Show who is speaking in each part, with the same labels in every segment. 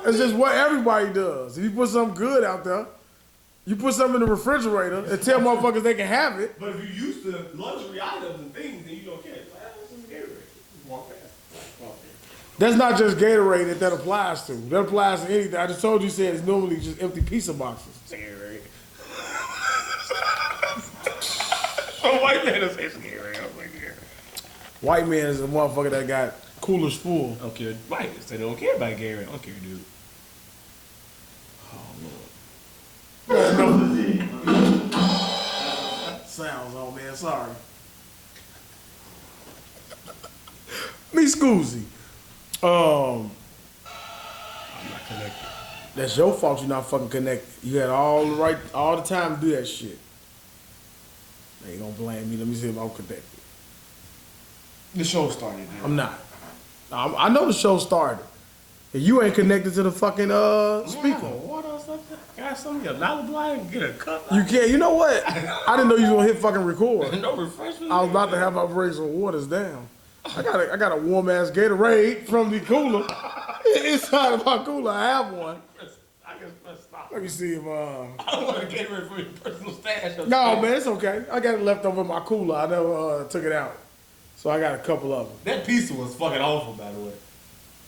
Speaker 1: It's just what everybody does. If you put something good out there, you put something in the refrigerator and tell motherfuckers they can have it.
Speaker 2: But if you're used to luxury items and things, then you don't care. It's like, this is Gatorade. Walk past.
Speaker 1: That's not just Gatorade that applies to. That applies to anything. I just told you, said it's normally just empty pizza boxes.
Speaker 2: Gatorade. A white man doesn't say it's Gatorade. I was like, Gatorade.
Speaker 1: White man is a motherfucker that got coolers full.
Speaker 2: I don't care. White. They don't care about Gatorade. I don't care, dude.
Speaker 1: Sounds on, man. Sorry. Me Scoozy.
Speaker 2: I'm not connected.
Speaker 1: That's your fault you're not fucking connected. You had all the time to do that shit. They ain't gonna blame me. Let me see if I'm connected.
Speaker 2: The show started, man.
Speaker 1: I'm not. I know the show started. And you ain't connected to the fucking speaker.
Speaker 2: What else? Got some of your blind get a cup.
Speaker 1: You can't. You know what? I didn't know you was gonna hit fucking record.
Speaker 2: No refreshment.
Speaker 1: I was about to have Operation Waters down. I got a warm ass Gatorade from the cooler. Inside of my cooler, I have one.
Speaker 2: I guess press stop.
Speaker 1: Let me see if
Speaker 2: I don't want to Gatorade for your personal stash.
Speaker 1: No, man, it's okay. I got it left over in my cooler. I never took it out, so I got a couple of them.
Speaker 2: That pizza was fucking awful, by the way.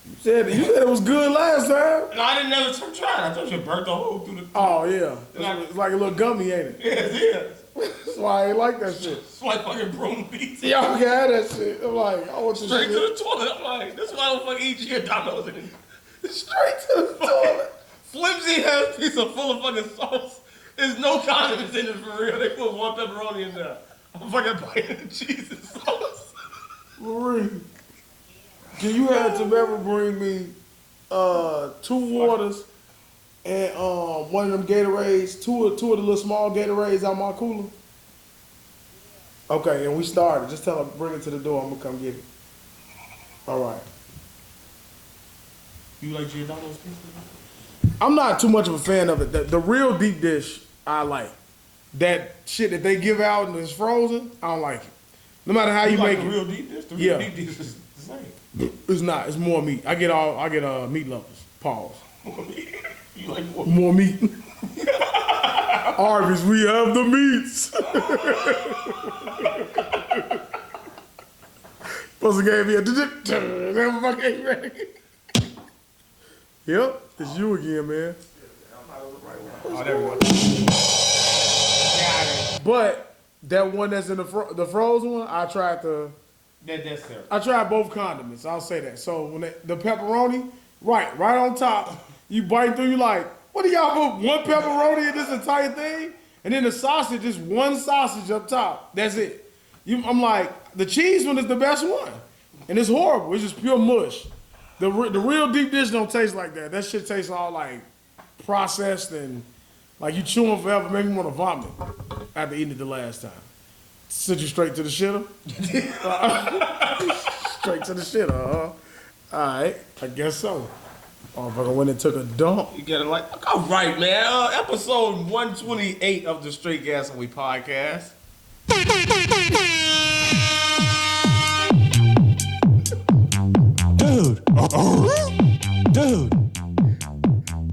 Speaker 1: You said it was good last time.
Speaker 2: No, I didn't never try. I thought you burnt the hole through the.
Speaker 1: Oh yeah, it's like a little gummy, ain't it?
Speaker 2: Yeah.
Speaker 1: That's why I ain't like that shit.
Speaker 2: It's like fucking broom pizza.
Speaker 1: Y'all can have that shit. I'm like, I want this
Speaker 2: Straight
Speaker 1: shit.
Speaker 2: to the toilet. I'm like, this is why I don't fucking eat your Domino's in.
Speaker 1: Straight to the toilet.
Speaker 2: Flimsy ass pizza full of fucking sauce. There's no condiments in it for real. They put one pepperoni in there. I'm fucking biting the cheese and sauce.
Speaker 1: Marie, can you have to ever bring me 2 waters and one of them Gatorades, two of the little small Gatorades out my cooler? Okay, and we started. Just tell her bring it to the door. I'm gonna come get it. All right.
Speaker 2: You like Giordano's pizza?
Speaker 1: I'm not too much of a fan of it. The real deep dish I like. That shit that they give out and it's frozen, I don't like it. No matter how you
Speaker 2: like
Speaker 1: make
Speaker 2: the
Speaker 1: it.
Speaker 2: real deep dish? The real deep dish is the same.
Speaker 1: It's not. It's more meat. I get meat lovers. Pause.
Speaker 2: You like more?
Speaker 1: More meat. Arby's, we have the meats. Supposed to gave me a fucking ready. Yep, it's you again, man.
Speaker 2: Oh, there we go.
Speaker 1: But that one that's in the frozen one, I tried
Speaker 2: That's terrible.
Speaker 1: I tried both condiments. I'll say that. So when the pepperoni, right on top, you bite through, you like, what do y'all put one pepperoni in this entire thing? And then the sausage, just one sausage up top. That's it. I'm like, the cheese one is the best one. And it's horrible. It's just pure mush. The real deep dish don't taste like that. That shit tastes all like processed and like you chewing forever. Make me want to vomit after eating it the last time. Sent you straight to the shitter? Straight to the shitter, huh? All right, I guess so. Motherfucker went and took a dump.
Speaker 2: You get it like, all right, man. Episode 128 of the Straight Gas Only podcast.
Speaker 3: Dude. Dude.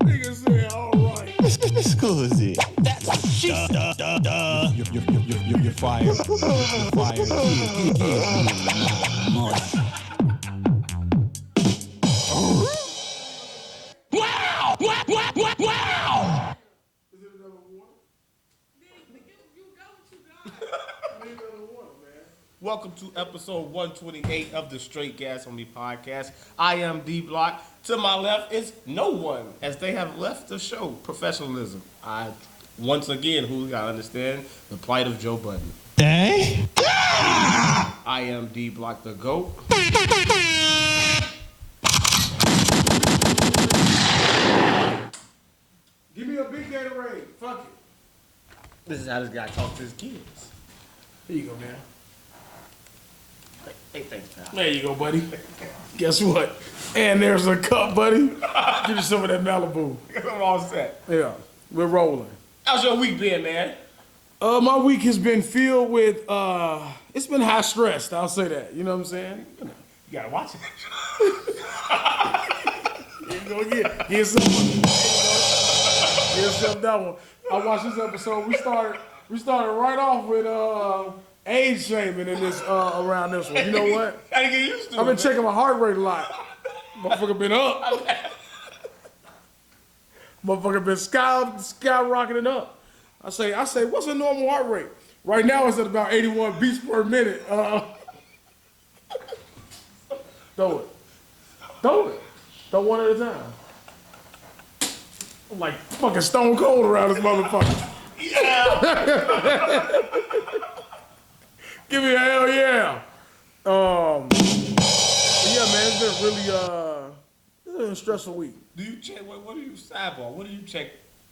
Speaker 1: Nigga said, all right.
Speaker 3: Scusi. That's shit. You're fired. You're fired. Wow! Wow!
Speaker 1: Is it another one? You got what you got. I need another one, man.
Speaker 2: Welcome to episode 128 of the Straight Gas Only podcast. I am dblock. To my left is no one, as they have left the show. Professionalism. Once again, who gotta understand the plight of Joe Budden.
Speaker 3: Dang.
Speaker 2: I am dblock the GOAT.
Speaker 1: Give me a big Gatorade. Fuck it.
Speaker 2: This is how this guy talks to his kids.
Speaker 1: Here you go, man.
Speaker 2: Hey, thanks, pal.
Speaker 1: There you go, buddy. Guess what? And there's a cup, buddy. Give you some of that Malibu.
Speaker 2: I'm all set.
Speaker 1: Yeah, we're rolling.
Speaker 2: How's your week been, man?
Speaker 1: My week has been filled with, it's been high stressed, I'll say that. You know what I'm saying?
Speaker 2: You gotta watch it.
Speaker 1: Get some. Get yourself that one. I watched this episode. We started right off with age shaming in this around this one. You know what?
Speaker 2: I get used to it.
Speaker 1: I've been checking my heart rate a lot. Motherfucker been up. Motherfucker been skyrocketing up. I say, what's a normal heart rate? Right now it's at about 81 beats per minute. Throw it. Throw one at a time. I'm like fucking stone cold around this motherfucker.
Speaker 2: Yeah.
Speaker 1: Give me a hell yeah. But yeah, man, it's been a stressful week.
Speaker 2: Do you check, what do you, sidebar, what do you check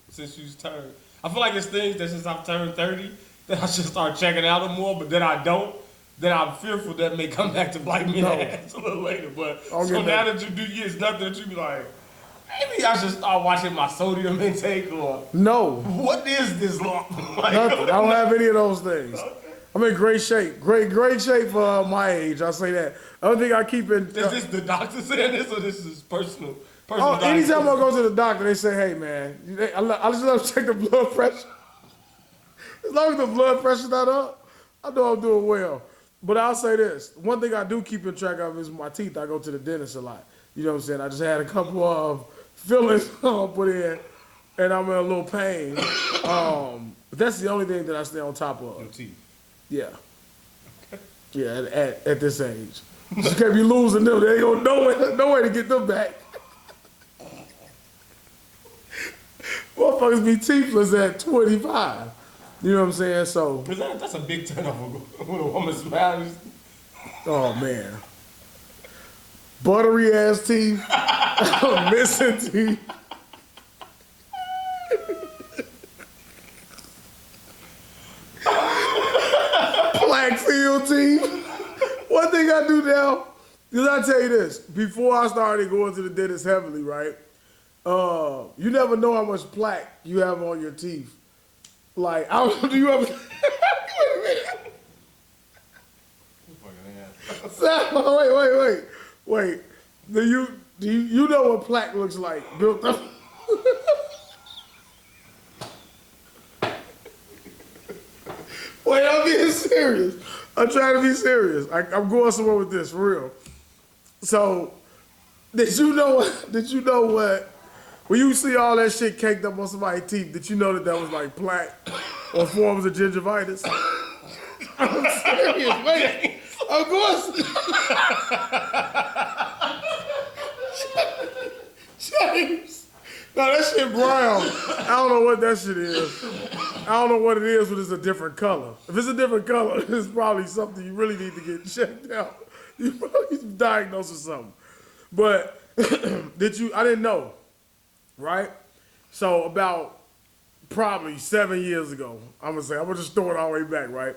Speaker 2: since you turned? I feel like it's things that since I've turned 30, that I should start checking out more, but then I don't. Then I'm fearful that may come back to bite me in the ass a little later. But so now that you do, it's nothing that you be like, maybe I should start watching my sodium intake or
Speaker 1: No.
Speaker 2: what is this like?
Speaker 1: Nothing. I don't have any of those things. I'm in great shape. Great shape for my age. I'll say that. The other thing I keep in.
Speaker 2: Is this the doctor saying this or this is personal?
Speaker 1: Anytime I go to the doctor, they say, hey, man, I just let them check the blood pressure. As long as the blood pressure's not up, I know I'm doing well. But I'll say this. One thing I do keep in track of is my teeth. I go to the dentist a lot. You know what I'm saying? I just had a couple of fillings put in, and I'm in a little pain. But that's the only thing that I stay on top of.
Speaker 2: Your teeth.
Speaker 1: Yeah. Yeah, at this age. Just can't be losing them. They ain't gonna no way to get them back. Motherfuckers be teethless at 25. You know what I'm saying? So.
Speaker 2: That's a big turnover when a woman smiles.
Speaker 1: Oh, man. Buttery ass teeth. Missing teeth. Plaque filled teeth. One thing I do now, because I tell you this, before I started going to the dentist heavily, right? You never know how much plaque you have on your teeth. Like, do you ever? Wait a minute. Wait. Do you know what plaque looks like built up? Wait, I'm being serious. I'm trying to be serious. I'm going somewhere with this, for real. So, did you know what? When you see all that shit caked up on somebody's teeth, did you know that was like plaque or forms of gingivitis? I'm serious, wait. Of course. James. No, that shit brown. I don't know what that shit is. I don't know what it is, but it's a different color. If it's a different color, it's probably something you really need to get checked out. You probably need to be diagnosed with something. But I didn't know. Right? So about probably 7 years ago, I'm gonna just throw it all the way back, right?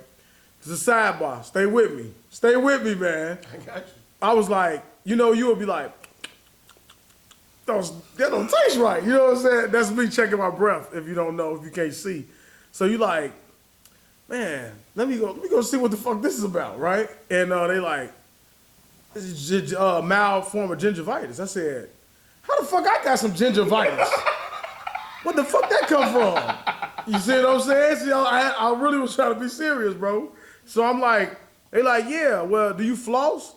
Speaker 1: It's a sidebar. Stay with me. Stay with me, man.
Speaker 2: I got you.
Speaker 1: I was like, you would be like, that don't taste right. You know what I'm saying? That's me checking my breath if you don't know, if you can't see. So you like, man, let me go see what the fuck this is about, right? And they like, this is a mild form of gingivitis. I said, how the fuck I got some gingivitis? What the fuck that come from? You see what I'm saying? See, I really was trying to be serious, bro. So I'm like, they like, yeah, well, do you floss?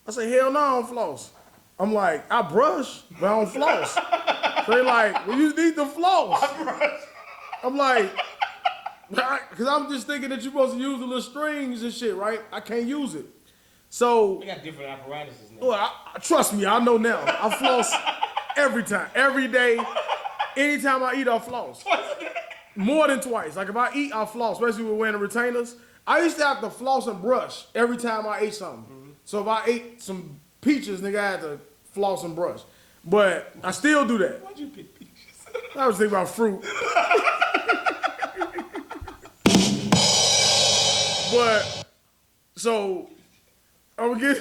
Speaker 1: I say, hell no, I don't floss. I'm like, I brush, but I don't floss. So they like, well, you need to floss. I'm like, because I'm just thinking that you're supposed to use the little strings and shit, right? I can't use it. So.
Speaker 2: We got different apparatuses now.
Speaker 1: Well, trust me, I know now. I floss every time, every day. Anytime I eat, I floss. More than twice. Like if I eat, I floss, especially with wearing the retainers. I used to have to floss and brush every time I ate something. Mm-hmm. So if I ate some peaches, nigga, I had to floss and brush. But I still do that.
Speaker 2: Why'd you pick peaches?
Speaker 1: I was thinking about fruit. But, so, I would get...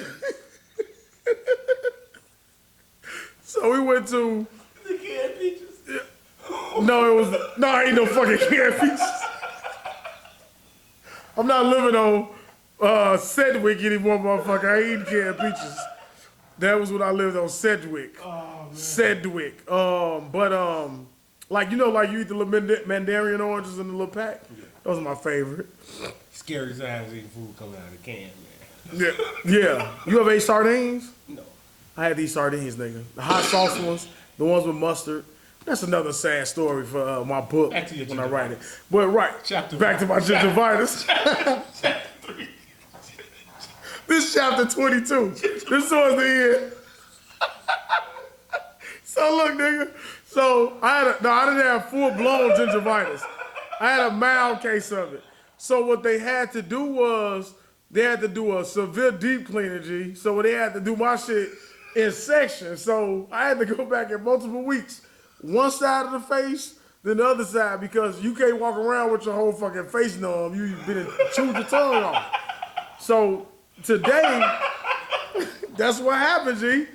Speaker 1: So we went to...
Speaker 2: The canned peaches?
Speaker 1: No, I ain't no fucking canned peaches. I'm not living on Sedgwick anymore, motherfucker. I ain't eating canned peaches. That was when I lived on Sedgwick.
Speaker 2: Oh,
Speaker 1: Sedgwick. Like you know, like you eat the little Mandarin oranges in the little pack. Yeah. Those are my favorite.
Speaker 2: Scary times eating food coming out of the can, man.
Speaker 1: Yeah. You ever ate sardines?
Speaker 2: No.
Speaker 1: I had these sardines, nigga. The hot sauce ones, the ones with mustard. That's another sad story for my book when I write it. But back to my gingivitis.
Speaker 2: Chapter 3.
Speaker 1: This chapter 22. This towards the end. So look, nigga. So I didn't have full-blown gingivitis. I had a mild case of it. So what they had to do was they had to do a severe deep cleaning, G. So they had to do my shit in sections. So I had to go back in multiple weeks. One side of the face, then the other side, because you can't walk around with your whole fucking face numb. You've been chewed your tongue off. So today, that's what happens, G.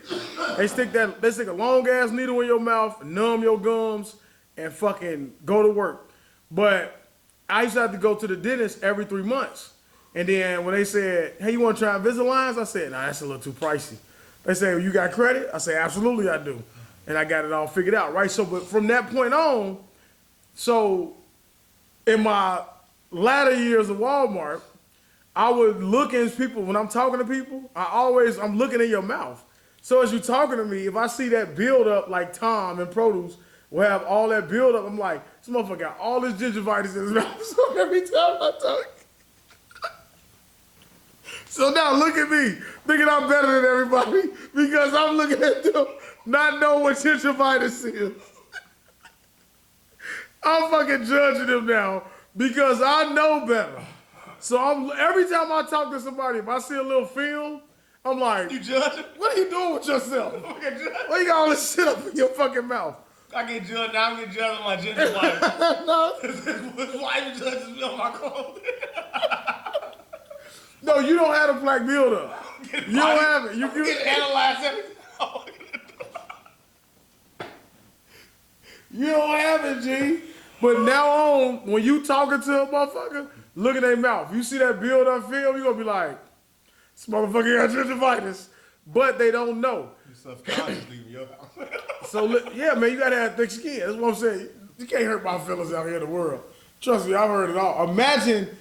Speaker 1: They stick a long ass needle in your mouth, numb your gums, and fucking go to work. But I used to have to go to the dentist every 3 months. And then when they said, hey, you want to try Invisalign? I said, nah, that's a little too pricey. They said, well, you got credit? I said, absolutely I do. And I got it all figured out, right? So, but from that point on, so in my latter years of Walmart, I would look at people, when I'm talking to people, I'm looking in your mouth. So as you're talking to me, if I see that build up, like Tom and produce will have all that build up, I'm like, this motherfucker got all this gingivitis in his mouth. So every time I talk. So now look at me, thinking I'm better than everybody because I'm looking at them, not knowing what gingivitis is. I'm fucking judging them now because I know better. So every time I talk to somebody, if I see a little film, I'm like, you judging? What are you doing with yourself? Why you got all this shit up in your fucking mouth?
Speaker 2: I get judged now. I'm getting judged on my gingivitis.
Speaker 1: No.
Speaker 2: Why you judging me on my clothes?
Speaker 1: No, you don't have a black buildup. You don't have it. You
Speaker 2: get analyzed everything.
Speaker 1: You don't have it, G. But now on, when you talking to a motherfucker, look at their mouth. You see that build up film, you gonna be like, this motherfucker got gingivitis. But they don't know.
Speaker 2: You subconscious leaving your house.
Speaker 1: So look, yeah, man, you gotta have thick skin. That's what I'm saying. You can't hurt my feelings out here in the world. Trust me, I've heard it all. Imagine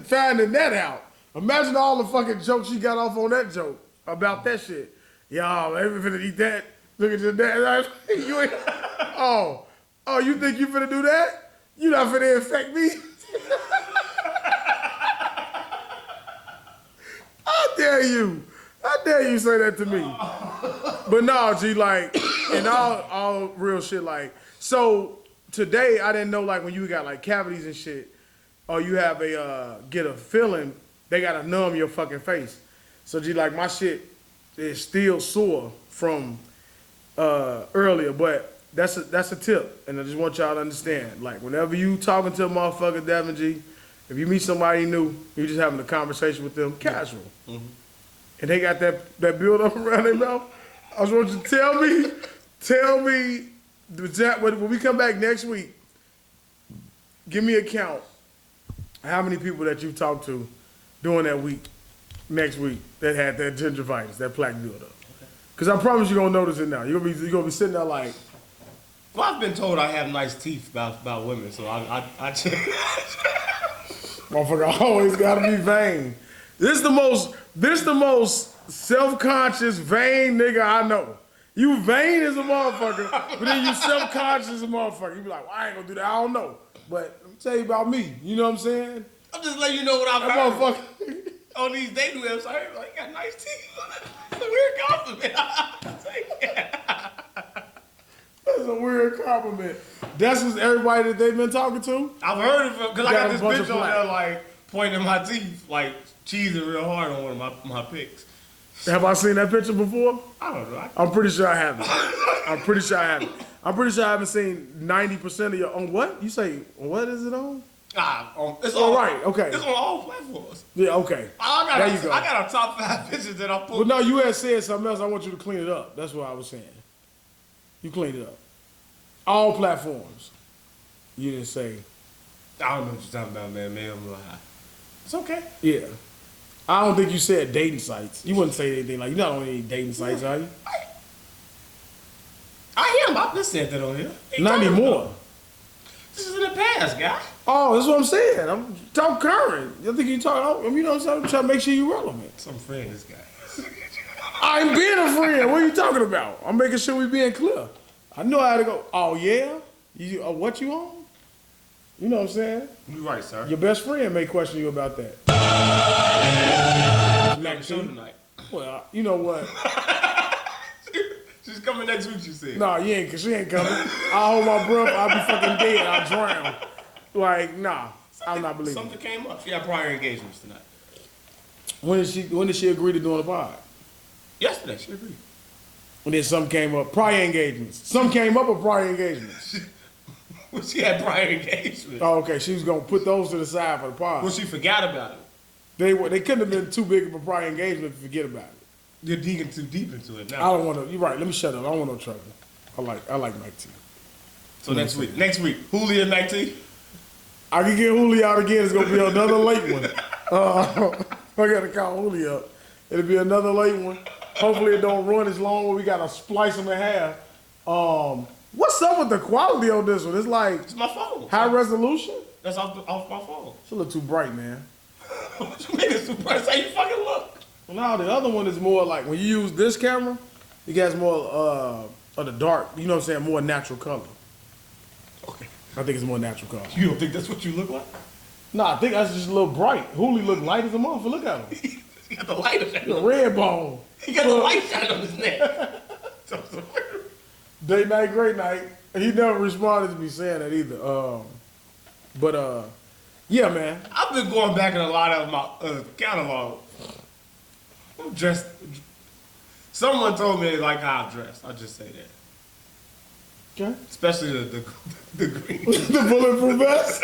Speaker 1: finding that out. Imagine all the fucking jokes you got off on that joke about that shit. Y'all, ain't finna eat that. Look at your dad. You ain't. Oh, you think you finna do that? You not finna infect me? How dare you say that to me? But no, G, like, and all real shit, like, so today I didn't know, like, when you got like cavities and shit, or you have get a feeling, they gotta numb your fucking face. So G, like, my shit is still sore from earlier, but that's a tip, and I just want y'all to understand. Like, whenever you talking to a motherfucker, Devin G, if you meet somebody new, you just having a conversation with them, casual, and they got that build up around their mouth, I just want you to tell me, when we come back next week, give me a count how many people that you talked to during that week, next week, that had that gingivitis, that plaque buildup. Because I promise you're gonna notice it now. You're gonna be sitting there like.
Speaker 2: Well, I've been told I have nice teeth about women, so I just.
Speaker 1: Motherfucker always gotta be vain. This the most self-conscious, vain nigga I know. You vain as a motherfucker, but then you self-conscious as a motherfucker. You be like, well, I ain't gonna do that, I don't know. But let me tell you about me, you know what I'm saying?
Speaker 2: I'm just letting you know what I've
Speaker 1: That
Speaker 2: heard.
Speaker 1: motherfucker.
Speaker 2: On these dating websites, like, you got nice teeth. It's a weird compliment.
Speaker 1: That's a weird compliment. That's just everybody that they've been talking to?
Speaker 2: I've heard it because I got this
Speaker 1: bunch
Speaker 2: bitch
Speaker 1: of
Speaker 2: on
Speaker 1: flack.
Speaker 2: there, like, pointing at my teeth, like, cheesing real hard on one of my pics.
Speaker 1: Have I seen that picture before?
Speaker 2: I don't know.
Speaker 1: I'm pretty sure I haven't. I'm pretty sure I haven't seen 90% of your, on what? You say, what is it on?
Speaker 2: It's
Speaker 1: Oh,
Speaker 2: all
Speaker 1: right, okay.
Speaker 2: It's on all platforms.
Speaker 1: Yeah, okay.
Speaker 2: I
Speaker 1: There you go.
Speaker 2: got a top 5 pictures that I put.
Speaker 1: But no, you had said something else. I want you to clean it up. That's what I was saying. You cleaned it up. All platforms. You didn't say.
Speaker 2: I don't know what you're talking about, man. I'm like, it's okay.
Speaker 1: Yeah. I don't think you said dating sites. You wouldn't say anything like, you're not on any dating sites, are you?
Speaker 2: I said that on here.
Speaker 1: Not anymore.
Speaker 2: This is in the past, guy.
Speaker 1: Oh, that's what I'm saying. I'm talking current. I think you talking. You know what I'm saying? I'm trying to make sure you're relevant.
Speaker 2: Some friend, this guy.
Speaker 1: I'm being a friend. What are you talking about? I'm making sure we being clear. I know how to go. Oh yeah, what you on? You know what I'm saying?
Speaker 2: You right, sir.
Speaker 1: Your best friend may question you about that.
Speaker 2: Next show tonight.
Speaker 1: Well, you know what?
Speaker 2: She's coming next week, you said.
Speaker 1: Nah, she ain't coming. I hold my breath. I'll be fucking dead. I'll drown. Like, nah, I'm not believing.
Speaker 2: Something came up. She had prior engagements tonight.
Speaker 1: When did she agree to doing the pod?
Speaker 2: Yesterday, she agreed.
Speaker 1: When then something came up, prior engagements. Some came up with prior engagements.
Speaker 2: Well, she had prior engagements.
Speaker 1: Oh, okay. She was gonna put those to the side for the pod.
Speaker 2: Well, she forgot about it.
Speaker 1: They couldn't have been too big of a prior engagement to forget about it.
Speaker 2: You're digging too deep into it now.
Speaker 1: I don't want to. You're right. Let me shut up. I don't want no trouble. I like Mike T.
Speaker 2: So next week, Julio and Mike T.
Speaker 1: I can get Julio out again. It's gonna be another late one. I gotta call Julio up. It'll be another late one. Hopefully it don't run as long where we gotta splice them in half. What's up with the quality on this one? It's like
Speaker 2: It's my phone.
Speaker 1: high resolution.
Speaker 2: That's off my phone.
Speaker 1: It's a little too bright, man.
Speaker 2: What you mean it's surprised? How you fucking look?
Speaker 1: Well, now the other one is more like when you use this camera, it gets more of the dark. You know what I'm saying? More natural color.
Speaker 2: Okay.
Speaker 1: I think it's more natural color.
Speaker 2: You don't think that's what you look like?
Speaker 1: Nah, I think that's just a little bright. Julio look light as a motherfucker. Look at him.
Speaker 2: He got the light on
Speaker 1: The red bone.
Speaker 2: He got the light shine on his neck.
Speaker 1: Day night, great night. He never responded to me saying that either. Yeah, man.
Speaker 2: I've been going back in a lot of my catalog. I'm dressed. Someone told me they like how I dress. I'll just say that.
Speaker 1: Okay.
Speaker 2: Especially the green.
Speaker 1: The bulletproof vest.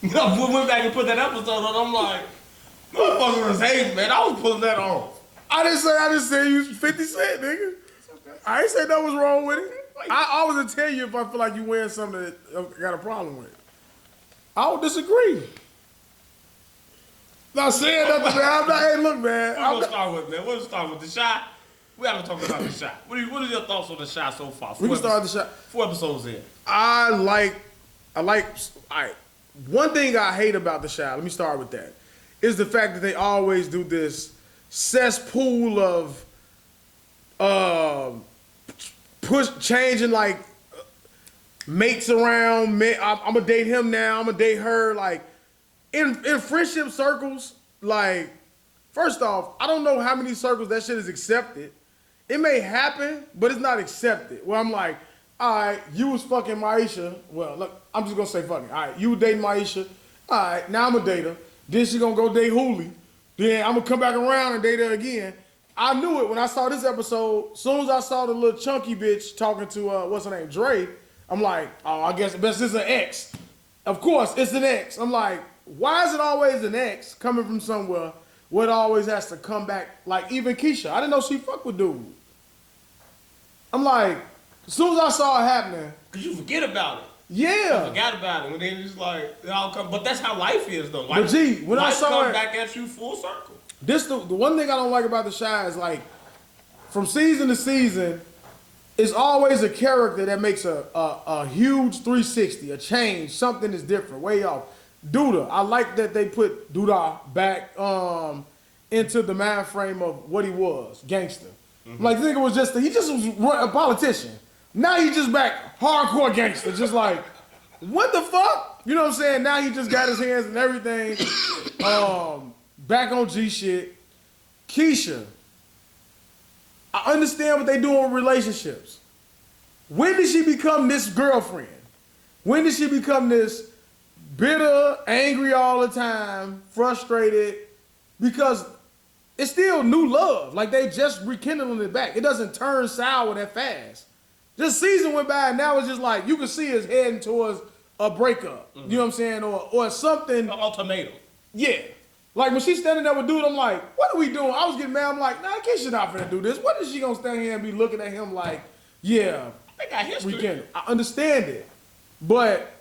Speaker 2: You know, I went back and put that episode on. I'm like, motherfucker was hating, man. I was pulling that off.
Speaker 1: I didn't say you was 50 Cent, nigga.
Speaker 2: Okay.
Speaker 1: I ain't say that was wrong with it. I always will tell you if I feel like you wearing something that I got a problem with. I would disagree. Not saying nothing, man. I'm not, hey, look, man.
Speaker 2: What we'll start with, man? We'll start with the shot. We haven't talked about the shot. What are your thoughts on the shot so far?
Speaker 1: We can start the shot.
Speaker 2: 4 episodes in.
Speaker 1: I like, all right. One thing I hate about the shot, let me start with that, is the fact that they always do this cesspool of changing like mates around. I'm gonna date him now. I'm gonna date her. Like in friendship circles. Like first off, I don't know how many circles that shit is accepted. It may happen, but it's not accepted. Where I'm like, all right, you was fucking Maisha. Well, look, I'm just gonna say fucking. All right, you was dating Maisha. All right, now I'm gonna date her. Then she gonna go date Hooli. Then I'm gonna come back around and date her again. I knew it when I saw this episode. As soon as I saw the little chunky bitch talking to what's her name, Dre, I'm like, oh, I guess this is an ex. Of course, it's an ex. I'm like, why is it always an ex coming from somewhere where it always has to come back? Like even Keisha, I didn't know she fucked with dude. I'm like, as soon as I saw it happening,
Speaker 2: Cause you forget about it.
Speaker 1: yeah.
Speaker 2: I forgot about it when they just like it all come. But that's how life is though.
Speaker 1: But gee, when I
Speaker 2: life
Speaker 1: saw
Speaker 2: comes
Speaker 1: it,
Speaker 2: back at you full circle.
Speaker 1: this the one thing I don't like about the Shy is like, from season to season, it's always a character that makes a huge 360, a change, something is different, way off. Duda, I like that they put Duda back into the mind frame of what he was, gangster.
Speaker 2: Mm-hmm.
Speaker 1: Like, the nigga was he just was a politician. Now he just back hardcore gangster, just like, what the fuck? You know what I'm saying? Now he just got his hands and everything. Back on G shit. Keisha, I understand what they do in relationships. When did she become this girlfriend? When did she become this bitter, angry all the time, frustrated? Because it's still new love. Like they just rekindling it back. It doesn't turn sour that fast. This season went by and now it's just like you can see us heading towards a breakup. Mm-hmm. You know what I'm saying? Or something.
Speaker 2: An ultimatum.
Speaker 1: Yeah. Like when she's standing there with dude, I'm like, what are we doing? I was getting mad. I'm like, nah, Keisha not finna do this. What is she gonna stand here and be looking at him like, yeah,
Speaker 2: They got history.
Speaker 1: weekend. I understand it. But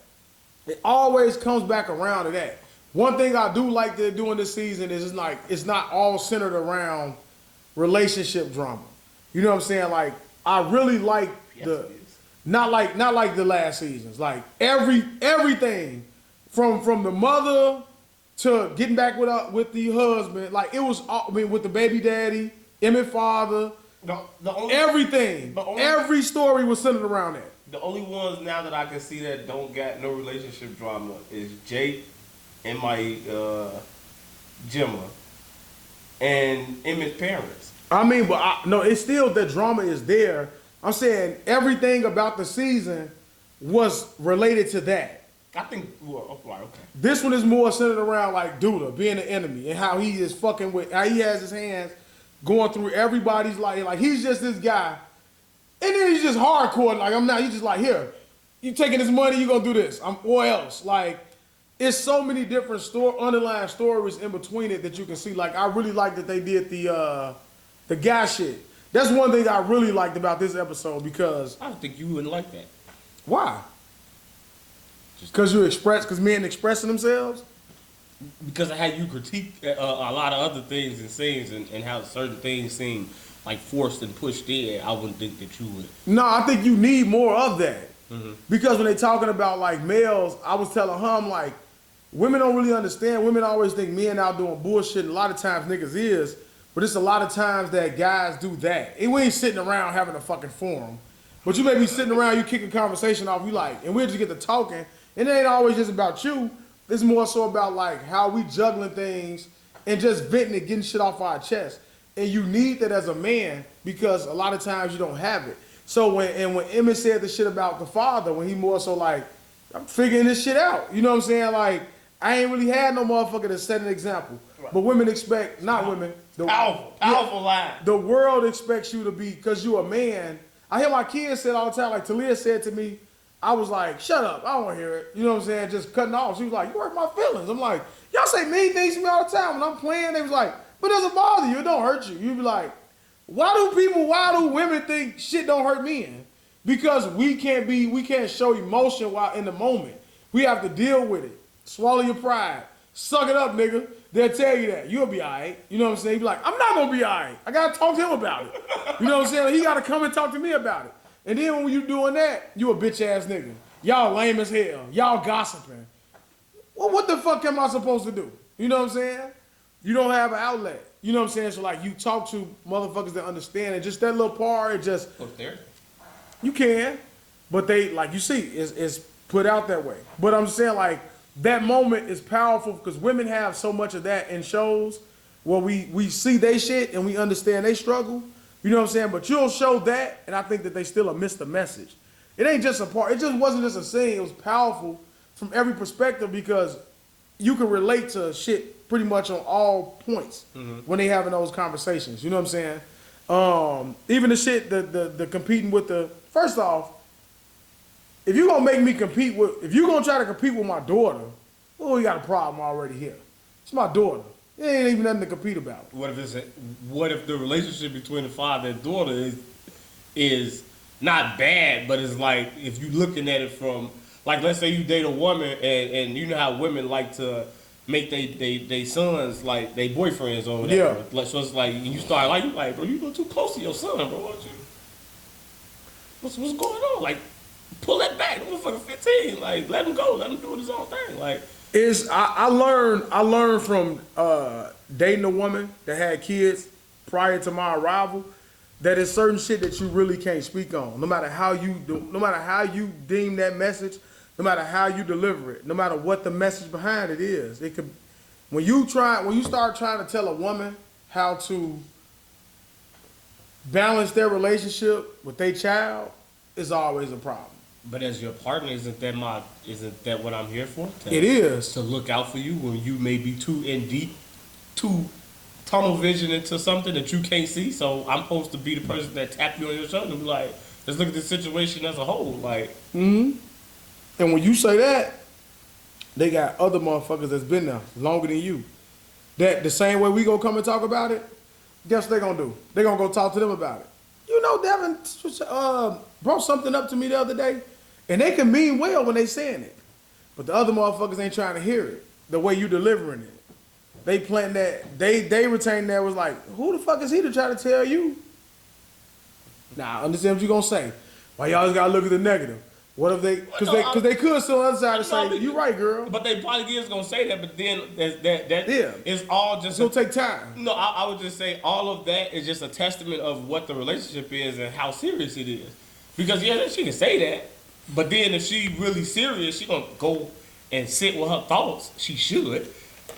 Speaker 1: it always comes back around to that. One thing I do like they're doing this season is it's not all centered around relationship drama. You know what I'm saying? Like, I really like
Speaker 2: Yes,
Speaker 1: the,
Speaker 2: it is.
Speaker 1: not like the last seasons. Like everything from the mother to getting back with the husband. Like it was, I mean, with the baby daddy, Emmett father,
Speaker 2: The only
Speaker 1: everything. Every story was centered around that.
Speaker 2: The only ones now that I can see that don't got no relationship drama is Jake and my Jemma and Emmett's parents.
Speaker 1: I mean, but no, it's still, the drama is there. I'm saying everything about the season was related to that.
Speaker 2: I think, well, okay.
Speaker 1: This one is more centered around like Duda being the enemy and how he is fucking with, how he has his hands going through everybody's life. Like he's just this guy. And then he's just hardcore. Like I'm not, he's just like, here, you taking this money, you gonna do this. Or else. Like, it's so many different underlying stories in between it that you can see. Like I really like that they did the guy shit. That's one thing I really liked about this episode because
Speaker 2: I don't think you wouldn't like that.
Speaker 1: why? Because men expressing themselves?
Speaker 2: Because of how you critique a lot of other things and scenes and how certain things seem like forced and pushed in, I wouldn't think that you would.
Speaker 1: No, I think you need more of that. Because when they talking about like males, I was telling her, I'm like, women don't really understand. Women always think men out doing bullshit. A lot of times niggas is, but it's a lot of times that guys do that. And we ain't sitting around having a fucking forum. But you may be sitting around, you kick a conversation off, you like, and we'll just get to talking. And it ain't always just about you. It's more so about like how we juggling things and just venting and getting shit off our chest. And you need that as a man because a lot of times you don't have it. So when Emmett said the shit about the father, when he more so like, I'm figuring this shit out. You know what I'm saying? Like, I ain't really had no motherfucker to set an example. Right. But women expect, not women.
Speaker 2: Powerful line.
Speaker 1: The world expects you to be, because you a man. I hear my kids say it all the time, like Talia said to me, I was like, shut up, I don't want to hear it. You know what I'm saying? Just cutting off. She was like, you hurt my feelings. I'm like, y'all say mean things to me all the time. When I'm playing, they was like, but it doesn't bother you, it don't hurt you. You be like, why do women think shit don't hurt men? Because we can't show emotion while in the moment. We have to deal with it. Swallow your pride. Suck it up, nigga. They'll tell you that. You'll be all right. You know what I'm saying? You be like, I'm not going to be all right. I got to talk to him about it. You know what I'm saying? He got to come and talk to me about it. And then when you doing that, you a bitch ass nigga. Y'all lame as hell. Y'all gossiping. Well, what the fuck am I supposed to do? You know what I'm saying? You don't have an outlet. You know what I'm saying? So like you talk to motherfuckers that understand it. Just that little part, it just...
Speaker 2: Look there.
Speaker 1: You can. But they, like you see, it's put out that way. But I'm saying like, that moment is powerful because women have so much of that in shows where we see they shit and we understand they struggle. You know what I'm saying? But you'll show that, and I think that they still missed the message. It ain't just a part. It just wasn't just a scene. It was powerful from every perspective because you can relate to shit pretty much on all points when they having those conversations. You know what I'm saying? Even the shit, the competing with the... First off, if you're going to make me compete with... If you're going to try to compete with my daughter, well, we got a problem already here. It's my daughter. It ain't even nothing to compete about.
Speaker 2: What if the relationship between the father and daughter is not bad, but it's like if you looking at it from, like, let's say you date a woman and you know how women like to make they sons like they boyfriends or whatever.
Speaker 1: Yeah.
Speaker 2: So it's like you start like, you like, bro, you go too close to your son, bro, aren't you? What's going on? Like, pull that back. I'm fucking 15. Like, let him go. Let him do his own thing. Like,
Speaker 1: I learned from dating a woman that had kids prior to my arrival that it's certain shit that you really can't speak on. No matter how you deem that message, no matter how you deliver it, no matter what the message behind it is. It could when you start trying to tell a woman how to balance their relationship with their child, it's always a problem.
Speaker 2: but as your partner, isn't that what I'm here for?
Speaker 1: It is.
Speaker 2: To look out for you when you may be too in deep, too tunnel vision into something that you can't see. So I'm supposed to be the person that tap you on your shoulder and be like, let's look at the situation as a whole. Like,
Speaker 1: And when you say that, they got other motherfuckers that's been there longer than you. That the same way we gonna come and talk about it, guess what they gonna do? They gonna go talk to them about it. You know, Devin brought something up to me the other day, and they can mean well when they saying it, but the other motherfuckers ain't trying to hear it the way you delivering it. They plant that, they retain that was like, who the fuck is he to try to tell you Now, I understand what you're gonna say. Why y'all always gotta look at the negative? What if they? Because they could still on the other side and say, "You right, girl."
Speaker 2: But they probably is gonna say that. But then that
Speaker 1: Yeah.
Speaker 2: is all just.
Speaker 1: It's gonna take time.
Speaker 2: No, I would just say all of that is just a testament of what the relationship is and how serious it is. Because yeah, she can say that, but then if she really serious, she gonna go and sit with her thoughts. She should,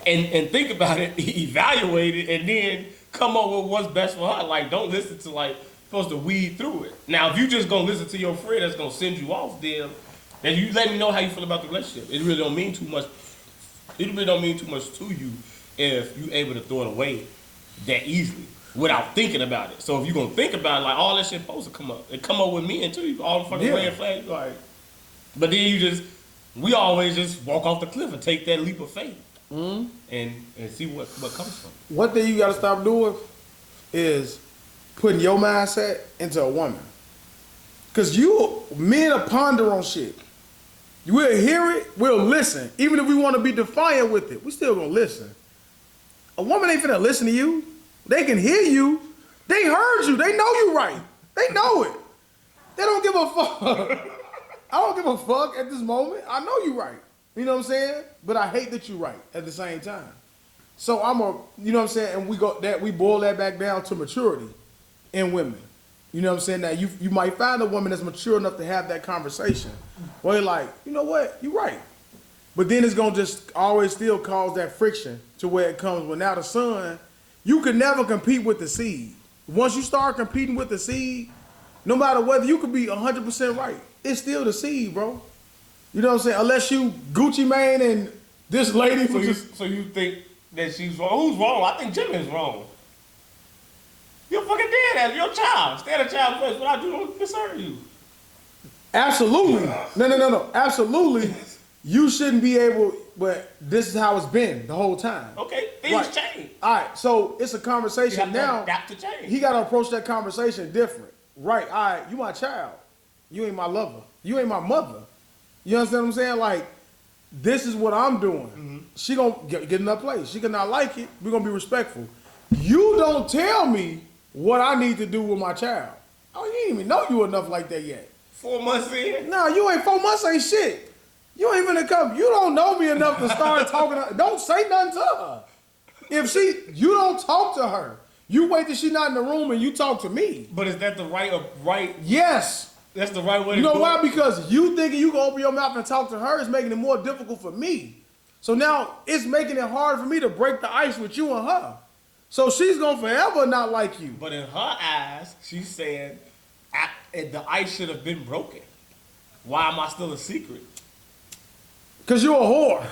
Speaker 2: and think about it, evaluate it, and then come up with what's best for her. Like, don't listen to supposed to weed through it. Now, if you just gonna listen to your friend that's gonna send you off, then you let me know how you feel about the relationship. It really don't mean too much. It really don't mean too much to you if you able to throw it away that easily without thinking about it. So if you gonna think about it, like all that shit supposed to come up. It come up with me and too. All the fucking red flags, like. But then we always just walk off the cliff and take that leap of faith and see what comes from it.
Speaker 1: One thing you gotta stop doing is putting your mindset into a woman. Cause men are ponder on shit. We'll hear it, we'll listen. Even if we want to be defiant with it, we still gonna listen. A woman ain't finna listen to you. They can hear you. They heard you. They know you right. They know it. They don't give a fuck. I don't give a fuck at this moment. I know you right. You know what I'm saying? But I hate that you right at the same time. So you know what I'm saying? And we boil that back down to maturity in women. You know what I'm saying? That you might find a woman that's mature enough to have that conversation. Where you're like, you know what? You're right. But then it's gonna just always still cause that friction to where it comes. Well, now the son, you can never compete with the seed. Once you start competing with the seed, no matter whether you could be 100% right, it's still the seed, bro. You know what I'm saying? Unless you Gucci Mane and this lady
Speaker 2: So you think that she's wrong? Who's wrong? I think Jimmy is wrong. You're fucking dead as your child. Stay at a child first. What I do don't concern you.
Speaker 1: Absolutely. No. Absolutely. You shouldn't be able, but this is how it's been the whole time.
Speaker 2: Okay, things change.
Speaker 1: All right, so it's a conversation
Speaker 2: You have
Speaker 1: now.
Speaker 2: to adapt to change.
Speaker 1: He got to approach that conversation different. Right, all right, you my child. You ain't my lover. You ain't my mother. You understand what I'm saying? Like, this is what I'm doing. Mm-hmm. She gonna get in that place. She cannot like it. We're gonna be respectful. You don't tell me what I need to do with my child. Oh, you ain't even know you enough like that yet.
Speaker 2: 4 months in?
Speaker 1: No, you ain't 4 months ain't shit. You ain't even come. You don't know me enough to start talking to her. Don't say nothing to her. You don't talk to her. You wait till she's not in the room and you talk to me.
Speaker 2: But is that the right?
Speaker 1: Yes.
Speaker 2: That's the right way to do it.
Speaker 1: You know why? Because you thinking you can open your mouth and talk to her is making it more difficult for me. So now it's making it hard for me to break the ice with you and her. So she's gonna forever not like you.
Speaker 2: But in her eyes, she's saying the ice should have been broken. Why am I still a secret?
Speaker 1: Because you're a whore.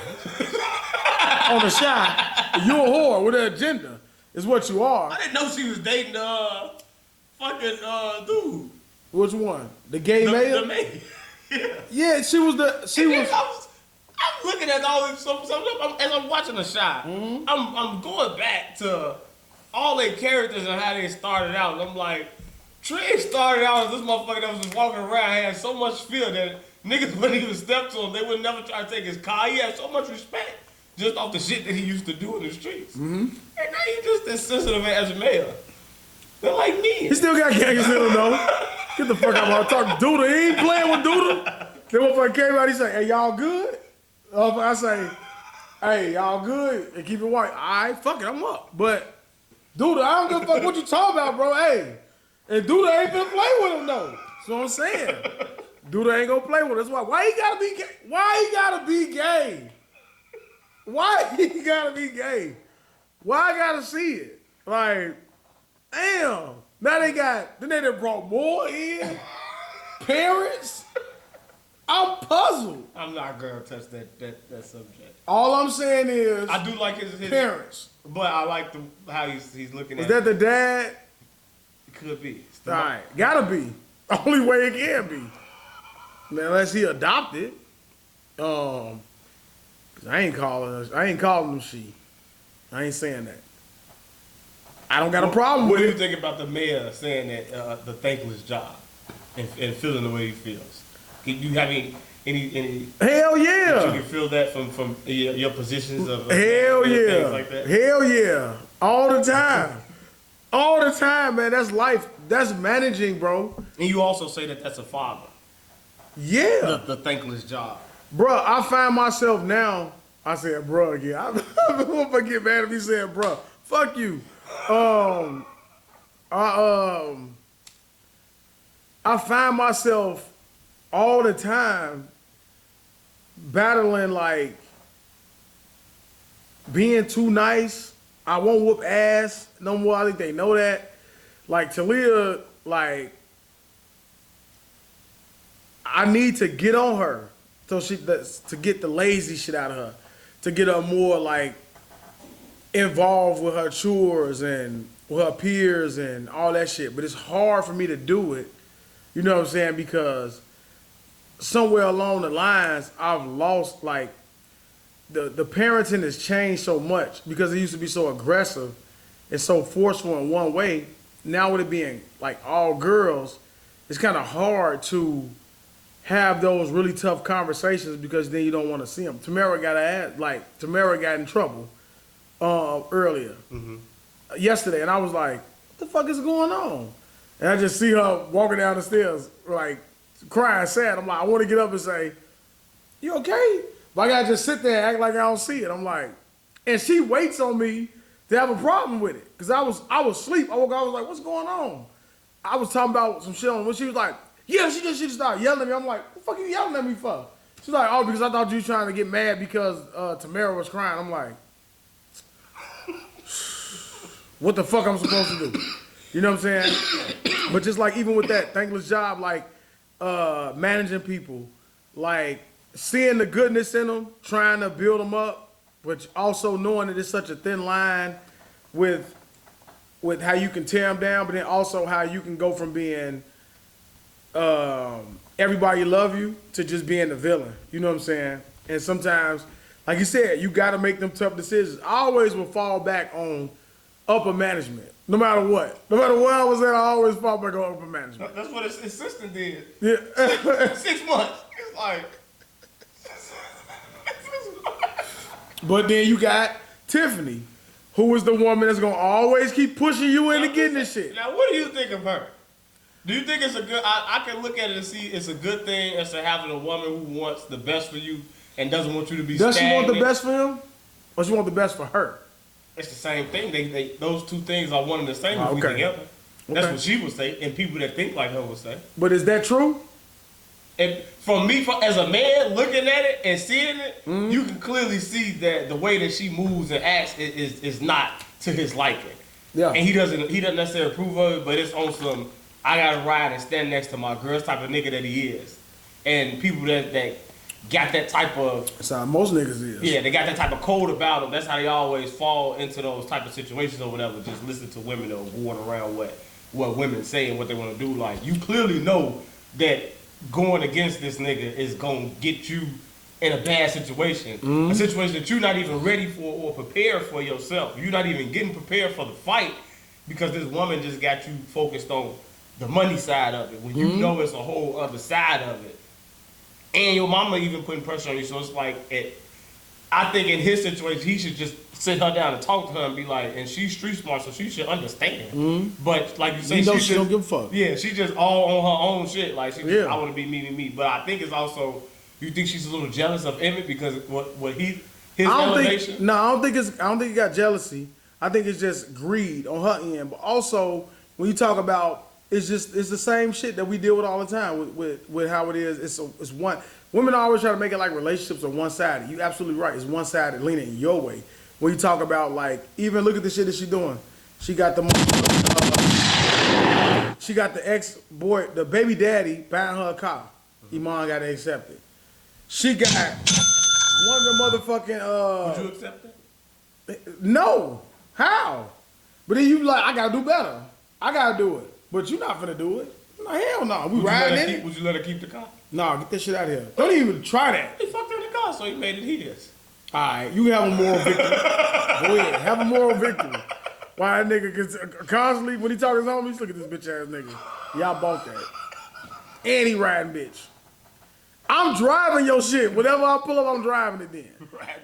Speaker 1: On the shot. You're a whore with an agenda, is what you are.
Speaker 2: I didn't know she was dating fucking dude.
Speaker 1: Which one? The gay mayor?
Speaker 2: The mayor.
Speaker 1: Yeah, she was.
Speaker 2: I'm looking at all this as I'm watching the shot. Mm-hmm. I'm going back to all their characters and how they started out. And I'm like, Trey started out as this motherfucker that was just walking around, had so much fear that niggas wouldn't even step to him. They would never try to take his car. He had so much respect just off the shit that he used to do in the streets. Mm-hmm. And now he's just as sensitive as a mayor. They're like me.
Speaker 1: He still got gangsters in him though. Get the fuck out of here. Talking to Doodle. He ain't playing with Doodle. Then motherfucker came out, he say, hey, y'all good? I say, hey, y'all good? And keep it white. All right, fuck it, I'm up. But Doodle, I don't give a fuck what you talking about, bro. Hey. And Doodle ain't gonna play with him though. That's what I'm saying. Doodle ain't gonna play with him. That's why. Why he gotta be gay? Why he gotta be gay? Why he gotta be gay? Why I gotta see it? Like, damn. Now they done brought more in. Parents. I'm puzzled.
Speaker 2: I'm not gonna touch that subject.
Speaker 1: All I'm saying is
Speaker 2: I do like his
Speaker 1: parents.
Speaker 2: But I like how he's looking at
Speaker 1: it. Is that the dad?
Speaker 2: It could be.
Speaker 1: All right. Gotta be. Only way it can be. Man, unless he adopted. 'Cause I ain't calling him she. I ain't saying that. I don't got a problem with it.
Speaker 2: What do you think about the mayor saying that the thankless job and feeling the way he feels? Do you have any?
Speaker 1: Hell yeah!
Speaker 2: You can feel that from your positions of
Speaker 1: hell yeah,
Speaker 2: things like that.
Speaker 1: Hell yeah, all the time, man. That's life. that's managing, bro.
Speaker 2: And you also say that that's a father.
Speaker 1: Yeah.
Speaker 2: The thankless job.
Speaker 1: Bruh, I find myself now, I said bruh again. I don't get mad at me saying bruh. Fuck you. I find myself all the time battling like being too nice. I won't whoop ass no more. I think they know that. Like Talia, like I need to get on her so to get the lazy shit out of her, to get her more like involved with her chores and with her peers and all that shit. But it's hard for me to do it. You know what I'm saying? Because somewhere along the lines, I've lost like the parenting has changed so much because it used to be so aggressive and so forceful in one way. Now with it being like all girls, it's kind of hard to have those really tough conversations because then you don't want to see them. Tamara got in trouble earlier yesterday, and I was like, "What the fuck is going on?" And I just see her walking down the stairs, like crying, sad. I'm like, I want to get up and say, "You okay?" But I gotta just sit there and act like I don't see it. I'm like, and she waits on me to have a problem with it, cause I was asleep. I woke up, I was like, "What's going on?" I was talking about some shit on when she was like, "Yeah, she just started yelling at me." I'm like, "What the fuck are you yelling at me for?" She's like, "Oh, because I thought you were trying to get mad because Tamara was crying." I'm like, what the fuck I'm supposed to do? You know what I'm saying? But just like even with that thankless job, like managing people, like seeing the goodness in them, trying to build them up, but also knowing that it's such a thin line with how you can tear them down, but then also how you can go from being everybody love you to just being the villain. You know what I'm saying? And sometimes, like you said, you got to make them tough decisions. I always will fall back on upper management, no matter what. No matter where I was at, I always fall back on upper management.
Speaker 2: That's what his assistant did.
Speaker 1: Yeah.
Speaker 2: 6 months. It's like.
Speaker 1: But then you got Tiffany, who is the woman that's gonna always keep pushing you into getting this shit.
Speaker 2: Now, what do you think of her? Do you think it's a good? I can look at it and see it's a good thing as to having a woman who wants the best for you and doesn't want you to be.
Speaker 1: Does
Speaker 2: stagnant.
Speaker 1: she want the best for him, or she want the best for her?
Speaker 2: It's the same thing. They those two things are one and the same if we together. That's what she would say, and people that think like her would say.
Speaker 1: But is that true?
Speaker 2: And for me, as a man looking at it and seeing it, you can clearly see that the way that she moves and acts is not to his liking.
Speaker 1: Yeah.
Speaker 2: And he doesn't necessarily approve of it, but it's on some I gotta ride and stand next to my girls type of nigga that he is. And people that got that type of
Speaker 1: That's how most niggas is.
Speaker 2: yeah, they got that type of code about them. That's how they always fall into those type of situations or whatever. Just listen to women or going around what women say and what they want to do. Like you clearly know that going against this nigga is gonna get you in a bad situation, a situation that you're not even ready for or prepared for yourself. You're not even getting prepared for the fight because this woman just got you focused on the money side of it when you know it's a whole other side of it. And your mama even putting pressure on you, so it's like, I think in his situation, he should just sit her down and talk to her and be like, and she's street smart, so she should understand. But like you say,
Speaker 1: she don't give a fuck.
Speaker 2: Yeah, she just all on her own shit. Like, she just, I want to be me. But I think it's also, you think she's a little jealous of Emmett because his elevation?
Speaker 1: I don't think he got jealousy. I think it's just greed on her end. But also, when you talk about, it's the same shit that we deal with all the time with how it is. It's one. Women always try to make it like relationships are one-sided. You're absolutely right. It's one-sided, leaning your way. When you talk about like, even look at the shit that she's doing. She got the ex-boy, the baby daddy buying her a car. Iman got to accept it. She got one of the motherfucking.
Speaker 2: Would you accept it?
Speaker 1: No. How? But then you like, I gotta do better. I gotta do it. But you're not finna do it. No, hell no. We riding in it.
Speaker 2: Would you let her keep the car?
Speaker 1: No, get this shit out of here. Don't even try that.
Speaker 2: He fucked her in the car, so he made it his.
Speaker 1: All right, you have a moral victory. Go ahead, have a moral victory. Why that nigga gets constantly, when he talk to his homies, look at this bitch ass nigga. Y'all bought that. And he riding bitch. I'm driving your shit. Whatever I pull up, I'm driving it then.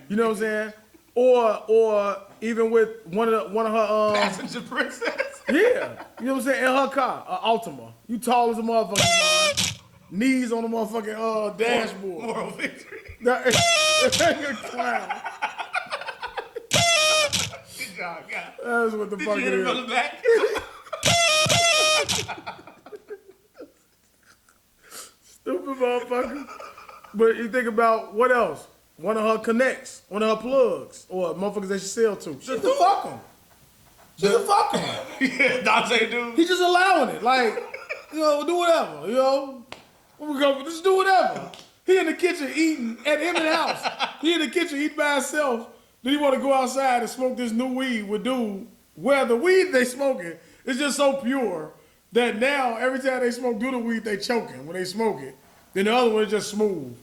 Speaker 1: You know what I'm saying? Or even with one of her
Speaker 2: Passenger princess.
Speaker 1: Yeah. You know what I'm saying? In her car, Altima. You tall as a motherfucker. Man. Knees on the motherfucking dashboard.
Speaker 2: Moral victory.
Speaker 1: That nigga clown.
Speaker 2: Good job, God.
Speaker 1: That's what the
Speaker 2: Did
Speaker 1: fuck
Speaker 2: you
Speaker 1: it
Speaker 2: hit him
Speaker 1: is.
Speaker 2: on the back?
Speaker 1: Stupid motherfucker. But you think about what else? One of her connects, one of her plugs, or motherfuckers that she sell to. Just to fuck them. Just to fuck them.
Speaker 2: Yeah, Dante, dude.
Speaker 1: He just allowing it. Like, you know, do whatever. You know, we go, just do whatever. He in the kitchen eating at Emmett house. He in the kitchen eating by himself. Then he want to go outside and smoke this new weed with dude. Where the weed they smoking is just so pure that now every time they smoke do the weed, they choking when they smoke it. Then the other one is just smooth.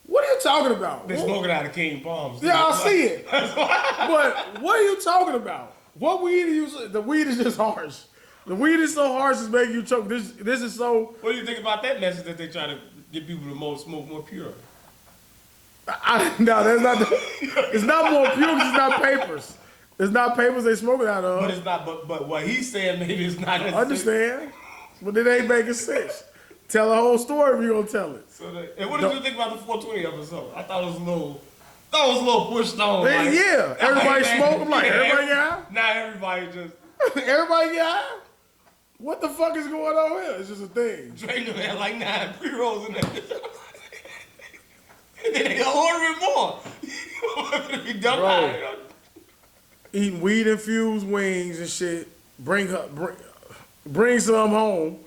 Speaker 1: What are you talking about?
Speaker 2: They smoking out of King Palms.
Speaker 1: Yeah, I see it. But what are you talking about? What weed are you? The weed is just harsh. The weed is so harsh it's making you choke. This is so.
Speaker 2: What do you think about that message that they try to get people to smoke more pure?
Speaker 1: No, that's not. It's not more pure. It's not papers. It's not papers they smoking out of.
Speaker 2: But it's not. But what he's saying maybe it's not.
Speaker 1: I understand, but it ain't making sense. Tell the whole story if you gonna tell it.
Speaker 2: So and what did you think about the 420 episode? I thought it was a little. Thought it was a little pushed on. Like,
Speaker 1: yeah, everybody smoke. I'm like, everybody get high?
Speaker 2: Now everybody just.
Speaker 1: Everybody get high? What the fuck is going on here? It's just a thing.
Speaker 2: Drake them had like 9 pre-rolls in there. And then they order more. Be dumb
Speaker 1: Bro.
Speaker 2: out.
Speaker 1: Eating weed infused wings and shit. Bring some home.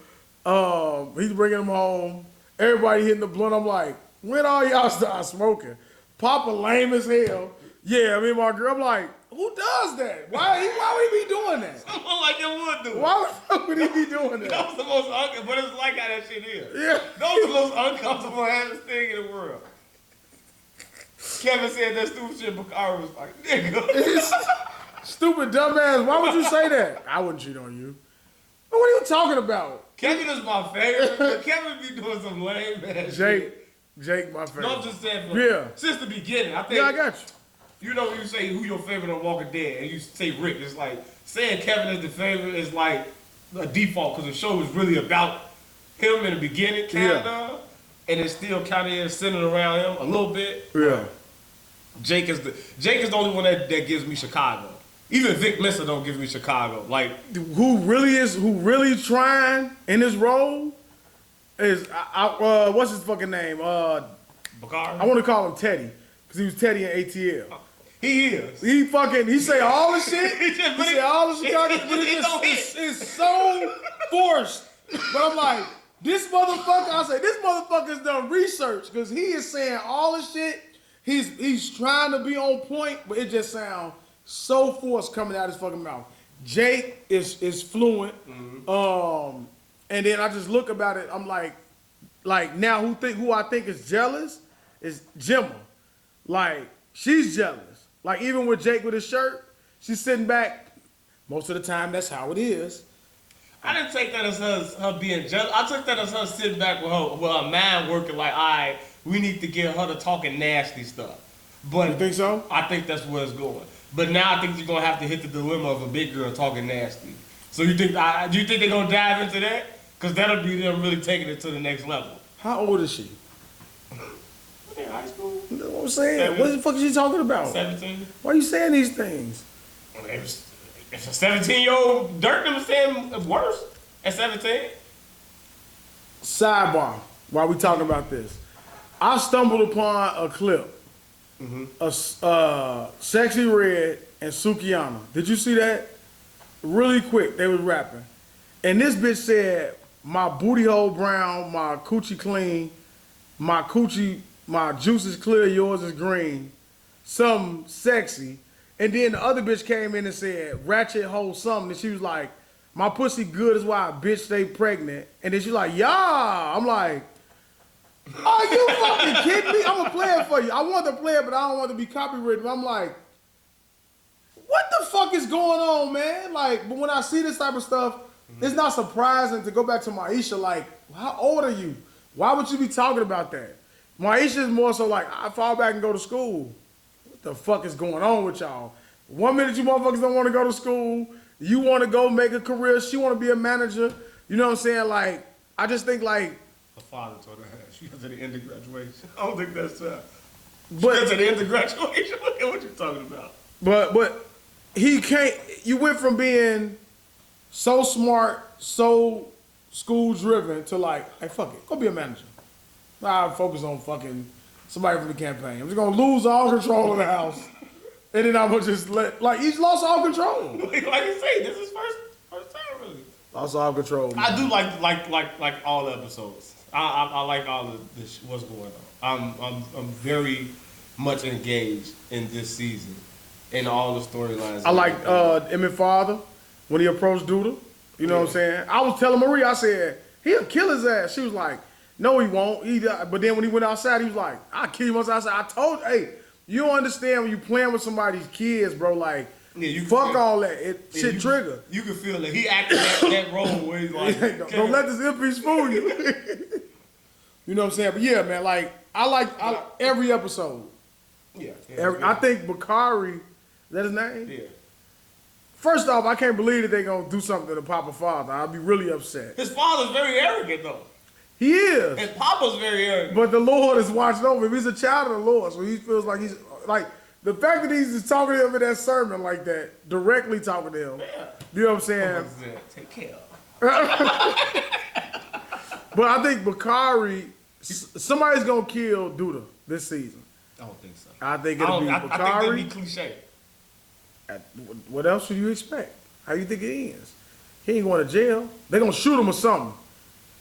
Speaker 1: He's bringing them home. Everybody hitting the blunt. I'm like, when all y'all start smoking? Papa lame as hell. Yeah, me and my girl. I'm like, who does that? Why would he be doing that?
Speaker 2: Someone like you would do.
Speaker 1: Why the fuck would he be doing that?
Speaker 2: That was the most uncomfortable, but it's like how that shit is.
Speaker 1: Yeah.
Speaker 2: That was the most uncomfortable ass thing in the world. Kevin said that stupid shit, Bakari was like, nigga.
Speaker 1: Stupid dumbass. Why would you say that? I wouldn't cheat on you. What are you talking about?
Speaker 2: Kevin is my favorite. Kevin be doing some lame ass shit.
Speaker 1: Jake, my favorite.
Speaker 2: No, I'm just saying, since the beginning, I think.
Speaker 1: Yeah, I got you.
Speaker 2: You know, you say who your favorite on Walking Dead, and you say Rick. It's like saying Kevin is the favorite is like a default because the show is really about him in the beginning, kind of, and it's still kind of centered around him a little bit.
Speaker 1: Yeah.
Speaker 2: Jake is the only one that gives me Chicago. Even Vic Mensa don't give me Chicago. Like
Speaker 1: who really trying in his role is what's his fucking name?
Speaker 2: Bakari.
Speaker 1: I want to call him Teddy because he was Teddy in ATL.
Speaker 2: He is.
Speaker 1: He say all the shit. He say all the Chicago, but it's so forced. But I'm like, this motherfucker's done research because he is saying all the shit. He's trying to be on point, but it just sounds so forced coming out his fucking mouth. Jake is fluent. Mm-hmm. And then I just look about it, I'm like now who I think is jealous is Jemma. Like, she's jealous. Like, even with Jake with his shirt, she's sitting back. Most of the time, that's how it is.
Speaker 2: I didn't take that as her being jealous. I took that as her sitting back with her mind working like, all right, we need to get her to talking nasty stuff. But
Speaker 1: you think so?
Speaker 2: I think that's where it's going. But now I think you're gonna have to hit the dilemma of a big girl talking nasty. So do you think they're gonna dive into that? Because that'll be them really taking it to the next level. How
Speaker 1: old is she?
Speaker 2: In high school.
Speaker 1: You know what I'm saying? What the fuck is she talking about?
Speaker 2: 17.
Speaker 1: Why are you saying these things?
Speaker 2: If a 17-year-old Dirk them saying worse at 17.
Speaker 1: Sidebar, while we talking about this. I stumbled upon a clip. Mm-hmm. Sexy Red and Sukiyama. Did you see that? Really quick, they was rapping. And this bitch said, my booty hole brown, my coochie clean, my juice is clear, yours is green. Something sexy. And then the other bitch came in and said, ratchet hole something. And she was like, my pussy good is why a bitch stay pregnant. And then she's like, yeah. I'm like, are you fucking kidding me? I'm gonna play it for you. I want to play it, but I don't want to be copywritten. I'm like, what the fuck is going on, man? Like, but when I see this type of stuff, it's not surprising to go back to Maisha. Like, how old are you? Why would you be talking about that? Maisha is more so like, I fall back and go to school. What the fuck is going on with y'all? 1 minute you motherfuckers don't want to go to school, You want to go make a career. She want to be a manager. You know what I'm saying? Like, I just think like.
Speaker 2: Her father told her she got to the end of graduation. I don't think that's she
Speaker 1: But
Speaker 2: got to the end of graduation. Look at what you're talking about.
Speaker 1: But he can't. You went from being so smart, so school driven to like, hey, fuck it, go be a manager. Nah, focus on fucking somebody from the campaign. I'm just gonna lose all control of the house, and then I'm gonna just he's lost all control.
Speaker 2: Like you say, this is first time really.
Speaker 1: Lost all control. Man.
Speaker 2: I do like all the episodes. I like all of this. What's going on? I'm very much engaged in this season, in all the storylines.
Speaker 1: I like Emmett Father when he approached Duda. You know what I'm saying? I was telling Marie, I said he'll kill his ass. She was like, no, he won't. But then when he went outside, he was like, I'll kill you once outside. I told, hey, you don't understand when you playing with somebody's kids, bro. Like, fuck all that. Shit trigger.
Speaker 2: You can feel that he acted that role where he's like,
Speaker 1: don't let this MP fool you. You know what I'm saying? But yeah, man, like I like every episode.
Speaker 2: Yeah.
Speaker 1: I think Bakari, is that his name?
Speaker 2: Yeah.
Speaker 1: First off, I can't believe that they're gonna do something to Papa Father. I'll be really upset.
Speaker 2: His father's very arrogant though.
Speaker 1: He is.
Speaker 2: And Papa's very arrogant.
Speaker 1: But the Lord is watching over him. He's a child of the Lord, so he feels like he's like the fact that he's just talking to him in that sermon like that, directly talking to him.
Speaker 2: Yeah.
Speaker 1: You know what I'm saying?
Speaker 2: Take care of.
Speaker 1: But I think Bakari, somebody's gonna kill Duda this season.
Speaker 2: I don't think so.
Speaker 1: I think it'll be Bakari.
Speaker 2: I think that'd be cliche.
Speaker 1: What else would you expect? How you think it ends? He ain't going to jail. They're gonna shoot him or something.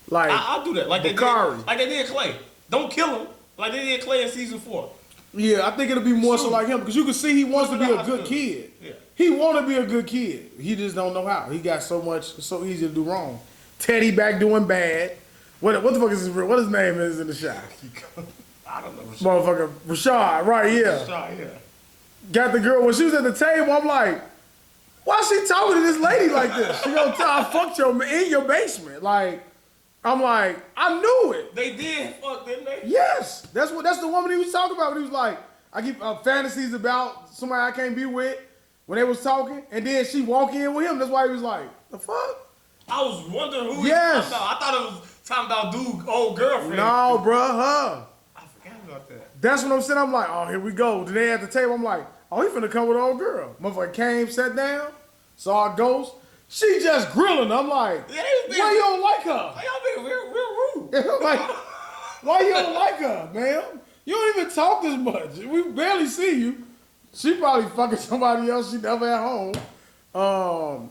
Speaker 1: Like
Speaker 2: I'll do that. Like
Speaker 1: Bakari.
Speaker 2: They did Clay. Don't kill him. Like they did Clay in season 4.
Speaker 1: Yeah, I think it'll be more so like him because you can see he wants to be a good kid.
Speaker 2: Yeah.
Speaker 1: He want to be a good kid. He just don't know how. He got so much. It's so easy to do wrong. Teddy back doing bad. What the fuck is his what his name is in the shot?
Speaker 2: I don't know.
Speaker 1: Motherfucker Rashaad, right? Yeah.
Speaker 2: Rashaad, yeah.
Speaker 1: Got the girl when she was at the table. I'm like, why is she talking to this lady like this? She gonna tell I fucked you in your basement. Like, I'm like, I knew it.
Speaker 2: They did fuck, didn't they?
Speaker 1: Yes, that's the woman he was talking about. When he was like, I keep fantasies about somebody I can't be with. When they was talking, and then she walk in with him. That's why he was like, the fuck?
Speaker 2: I was wondering who he was talking about. I thought it was talking about dude, old girlfriend.
Speaker 1: No, bruh, her.
Speaker 2: I forgot about that.
Speaker 1: That's what I'm saying. I'm like, oh, here we go. Then they at the table. I'm like, oh, he finna come with an old girl. Motherfucker came, sat down, saw a ghost. She just grilling. I'm like,
Speaker 2: Yeah,
Speaker 1: why you don't like her?
Speaker 2: Y'all being real rude.
Speaker 1: Like, why you don't like her, man? You don't even talk this much. We barely see you. She probably fucking somebody else she never at home.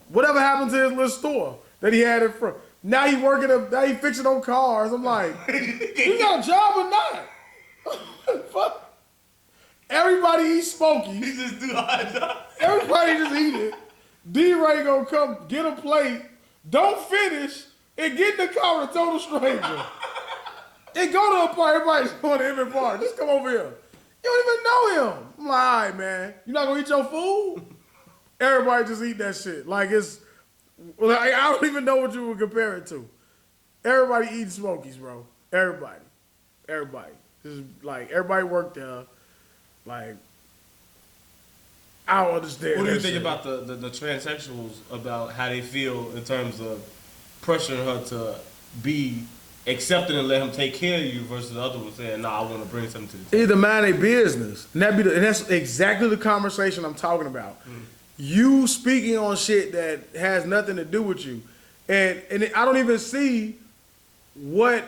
Speaker 1: Whatever happened to his little store that he had in front? Now he working up. Now he fixing on cars. I'm like, you got a job or not? Fuck. Everybody eats Smokies.
Speaker 2: He just do hot job.
Speaker 1: Everybody just eat it. D-Ray gonna come get a plate, don't finish, and get in the car with a total stranger. And go to a party. Everybody's going to every party. Just come over here. You don't even know him. I'm like, all right, man. You not gonna eat your food? Everybody just eat that shit. Like it's, like, I don't even know what you would compare it to. Everybody eating Smokies, bro. Everybody. Just like everybody worked there. Like, I don't understand.
Speaker 2: What do you think about the transsexuals, about how they feel in terms of pressuring her to be accepting and let him take care of you versus the other one saying, nah, I want to bring something to the table?
Speaker 1: Either mind their business. And that's exactly the conversation I'm talking about. Mm. You speaking on shit that has nothing to do with you. And I don't even see what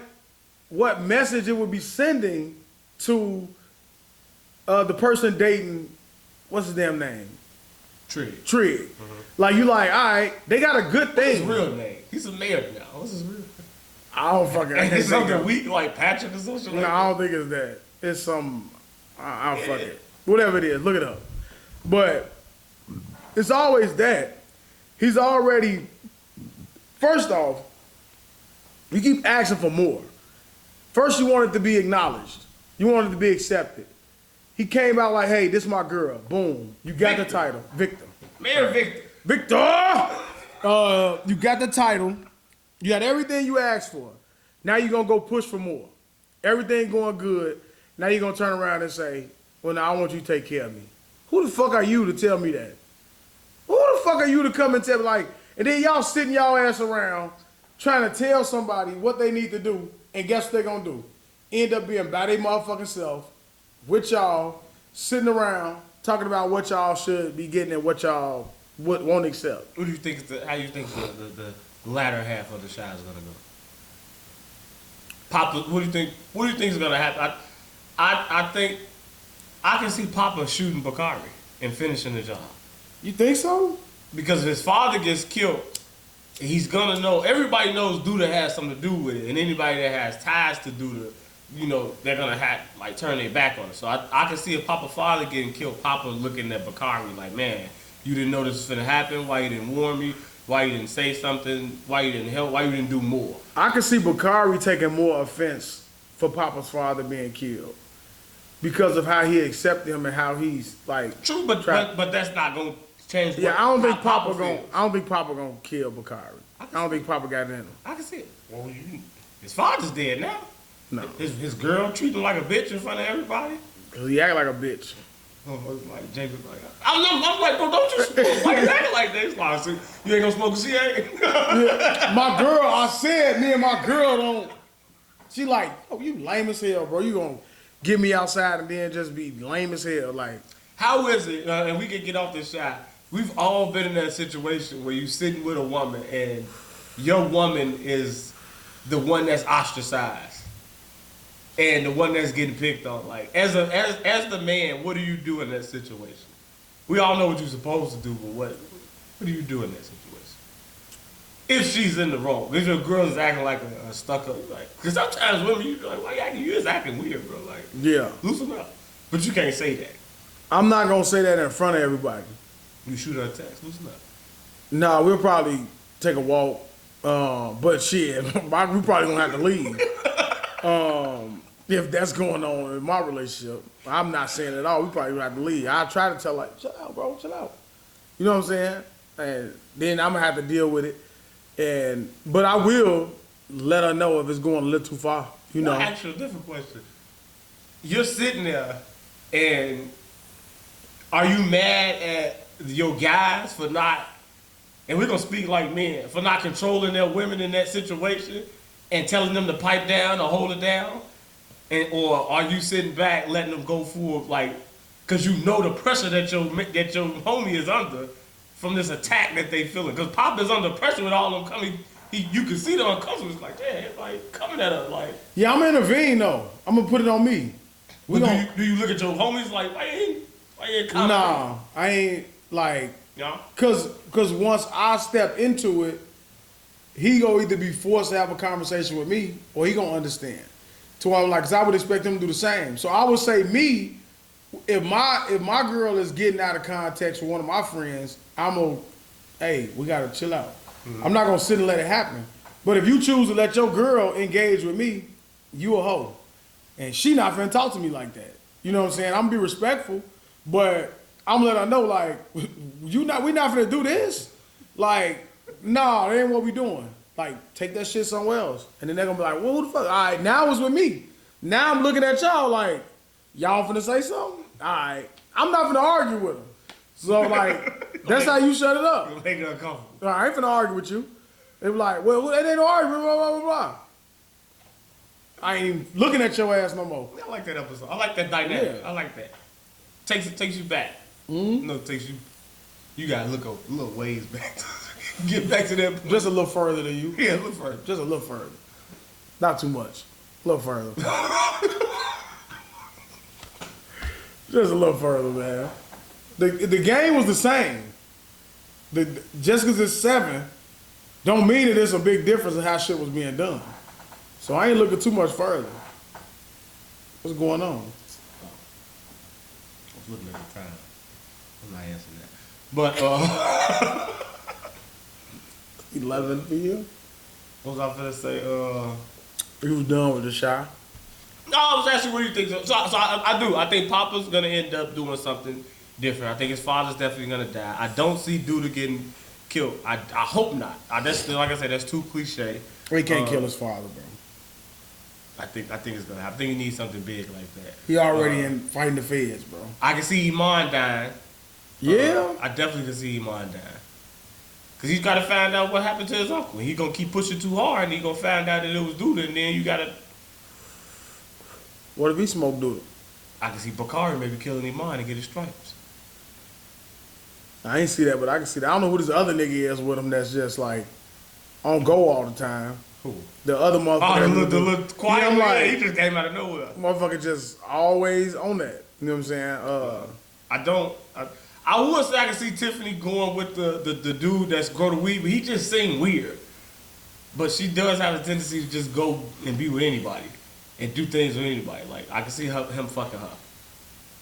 Speaker 1: message it would be sending to the person dating, what's his damn name? Trigg. Mm-hmm. Like, you like, all right, they got a good thing.
Speaker 2: What's his real name? He's a mayor now. What's his real name?
Speaker 1: I don't fucking.
Speaker 2: It's something weak like Patrick or something.
Speaker 1: No, I don't think it's that. It's some. I'll fuck it. Whatever it is, look it up. But it's always that. He's already. First off, you keep asking for more. First, you want it to be acknowledged. You want it to be accepted. He came out like, "Hey, this is my girl." Boom. You got the title, Victor.
Speaker 2: Mayor Victor.
Speaker 1: Victor. You got the title. You got everything you asked for. Now you're going to go push for more. Everything going good. Now you're going to turn around and say, well, now I want you to take care of me. Who the fuck are you to tell me that? Who the fuck are you to come and tell me, like, and then y'all sitting y'all ass around trying to tell somebody what they need to do, and guess what they gonna do? End up being by their motherfucking self with y'all, sitting around talking about what y'all should be getting and what y'all won't accept.
Speaker 2: What do you think? How you think the latter half of the shot is gonna go? Papa, what do you think? What do you think is gonna happen? I think I can see Papa shooting Bakari and finishing the job.
Speaker 1: You think so?
Speaker 2: Because if his father gets killed, he's gonna know. Everybody knows Duda has something to do with it, and anybody that has ties to Duda, they're gonna turn their back on it. So I can see if Papa father getting killed, Papa looking at Bakari like, man, you didn't know this was gonna happen. Why you didn't warn me? Why you didn't say something? Why you didn't help? Why you didn't do more?
Speaker 1: I can see Bakari taking more offense for Papa's father being killed because of how he accepted him and how he's like.
Speaker 2: True, but that's not gonna change.
Speaker 1: Yeah, I don't think Papa gonna kill Bakari. I don't think Papa got it in him.
Speaker 2: I can see it. Well, his father's dead now.
Speaker 1: No,
Speaker 2: his girl treating him like a bitch in front of everybody.
Speaker 1: Cause he act like a bitch.
Speaker 2: Like Jacob, I'm like, bro, don't you smoke? Why you acting like this? Like, so you ain't gonna smoke a cigarette?
Speaker 1: Yeah, my girl, I said, me and my girl don't. She like, oh, you lame as hell, bro. You gonna get me outside and then just be lame as hell, like.
Speaker 2: How is it? And we can get off this shot. We've all been in that situation where you sitting with a woman and your woman is the one that's ostracized. And the one that's getting picked on, like as the man, what do you do in that situation? We all know what you're supposed to do, but what do you do in that situation? If she's in the wrong, if your girl is acting like a stuck up, like, because sometimes women you be like, why you acting? You just acting weird, bro. Like,
Speaker 1: Yeah.
Speaker 2: loosen up. But you can't say that.
Speaker 1: I'm not gonna say that in front of everybody.
Speaker 2: You shoot her a text, loosen up.
Speaker 1: Nah, we'll probably take a walk. But shit, we probably gonna have to leave. If that's going on in my relationship, I'm not saying it at all. We probably gonna have to leave. I try to tell like, chill out, bro, chill out. You know what I'm saying? And then I'm gonna have to deal with it. But I will let her know if it's going a little too far. You know.
Speaker 2: I'll ask you a different question. You're sitting there, and are you mad at your guys for not? And we're gonna speak like men, for not controlling their women in that situation and telling them to pipe down or hold it down? Or are you sitting back letting them go full, like, because you know the pressure that your homie is under from this attack that they feeling? Because Pop is under pressure with all them coming. You can see the uncomfortable. It's like, damn, like coming at her, like.
Speaker 1: Yeah, I'm intervene though. I'm gonna put it on me.
Speaker 2: Do you look at your homies like, why you ain't coming?
Speaker 1: Nah, I ain't like.
Speaker 2: Yeah.
Speaker 1: Cause once I step into it, he gonna either be forced to have a conversation with me or he gonna understand. So I'm like, cause I would expect him to do the same. So I would say me, if my girl is getting out of context with one of my friends, hey, we gotta chill out. Mm-hmm. I'm not gonna sit and let it happen. But if you choose to let your girl engage with me, you a hoe. And she not finna talk to me like that. You know what I'm saying? I'm gonna be respectful, but I'm gonna let her know, like, we not finna do this. Like, nah, that ain't what we doing. Like, take that shit somewhere else. And then they're gonna be like, well, who the fuck? All right, now it's with me. Now I'm looking at y'all like, y'all finna say something? All right. I'm not finna argue with them. So, like, that's how you shut it up.
Speaker 2: You'll make it uncomfortable.
Speaker 1: All right, I ain't finna argue with you. They be like, well, it ain't no argument, blah, blah, blah, blah. I ain't even looking at your ass no more.
Speaker 2: I like that episode. I like that dynamic.
Speaker 1: Yeah.
Speaker 2: I like that. Takes you back. Mm-hmm. No, takes you. You gotta look a little ways back. Get back to that point.
Speaker 1: Just a little further than you.
Speaker 2: Yeah, a little further.
Speaker 1: Just a little further. Not too much. A little further. Just a little further, man. The game was the same. Just because it's 7, don't mean that there's a big difference in how shit was being done. So I ain't looking too much further. What's going on?
Speaker 2: I was looking at the time. I'm not answering that. But
Speaker 1: 11 for you?
Speaker 2: What was I gonna say?
Speaker 1: You was done with the shot?
Speaker 2: No, I was asking what do you think. So I do. I think Papa's gonna end up doing something different. I think his father's definitely gonna die. I don't see Duda getting killed. I hope not. That's like I said. That's too cliche.
Speaker 1: He can't kill his father, bro.
Speaker 2: I think it's gonna happen. I think he needs something big like that.
Speaker 1: He already in fighting the feds, bro.
Speaker 2: I can see Iman dying.
Speaker 1: Yeah.
Speaker 2: I definitely can see Iman dying. Cause he's gotta find out what happened to his uncle. He gonna keep pushing too hard, and he gonna find out that it was Duda, and then you gotta.
Speaker 1: What if he smoked Duda?
Speaker 2: I can see Bakari maybe killing Iman and get his stripes.
Speaker 1: I ain't see that, but I can see that. I don't know who this other nigga is with him that's just like on go all the time.
Speaker 2: Who?
Speaker 1: The other motherfucker.
Speaker 2: Oh, the little quiet
Speaker 1: I'm
Speaker 2: one.
Speaker 1: like,
Speaker 2: He just came out of nowhere.
Speaker 1: motherfucker just always on that. You know what I'm saying?
Speaker 2: I would say I can see Tiffany going with the dude that's grow the weed, but he just seemed weird. But she does have a tendency to just go and be with anybody and do things with anybody. Like I can see him fucking her.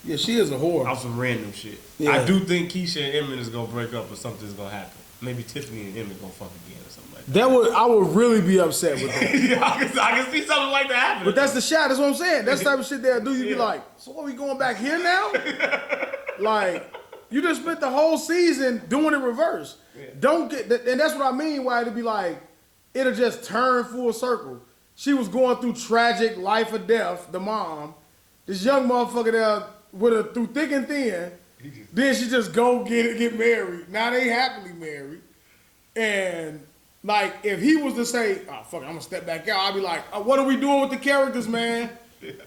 Speaker 1: Yeah, she is a whore.
Speaker 2: On some random shit.
Speaker 1: Yeah.
Speaker 2: I do think Keisha and Emmett is gonna break up or something's gonna happen. Maybe Tiffany and Emmett gonna fuck again or something like that.
Speaker 1: I would really be upset with that.
Speaker 2: Yeah, I can see something like that happening.
Speaker 1: But that's the shot. That's what I'm saying. That's the type of shit they'll do. You be like, so are we going back here now? Like, you just spent the whole season doing it reverse.
Speaker 2: Yeah.
Speaker 1: Don't get, and that's what I mean. Why it'd be like, it'll just turn full circle. She was going through tragic life or death. The mom, this young motherfucker there with her through thick and thin. Then she just go get married. Now they happily married. And like, if he was to say, oh, fuck it, I'm gonna step back out, I'd be like, what are we doing with the characters, man?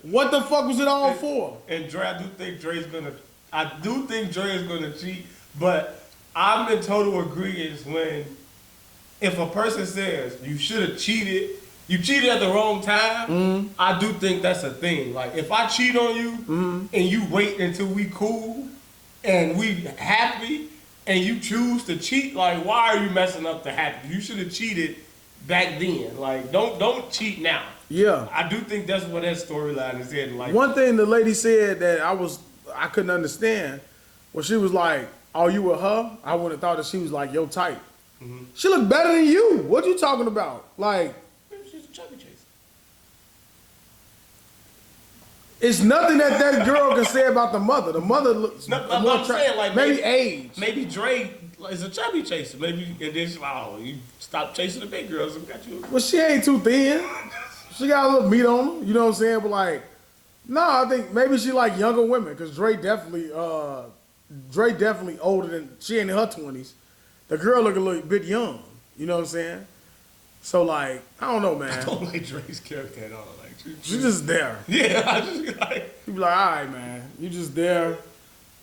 Speaker 1: What the fuck was it all for?
Speaker 2: And Dre, I do think Dre is gonna cheat, but I'm in total agreement when if a person says you should have cheated, you cheated at the wrong time, I do think that's a thing. Like if I cheat on you and you wait until we cool and we happy and you choose to cheat, like why are you messing up the happy? You should have cheated back then. Like don't cheat now.
Speaker 1: Yeah.
Speaker 2: I do think that's what that storyline is in. Like
Speaker 1: one thing the lady said that I couldn't understand when she was like, "Oh, you with her?" I would have thought that she was like your type. She looked better than you. What you talking about? Like,
Speaker 2: she's a chubby chaser.
Speaker 1: it's nothing that girl can say about the mother. The mother looks
Speaker 2: I'm saying like
Speaker 1: maybe age.
Speaker 2: Maybe Dre is a chubby chaser. Maybe and then she's like, oh, you stop chasing the big girls and got you.
Speaker 1: Well, she ain't too thin. She got a little meat on her. You know what I'm saying? But like, no, I think maybe she like younger women because Dre definitely older than she ain't in her 20s. The girl look a little bit young. You know what I'm saying? So like, I don't know, man.
Speaker 2: I don't like Dre's character at all. Like
Speaker 1: She's just there.
Speaker 2: Yeah, I just like.
Speaker 1: You be like, all right, man, you just there.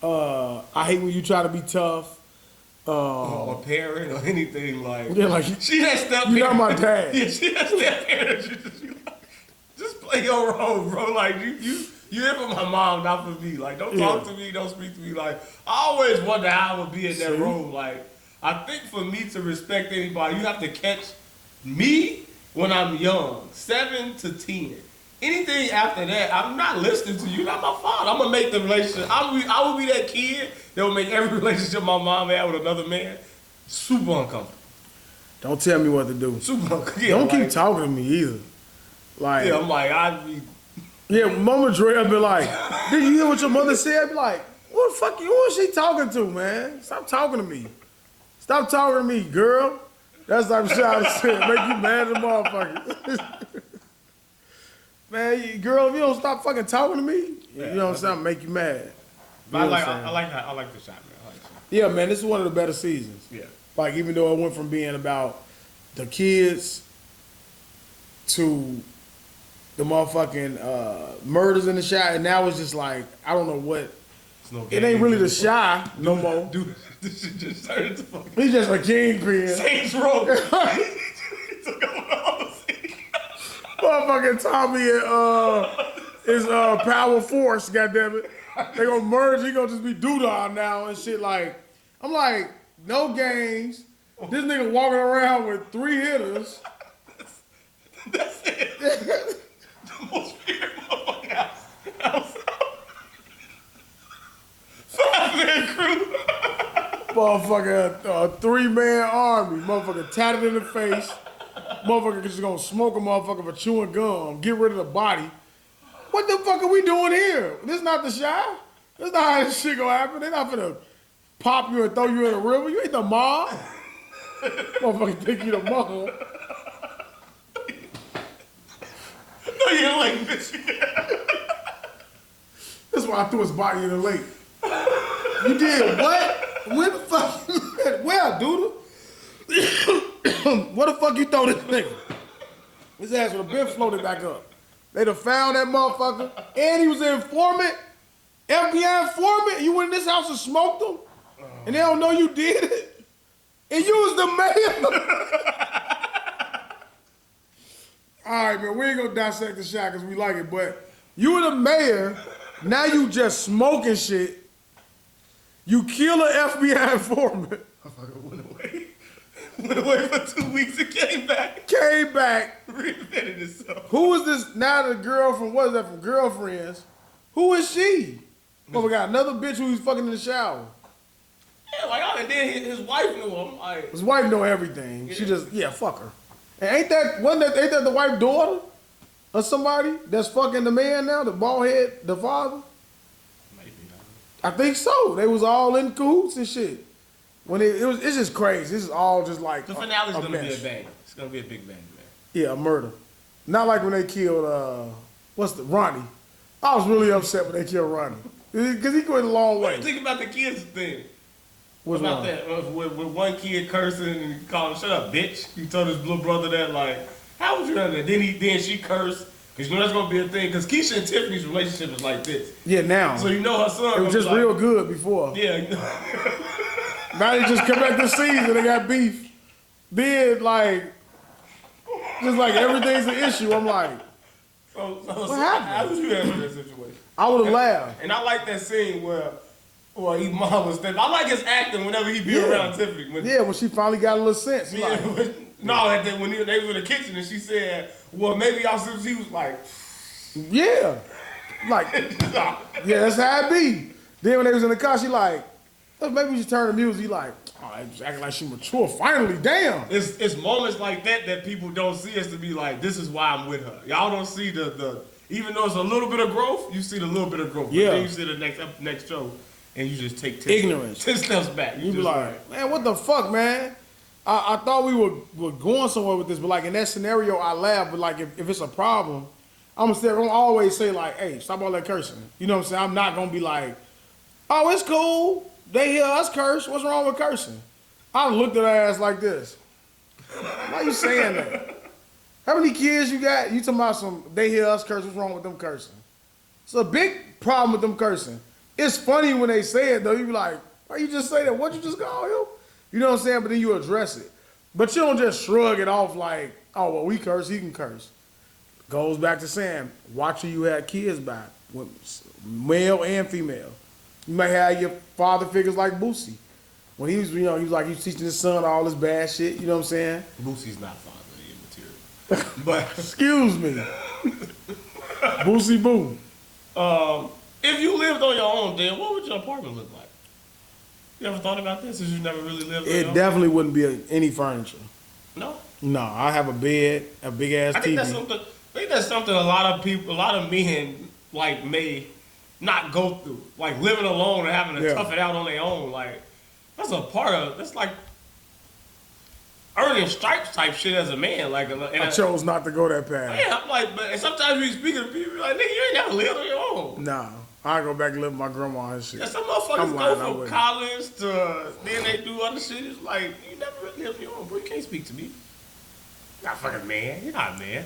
Speaker 1: I hate when you try to be tough.
Speaker 2: Or a parent or anything like.
Speaker 1: Yeah, like
Speaker 2: she has step.
Speaker 1: You're not my dad.
Speaker 2: Yeah, she has step parents. You just be like, just play your role, bro. Like you here for my mom, not for me. Like don't talk to me, don't speak to me. Like I always wonder how I would be in that role. Like I think for me to respect anybody, you have to catch me when I'm young, 7 to 10. Anything after that, I'm not listening to you. Not my fault. I'm gonna make the relationship. I will be that kid that will make every relationship my mom had with another man super uncomfortable.
Speaker 1: Don't tell me what to do.
Speaker 2: Super uncomfortable.
Speaker 1: Don't keep talking to me either. Like,
Speaker 2: yeah, I'm like, I'd be.
Speaker 1: Yeah, Mama Dre, I'd be like, did you hear what your mother said? I'd be like, what the fuck? Who is she talking to, man? Stop talking to me. Stop talking to me, girl. That's the type of shit I said. Make you mad at the motherfucker. Man, girl, if you don't stop fucking talking to me, you know what I'm saying? I'll make you mad.
Speaker 2: But I like the shot, man. I like the shot.
Speaker 1: Yeah, man, this is one of the better seasons.
Speaker 2: Yeah.
Speaker 1: Like, even though it went from being about the kids to the motherfucking murders in the shot, and now it's just like, I don't know what. It ain't really the Shy no more.
Speaker 2: Dude, this shit just turned into fucking.
Speaker 1: He's just a kingpin.
Speaker 2: Saints Row. He took over all the scene.
Speaker 1: Motherfucking Tommy is Power Force, goddammit. They gonna merge, he gonna just be Doodah now and shit. Like, I'm like, no games. This nigga walking around with 3 hitters.
Speaker 2: That's it. The most feared motherfucking house. 5-man crew.
Speaker 1: Motherfucker, 3-man army. Motherfucker tatted in the face. Motherfucker just gonna smoke a motherfucker for chewing gum. Get rid of the body. What the fuck are we doing here? This not the Shy. This not how this shit gonna happen. They not finna pop you and throw you in the river. You ain't the mob. Motherfucker think you the mob.
Speaker 2: No, you don't like this.
Speaker 1: That's why I threw his body in the lake. You did what? When the fuck? Where, dude? Where the fuck you throw this nigga? His ass would have been floated back up. They'd have found that motherfucker, and he was an informant, FBI informant. You went in this house and smoked him, and they don't know you did it, and you was the mayor. All right, man, we ain't gonna dissect the shot because we like it, but you were the mayor. Now you just smoking shit. You kill an FBI informant.
Speaker 2: Went away for 2 weeks and came back. Reinvented himself.
Speaker 1: Who is this now? The girl from, what is that, from Girlfriends? Who is she? Oh, we got another bitch who was fucking in the shower.
Speaker 2: Yeah, like, and then his wife knew him. Like,
Speaker 1: His wife know everything.
Speaker 2: Yeah.
Speaker 1: She just, fuck her. And ain't that the wife daughter of somebody that's fucking the man now, the bald head, the father?
Speaker 2: maybe
Speaker 1: I think so. They was all in cahoots and shit. When it's just crazy. This is all just like
Speaker 2: the finale's gonna be a
Speaker 1: mess.
Speaker 2: bang. It's gonna be a big bang, man.
Speaker 1: Yeah, a murder. Not like when they killed Ronnie. I was really upset when they killed Ronnie because he went a long
Speaker 2: What
Speaker 1: way.
Speaker 2: do you think about the kids thing?
Speaker 1: What's
Speaker 2: About
Speaker 1: wrong?
Speaker 2: that? With one kid cursing and he called him, "Shut up, bitch." He told his little brother that, like, how would you know that? Then she cursed. Because you know that's going to be a thing. Because Keisha and Tiffany's relationship is like this.
Speaker 1: Yeah, now.
Speaker 2: So you know her son.
Speaker 1: It was just
Speaker 2: like,
Speaker 1: real good before.
Speaker 2: Yeah.
Speaker 1: Now they just come back this season, they got beef. Then just like everything's an issue. I'm like,
Speaker 2: what
Speaker 1: happened?
Speaker 2: How would you handle that situation?
Speaker 1: I would have laughed.
Speaker 2: And I like that scene where he marvelous. I like his acting whenever he be around Tiffany.
Speaker 1: When she finally got a little sense.
Speaker 2: Yeah,
Speaker 1: Like,
Speaker 2: when they was in the kitchen and she said, well, maybe y'all see, he was like,
Speaker 1: yeah. Like, yeah, that's how it be. Then when they was in the car, she like, oh, maybe we should turn the music. He like, oh, they just acting like she mature. Finally, damn.
Speaker 2: it's moments like that people don't see us to be like, this is why I'm with her. Y'all don't see the even though it's a little bit of growth, you see the little bit of growth.
Speaker 1: Yeah.
Speaker 2: But then you see the next show and you just take 10
Speaker 1: Ignorance.
Speaker 2: 10 steps back.
Speaker 1: You be
Speaker 2: just
Speaker 1: like, man, what the fuck, man? I thought we were going somewhere with this, but like in that scenario, I laugh. But like if it's a problem, I'm gonna always say like, hey, stop all that cursing. You know what I'm saying? I'm not gonna be like, oh, it's cool. They hear us curse. What's wrong with cursing? I looked at her ass like this. Why you saying that? How many kids you got? You talking about they hear us curse. What's wrong with them cursing? It's a big problem with them cursing. It's funny when they say it though. You be like, why you just say that? What you just call him? You know what I'm saying? But then you address it. But you don't just shrug it off like, oh, well, we curse, he can curse. Goes back to saying, watch who you had kids by, male and female. You may have your father figures like Boosie. When he was, he was teaching his son all this bad shit, you know what I'm saying?
Speaker 2: Boosie's not father material. But
Speaker 1: Excuse me. Boosie Boo.
Speaker 2: if you lived on your own, then what would your apartment look like? You ever thought about this? Since you never really lived on your
Speaker 1: It
Speaker 2: own?
Speaker 1: definitely wouldn't be any furniture.
Speaker 2: No.
Speaker 1: No, I have a bed, a big ass TV.
Speaker 2: I think that's something a lot of men like may not go through. Like living alone and having to tough it out on their own. Like that's like earning stripes type shit as a man. Like
Speaker 1: I chose not to go that path.
Speaker 2: Yeah, I'm like, but sometimes you speak to people you're like, nigga, you ain't never lived on your own.
Speaker 1: Nah, I go back and live with my grandma and shit.
Speaker 2: Yeah, some motherfuckers
Speaker 1: I'm lying, I
Speaker 2: go from
Speaker 1: wouldn't.
Speaker 2: college to then they do other shit. It's like you never really lived on your own, bro. You can't speak to me. You're not a fucking man. You're not a man.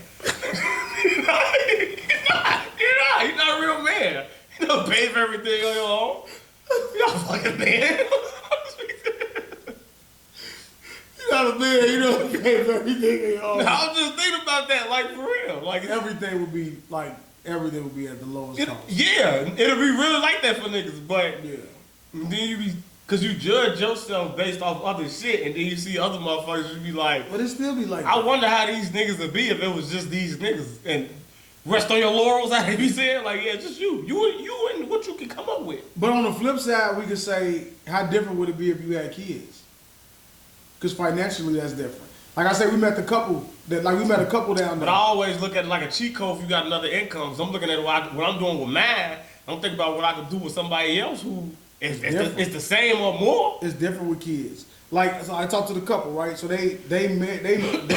Speaker 2: You're not a real man. You don't pay for everything on your own. You're not a fucking man.
Speaker 1: You're not a man, you don't pay for everything in your own.
Speaker 2: I was just thinking about that, like for real. Like
Speaker 1: Everything would be at the lowest cost.
Speaker 2: yeah, it'll be really like that for niggas, but
Speaker 1: Yeah.
Speaker 2: then cause you judge yourself based off other shit, and then you see other motherfuckers, you be like,
Speaker 1: But it still be like
Speaker 2: I
Speaker 1: that.
Speaker 2: wonder how these niggas would be if it was just these niggas and rest on your laurels. I be saying like, yeah, just you and what you can come up with.
Speaker 1: But on the flip side, we could say, how different would it be if you had kids? Because financially, that's different. Like I said, we met a couple down
Speaker 2: But
Speaker 1: there.
Speaker 2: I always look at it like a cheat code if you got another income. So I'm looking at what I'm doing with mine. I don't think about what I could do with somebody else who it's the same or more.
Speaker 1: It's different with kids. Like, so I talked to the couple, right? So they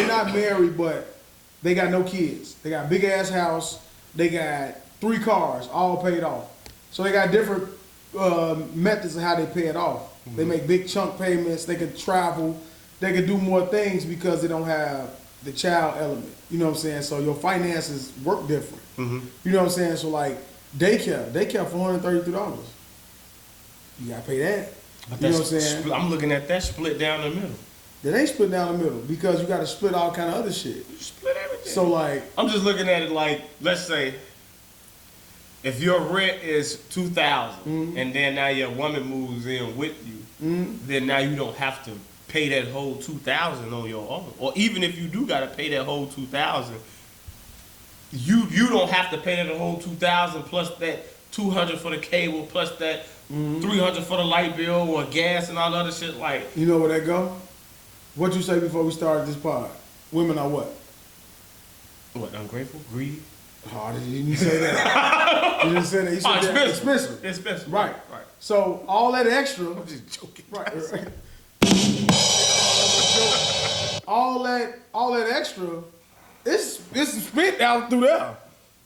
Speaker 1: not married, but they got no kids. They got a big ass house. They got 3 cars, all paid off. So they got different methods of how they pay it off. They make big chunk payments. They can travel. They can do more things because they don't have the child element. You know what I'm saying? So your finances work different. You know what I'm saying? So like daycare $433. You gotta pay that. You know what I'm saying?
Speaker 2: I'm looking at that split down the middle.
Speaker 1: That ain't split down the middle because you gotta split all kind of other shit.
Speaker 2: You split everything.
Speaker 1: So like,
Speaker 2: I'm just looking at it like, let's say, if your rent is $2,000 and then now your woman moves in with you, then now you don't have to pay that whole $2,000 on your own. Or even if you do gotta pay that whole $2,000, you don't have to pay that whole $2,000 plus that $200 for the cable plus that $300 for the light bill or gas and all the other shit. Like,
Speaker 1: you know where that go? What you say before we started this pod? Women are what?
Speaker 2: what? Ungrateful, greedy.
Speaker 1: Oh, you didn't say that. You didn't say that. You said that expensive.
Speaker 2: Expensive.
Speaker 1: Right.
Speaker 2: Right.
Speaker 1: So all that extra.
Speaker 2: I'm just joking.
Speaker 1: Right. all that extra, it's spent out through there.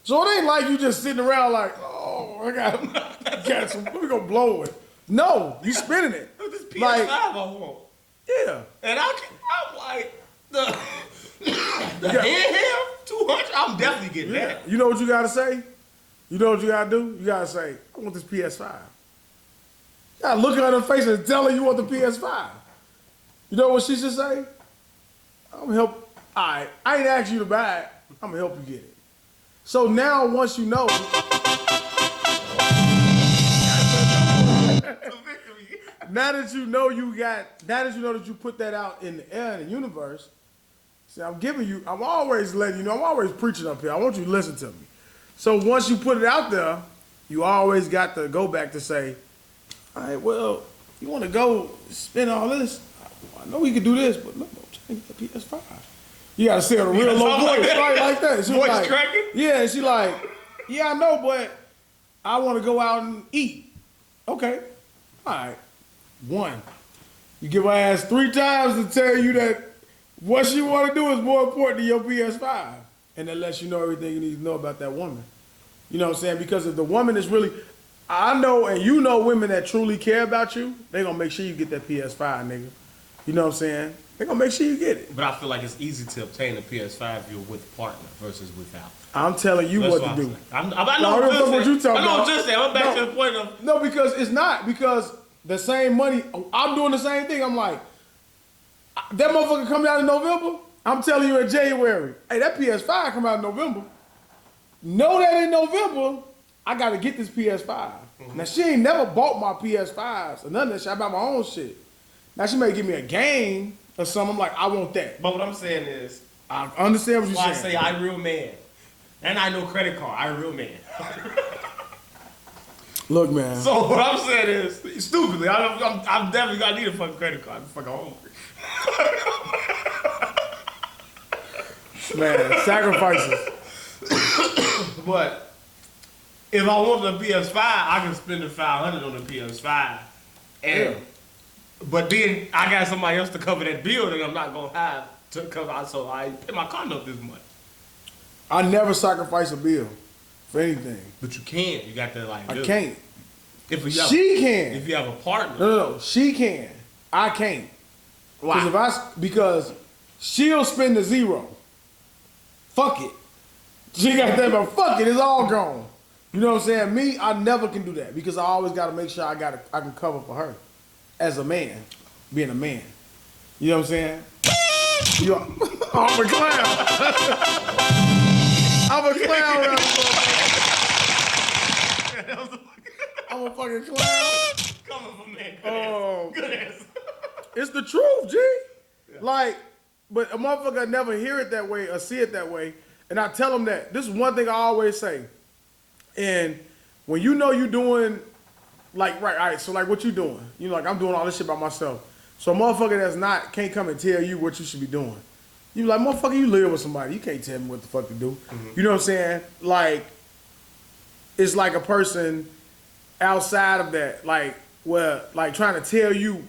Speaker 1: So it ain't like you just sitting around like, oh, I got some. Let me go blow it. No, you spending it.
Speaker 2: This PS5
Speaker 1: Like,
Speaker 2: I want.
Speaker 1: yeah.
Speaker 2: And I'm like the handheld 200. I'm definitely getting that.
Speaker 1: You know what you gotta say? You know what you gotta do? You gotta say, I want this PS5. You gotta look at her face and tell her you want the PS5. You know what she should say? I'm gonna help. All right, I ain't asked you to buy it. I'm gonna help you get it. So now, once you know, now that you know that you put that out in the air in the universe. See, I'm always letting you know, I'm always preaching up here. I want you to listen to me. So once you put it out there, you always got to go back to say, all right, well, you want to go spend all this? I know we could do this, but no, change the PS5. You got to say it in a real low voice, right, like that. She
Speaker 2: Voice
Speaker 1: like,
Speaker 2: cracking?
Speaker 1: Yeah, and she like, yeah, I know, but I want to go out and eat. Okay, all right. One, you give her ass 3 times to tell you that what she want to do is more important than your PS5. And that lets you know everything you need to know about that woman. You know what I'm saying? Because if the woman is really, I know and you know women that truly care about you, they going to make sure you get that PS5, nigga. You know what I'm saying? They going to make sure you get it.
Speaker 2: But I feel like it's easy to obtain a PS5 if you're with a partner versus without.
Speaker 1: I'm telling you
Speaker 2: That's
Speaker 1: what to do.
Speaker 2: I know
Speaker 1: what you talking about.
Speaker 2: I'm just saying. I'm back to the point of.
Speaker 1: No, because it's not. Because the same money, I'm doing the same thing. I'm like, that motherfucker coming out in November? I'm telling you in January, hey, that PS5 come out in November. Know that in November, I got to get this PS5. Now, she ain't never bought my PS5s or none of that shit. I buy my own shit. Now, she may give me a game or something. I'm like, I want that.
Speaker 2: But what I'm saying is,
Speaker 1: I understand what you're
Speaker 2: I
Speaker 1: saying.
Speaker 2: say I real man. And I know credit card. I real man.
Speaker 1: Look, man.
Speaker 2: So what I'm saying is, stupidly, I'm definitely gonna need a fucking credit card. I'm fucking hungry.
Speaker 1: Man, sacrifices.
Speaker 2: But if I want the PS5, I can spend the $500 on the PS5. And but then I got somebody else to cover that bill that I'm not gonna have to cover. So I pay my car note this month.
Speaker 1: I never sacrifice a bill for anything.
Speaker 2: But you can. You got to like.
Speaker 1: I can't.
Speaker 2: If you have,
Speaker 1: She can.
Speaker 2: If you have a partner.
Speaker 1: No. She can. I can't.
Speaker 2: Why?
Speaker 1: Because she'll spend the zero. Fuck it. She got that, but fuck it. It's all gone. You know what I'm saying? Me, I never can do that because I always got to make sure I can cover for her as a man, being a man. You know what I'm saying? I'm a clown. I'm a clown around the I'm a fucking clown.
Speaker 2: Coming from man.
Speaker 1: Oh,
Speaker 2: Good answer.
Speaker 1: it's the truth, G. Yeah. Like, but a motherfucker never hear it that way or see it that way. And I tell them that. This is one thing I always say. And when you know you doing, like, right, all right, so like what you doing? You know, like I'm doing all this shit by myself. So a motherfucker that's can't come and tell you what you should be doing. You like, motherfucker, you live with somebody. You can't tell me what the fuck to do. Mm-hmm. You know what I'm saying? Like, it's like a person outside of that, like, well, like trying to tell you,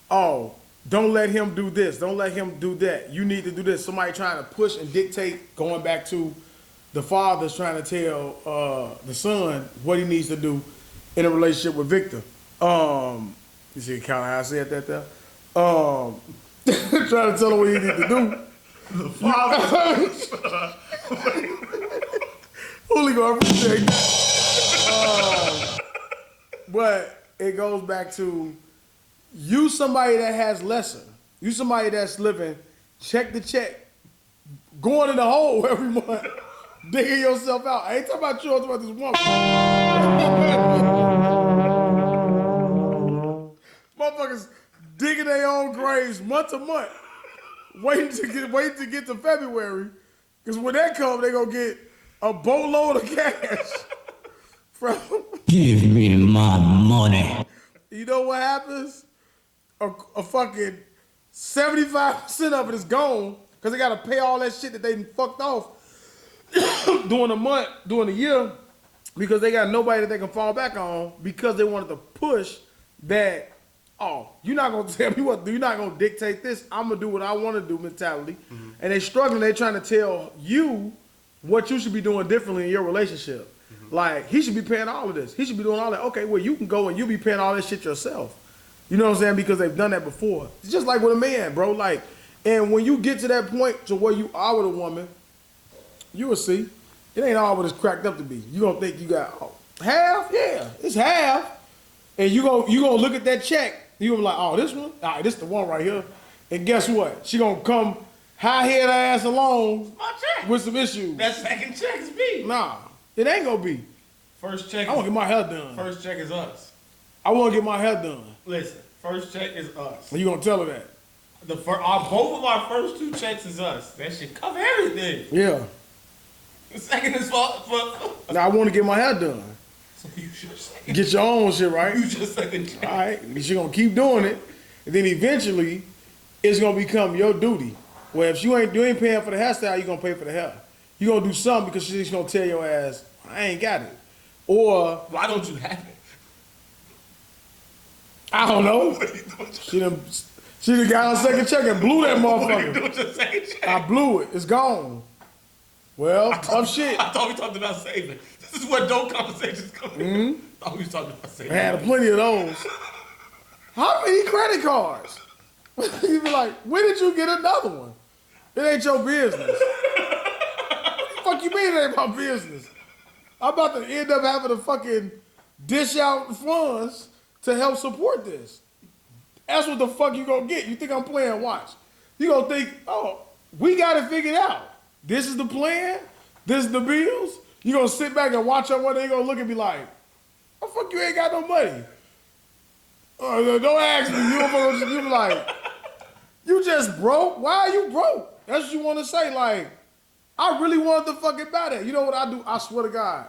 Speaker 1: oh, don't let him do this. Don't let him do that. You need to do this. Somebody trying to push and dictate, going back to the father's trying to tell the son what he needs to do in a relationship with Victor. You see kind of how I said that there? Trying to tell him what he need to do.
Speaker 2: The father.
Speaker 1: Holy God, appreciate that. But it goes back to you somebody that has lesser. You somebody that's living check to check, going in the hole every month, digging yourself out. I ain't talking about you, I'm talking about this woman. Motherfuckers digging their own graves month to month, waiting to get to February, because when that comes, they gonna get a boatload of cash from.
Speaker 3: Give me my money.
Speaker 1: You know what happens? A fucking 75% of it is gone because they gotta pay all that shit that they fucked off during the year, because they got nobody that they can fall back on, because they wanted to push that. Oh, you're not gonna tell me what to do. You're not gonna dictate this. I'm gonna do what I want to do mentality. Mm-hmm. And they struggling. They trying to tell you what you should be doing differently in your relationship. Mm-hmm. Like, he should be paying all of this. He should be doing all that. Okay, well, you can go and you be paying all this shit yourself. You know what I'm saying? Because they've done that before. It's just like with a man, bro. Like, and when you get to that point to where you are with a woman, you will see it ain't all what it's cracked up to be. You gonna think you got half? Yeah, it's half. And you gonna look at that check. You gonna be like, oh, this one? All right, this the one right here. And guess what? She gonna come high-head ass along
Speaker 2: My check.
Speaker 1: with some issues.
Speaker 2: That second check is me.
Speaker 1: Nah, it ain't gonna be.
Speaker 2: First check.
Speaker 1: I want to get my hair done.
Speaker 2: First check is us.
Speaker 1: I want to get my hair done.
Speaker 2: Listen, first check is us.
Speaker 1: And you gonna tell her that?
Speaker 2: Both of our first two checks is us. That should cover everything.
Speaker 1: Yeah.
Speaker 2: The second is for
Speaker 1: Now I want to get my hair done.
Speaker 2: So you should second.
Speaker 1: Get your own shit right.
Speaker 2: You just second check.
Speaker 1: All right, she gonna keep doing it, and then eventually, it's gonna become your duty. Where if you ain't paying for the hairstyle, you gonna pay for the hair. You gonna do something because she's gonna tell your ass, I ain't got it, or
Speaker 2: Why don't you have it?
Speaker 1: I don't know. She done got her second check and blew that
Speaker 2: What are you
Speaker 1: motherfucker.
Speaker 2: doing with your second check?
Speaker 1: I blew it. It's gone. Well, tough shit.
Speaker 2: I thought we talked about saving. This is where dope conversations come in. I thought we was talking about
Speaker 1: I
Speaker 2: saving.
Speaker 1: had plenty of those. How many credit cards? You be like, when did you get another one? It ain't your business. Fuck you mean it ain't my business? I'm about to end up having to fucking dish out funds to help support this. That's what the fuck you gonna get. You think I'm playing watch. You gonna think, oh, we got it figured out. This is the plan. This is the bills. You gonna sit back and watch them one day, you gonna look and be like, oh, fuck, you ain't got no money. Don't ask me. You be like, you just broke? Why are you broke? That's what you want to say. Like, I really wanted to fucking buy that. You know what I do? I swear to God.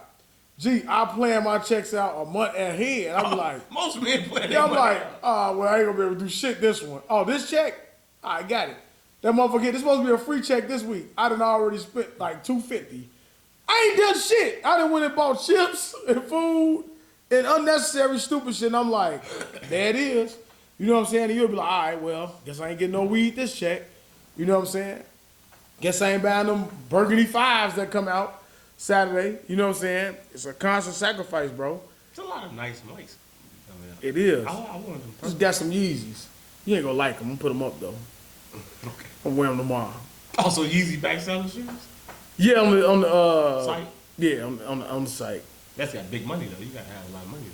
Speaker 1: Gee, I plan my checks out a month ahead. I'm like,
Speaker 2: Most men plan
Speaker 1: yeah, I'm
Speaker 2: their
Speaker 1: like,
Speaker 2: money.
Speaker 1: well, I ain't gonna be able to do shit this one. Oh, this check? I got it. That motherfucker, this supposed to be a free check this week. I done already spent like $250. I ain't done shit. I done went and bought chips and food and unnecessary stupid shit. And I'm like, there it is. You know what I'm saying? And you'll be like, all right, well, guess I ain't getting no weed this check. You know what I'm saying? Guess I ain't buying them burgundy fives that come out Saturday. You know what I'm saying? It's a constant sacrifice, bro.
Speaker 2: It's a lot of nice mics.
Speaker 1: It is.
Speaker 2: I want them.
Speaker 1: Just got some Yeezys. You ain't gonna like them. I'm gonna put them up, though.
Speaker 2: Okay.
Speaker 1: I'm wearing them tomorrow.
Speaker 2: Also, Yeezy back selling shoes?
Speaker 1: Yeah, on the
Speaker 2: Site?
Speaker 1: Yeah, on the site.
Speaker 2: That's got big money, though. You got to have a lot of money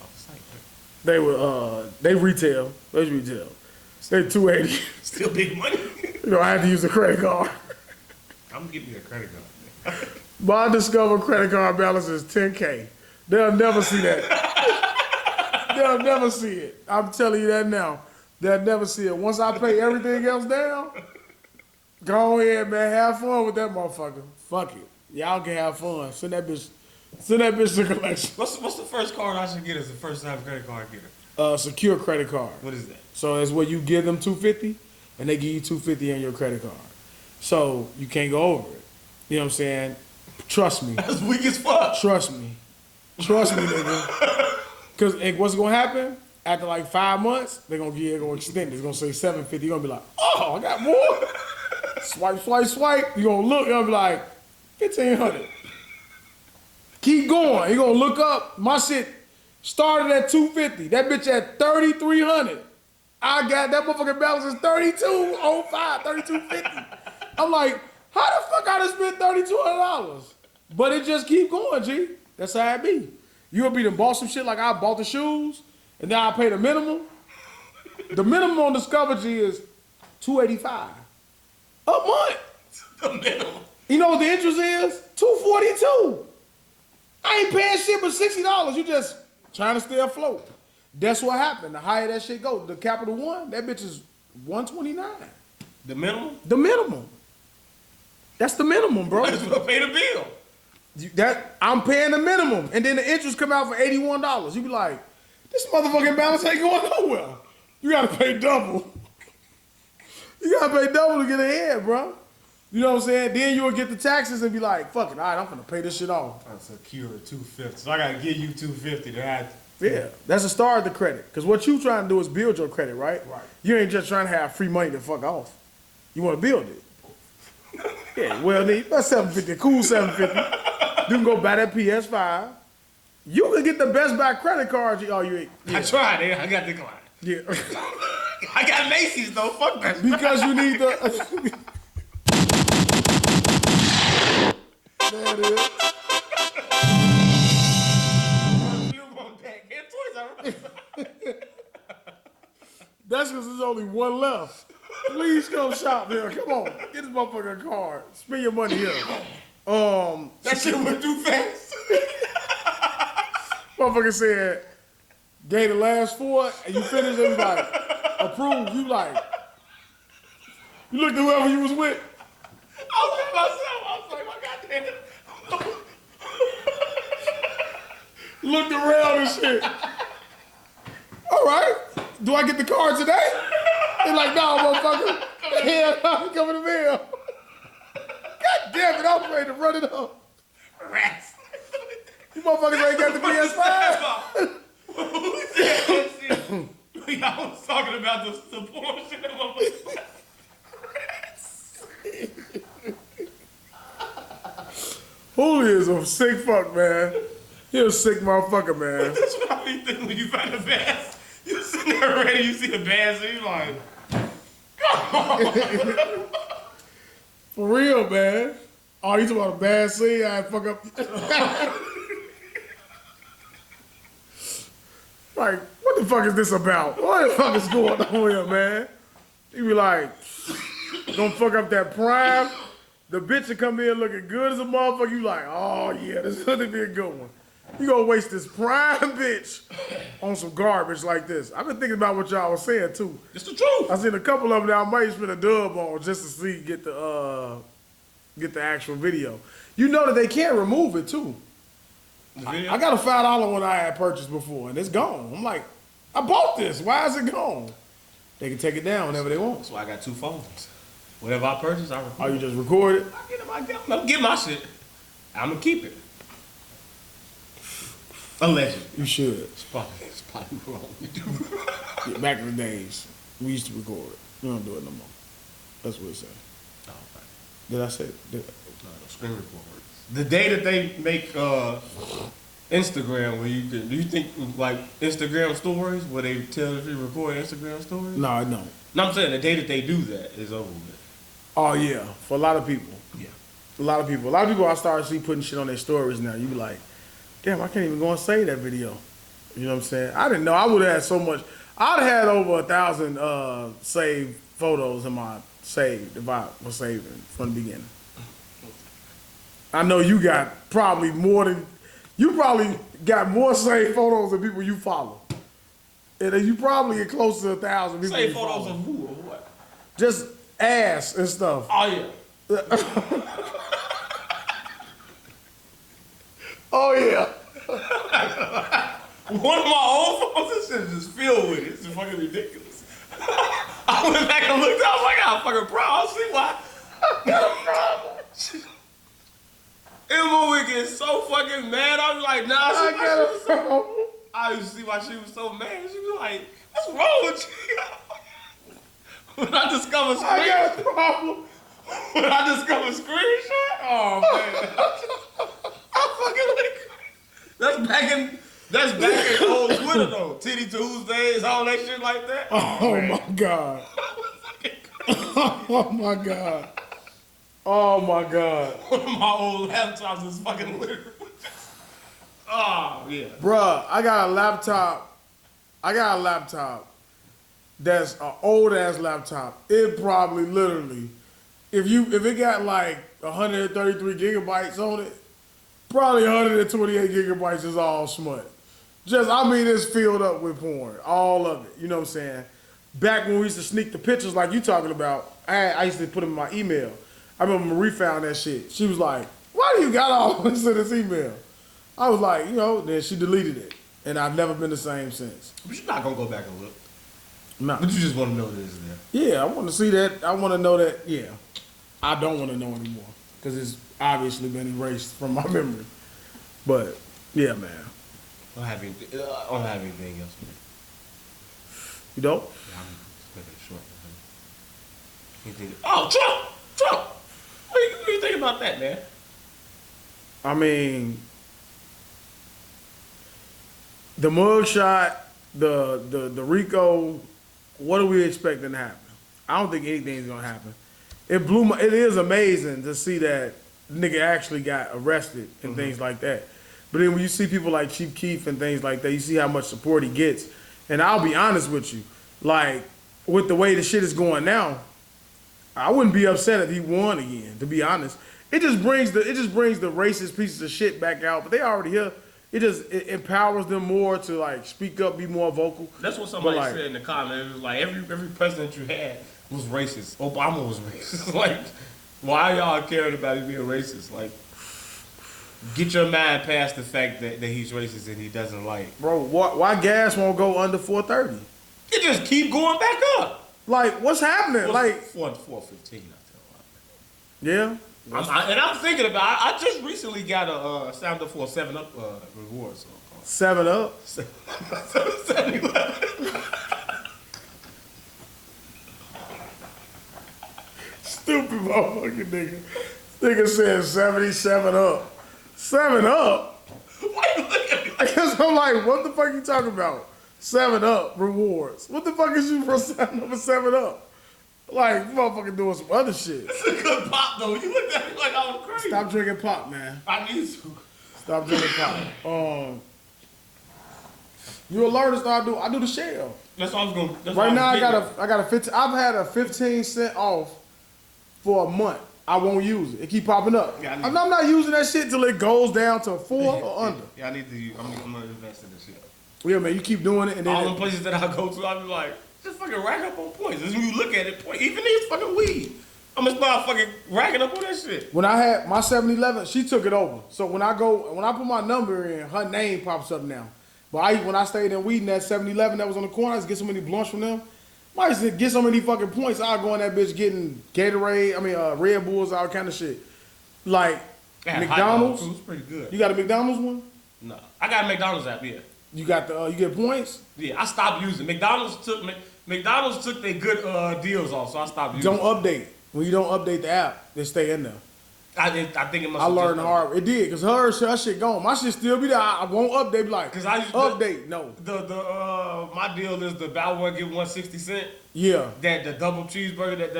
Speaker 2: off the site, right?
Speaker 1: They were they retail. They retail. They $280.
Speaker 2: Still big money.
Speaker 1: You know, I had to use a credit card.
Speaker 2: I'm giving you a credit card.
Speaker 1: My Discover credit card balance is $10K. They'll never see that. They'll never see it. I'm telling you that now. They'll never see it. Once I pay everything else down, go ahead, man. Have fun with that motherfucker. Fuck it. Y'all can have fun. Send that bitch to collection.
Speaker 2: What's the first card I should get as a first-time credit card getter?
Speaker 1: Secure credit card.
Speaker 2: What is that?
Speaker 1: So it's where you give them $250 and they give you $250 on your credit card. So you can't go over it. You know what I'm saying? Trust me.
Speaker 2: That's weak as fuck.
Speaker 1: Trust me. Trust me, nigga. Because what's going to happen? After like 5 months, they're going to extend it. It's going to say $750. You're going to be like, oh, I got more. Swipe, swipe, swipe. You're going to look. You're going to be like, $1,500. Keep going. You're going to look up. My shit, Started at 250. That bitch at 3,300. I got that motherfucking balance is 3205, 3250. I'm like, how the fuck I done spent $3,200? But it just keep going, G. That's how it be. You'll be done bought some shit like I bought the shoes, and then I pay the minimum. The minimum on Discover G is $285 a month.
Speaker 2: The minimum.
Speaker 1: You know what the interest is? $242. I ain't paying shit but $60. You just trying to stay afloat. That's what happened. The higher that shit go, the Capital One, that bitch is $129.
Speaker 2: The minimum?
Speaker 1: The minimum. That's the minimum, bro.
Speaker 2: I just want to pay the bill.
Speaker 1: I'm paying the minimum, and then the interest come out for $81. You be like, this motherfucking balance ain't going nowhere. You gotta pay double. You gotta pay double to get ahead, bro. You know what I'm saying? Then you'll get the taxes and be like, fuck it, all right, I'm gonna pay this shit off.
Speaker 2: That's a cure of $250. So I gotta give you $250 to add.
Speaker 1: Yeah, that's the start of the credit. Because what you trying to do is build your credit, right?
Speaker 2: Right.
Speaker 1: You ain't just trying to have free money to fuck off. You want to build it. Yeah, well, that's $750, cool $750. You can go buy that PS5. You can get the Best Buy credit card. Oh, you ain't. Yeah.
Speaker 2: I tried it. I got declined.
Speaker 1: Yeah.
Speaker 2: I got Macy's though. Fuck that.
Speaker 1: Because you need the. There it is. That's because there's only one left. Please come shop here. Come on. Get this motherfucker a card. Spend your money here.
Speaker 2: That shit went too fast.
Speaker 1: Motherfucker said, gave the last four, and you finished it, like, approved. You like, you looked at whoever you was with.
Speaker 2: I was with myself. I was like, my goddamn.
Speaker 1: Looked around and shit. All right. Do I get the card today? They're like, no, motherfucker. Hell no, coming to mail. God damn it, I'm ready to run it up.
Speaker 2: Rats.
Speaker 1: You motherfuckers ain't got the PS5.
Speaker 2: Who said that shit? Y'all was talking about the porn shit that motherfuckers.
Speaker 1: Holy is a sick fuck, man. He a sick motherfucker, man.
Speaker 2: That's what I be thinking when you find a bass. You sitting there ready, you see a bass, and you like,
Speaker 1: For real, man. Oh, you talking about a bad scene? I fuck up. Like, what the fuck is this about? What the fuck is going on here, man? You be like, gonna fuck up that prime. The bitch will come in looking good as a motherfucker. You like, oh yeah, this is gonna be a good one. You gonna waste this prime bitch on some garbage like this. I've been thinking about what y'all was saying too.
Speaker 2: it's the truth.
Speaker 1: I seen a couple of them that I might spend a dub on just to see get the actual video. You know that they can't remove it too. I got a $5 one I had purchased before and it's gone. I'm like, I bought this. Why is it gone? They can take it down whenever they want.
Speaker 2: That's why I got two phones. Whatever I purchase, I record.
Speaker 1: Oh, you just record it?
Speaker 2: I'm get my shit. I'm gonna keep it. Allegedly.
Speaker 1: You should.
Speaker 2: It's probably wrong.
Speaker 1: Yeah, back in the days, we used to record it. We don't do it no more. That's what it said.
Speaker 2: Oh, okay.
Speaker 1: Did I say it?
Speaker 2: No, screen record. The day that they make Instagram, where you can, do you think like Instagram stories, where they tell if you record Instagram stories?
Speaker 1: No, I don't.
Speaker 2: No, I'm saying the day that they do that is over with.
Speaker 1: Oh yeah, for a lot of people.
Speaker 2: Yeah.
Speaker 1: A lot of people I start to see putting shit on their stories now. You be like, damn, I can't even go and save that video. You know what I'm saying? I didn't know. I would have had so much. I'd have had over 1,000 saved photos in my saved if I was saving from the beginning. I know you got probably more saved photos than people you follow. And you probably get close to 1,000 people.
Speaker 2: Say photos of who or what?
Speaker 1: Just ass and stuff.
Speaker 2: Oh yeah.
Speaker 1: Oh yeah.
Speaker 2: One of my old phones, this shit is just filled with it. It's fucking ridiculous. I went back and looked. I was like, I'm fucking proud. I see why. I got a problem. Emma gets so fucking mad. I was like, nah, I used to see why she was so mad. She was like, what's wrong with you? When I discovered screenshot.
Speaker 1: I got a problem.
Speaker 2: When I discovered screenshot. Oh man. I fucking like. That's back in That's back in old Twitter though. Titty Tuesdays, all that shit like that.
Speaker 1: Oh my god. Oh my god. Oh my god.
Speaker 2: One of my old laptops is fucking littered. Oh yeah.
Speaker 1: Bruh, I got a laptop that's an old ass laptop. It probably literally, if it got like 133 gigabytes on it, probably 128 gigabytes is all smut. It's filled up with porn. All of it. You know what I'm saying? Back when we used to sneak the pictures like you talking about, I used to put them in my email. I remember Marie found that shit. She was like, why do you got all this in this email? I was like, then she deleted it. And I've never been the same since.
Speaker 2: But you're not gonna go back and look.
Speaker 1: No.
Speaker 2: But you just want to know that it's there.
Speaker 1: Yeah, I want to see that. I want to know that, yeah. I don't want to know anymore. Because it's obviously been erased from my memory. But, yeah, man.
Speaker 2: I don't have anything else, man.
Speaker 1: You don't?
Speaker 2: Yeah, I'm just making it short. Anything? Oh, Trump! What do you think about that, man?
Speaker 1: I mean, the mugshot, the Rico, what are we expecting to happen? I don't think anything's gonna happen. It is amazing to see that nigga actually got arrested and things like that. But then when you see people like Chief Keef and things like that, you see how much support he gets. And I'll be honest with you, like with the way the shit is going now, I wouldn't be upset if he won again, to be honest. It just brings the racist pieces of shit back out, but they already here. It empowers them more to like speak up, be more vocal.
Speaker 2: That's what somebody said in the comments. It was like every president you had was racist. Obama was racist. Like, why y'all caring about him being racist? Like, get your mind past the fact that he's racist and he doesn't like.
Speaker 1: Bro, why gas won't go under 430?
Speaker 2: It just keep going back up.
Speaker 1: Like, what's happening? Like
Speaker 2: 415.
Speaker 1: Yeah.
Speaker 2: I'm thinking about. I just recently got a signed up for a 7-Up reward. So
Speaker 1: 7-Up.
Speaker 2: 7-Eleven.
Speaker 1: Stupid motherfucking nigga. Nigga said 77 up. 7-Up?
Speaker 2: Why you looking at me?
Speaker 1: I guess I'm like, what the fuck you talking about? 7-Up rewards. What the fuck is you for signing up for 7-Up? Like, you motherfucking doing some other shit.
Speaker 2: It's a good pop though. You looked at me like I was crazy.
Speaker 1: Stop drinking pop, man.
Speaker 2: I need to.
Speaker 1: Stop drinking pop. You alert us? I do the shell.
Speaker 2: That's what I was going.
Speaker 1: Right now, I got a 15. I've had a 15-cent off for a month. I won't use it. It keep popping up.
Speaker 2: Yeah,
Speaker 1: I'm not using that shit till it goes down to 4 or under.
Speaker 2: Yeah, I need to. I'm gonna invest in this shit.
Speaker 1: Yeah, man, you keep doing it, and then
Speaker 2: All the places that I go to, I be like, just fucking rack up on points. When you look at it, even these fucking weed, I'm gonna start fucking racking up on that shit.
Speaker 1: when I had my 7-Eleven, she took it over. So when I put my number in, her name pops up now. But when I stayed in weed in that 7-Eleven that was on the corner, I used to get so many blunts from them. I used to get so many fucking points. I'll go in that bitch getting Gatorade, Red Bulls, all kind of shit. Like McDonald's.
Speaker 2: It's pretty good.
Speaker 1: You got a McDonald's one?
Speaker 2: No, I got a McDonald's app. Yeah.
Speaker 1: You got you get points?
Speaker 2: Yeah, I stopped using McDonald's took their good deals off, so I stopped using.
Speaker 1: Don't update. When you don't update the app, they stay in there.
Speaker 2: I think it must.
Speaker 1: I learned hard. It did, because her shit gone. My shit still be there. I won't update. Be like,
Speaker 2: because I used
Speaker 1: update. No.
Speaker 2: My deal is the buy one get 160 cent.
Speaker 1: Yeah.
Speaker 2: That the double cheeseburger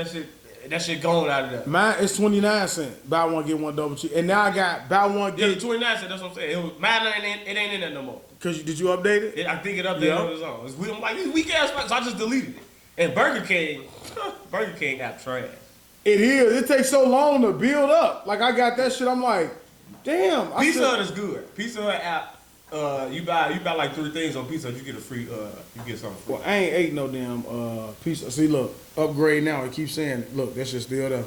Speaker 2: that shit gone out of there.
Speaker 1: Mine is 29 cents. Buy one get one double cheese. And now I got buy one
Speaker 2: Yeah,
Speaker 1: get.
Speaker 2: 29 cents. That's what I'm saying. Mine it ain't in there no more.
Speaker 1: Cause did you update it?
Speaker 2: I think it updated on its own. I'm like, these weak ass fucks, so I just deleted it. And Burger King app trash.
Speaker 1: It is. It takes so long to build up. Like I got that shit. I'm like, damn.
Speaker 2: Pizza Hut is good. Pizza Hut app. You buy like 3 things on Pizza Hut, you get a free. You get something free.
Speaker 1: Well, I ain't ate no damn pizza. See, look, upgrade now. It keeps saying, look, that shit's still there.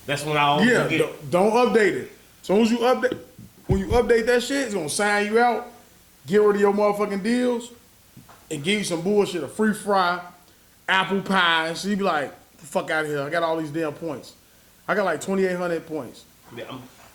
Speaker 2: That's when I always
Speaker 1: forget. Don't update it. As soon as you update, when you update that shit, it's gonna sign you out, get rid of your motherfucking deals, and give you some bullshit, a free fry, apple pie. So you be like, the fuck out of here. I got all these damn points. I got like 2,800 points.
Speaker 2: Yeah,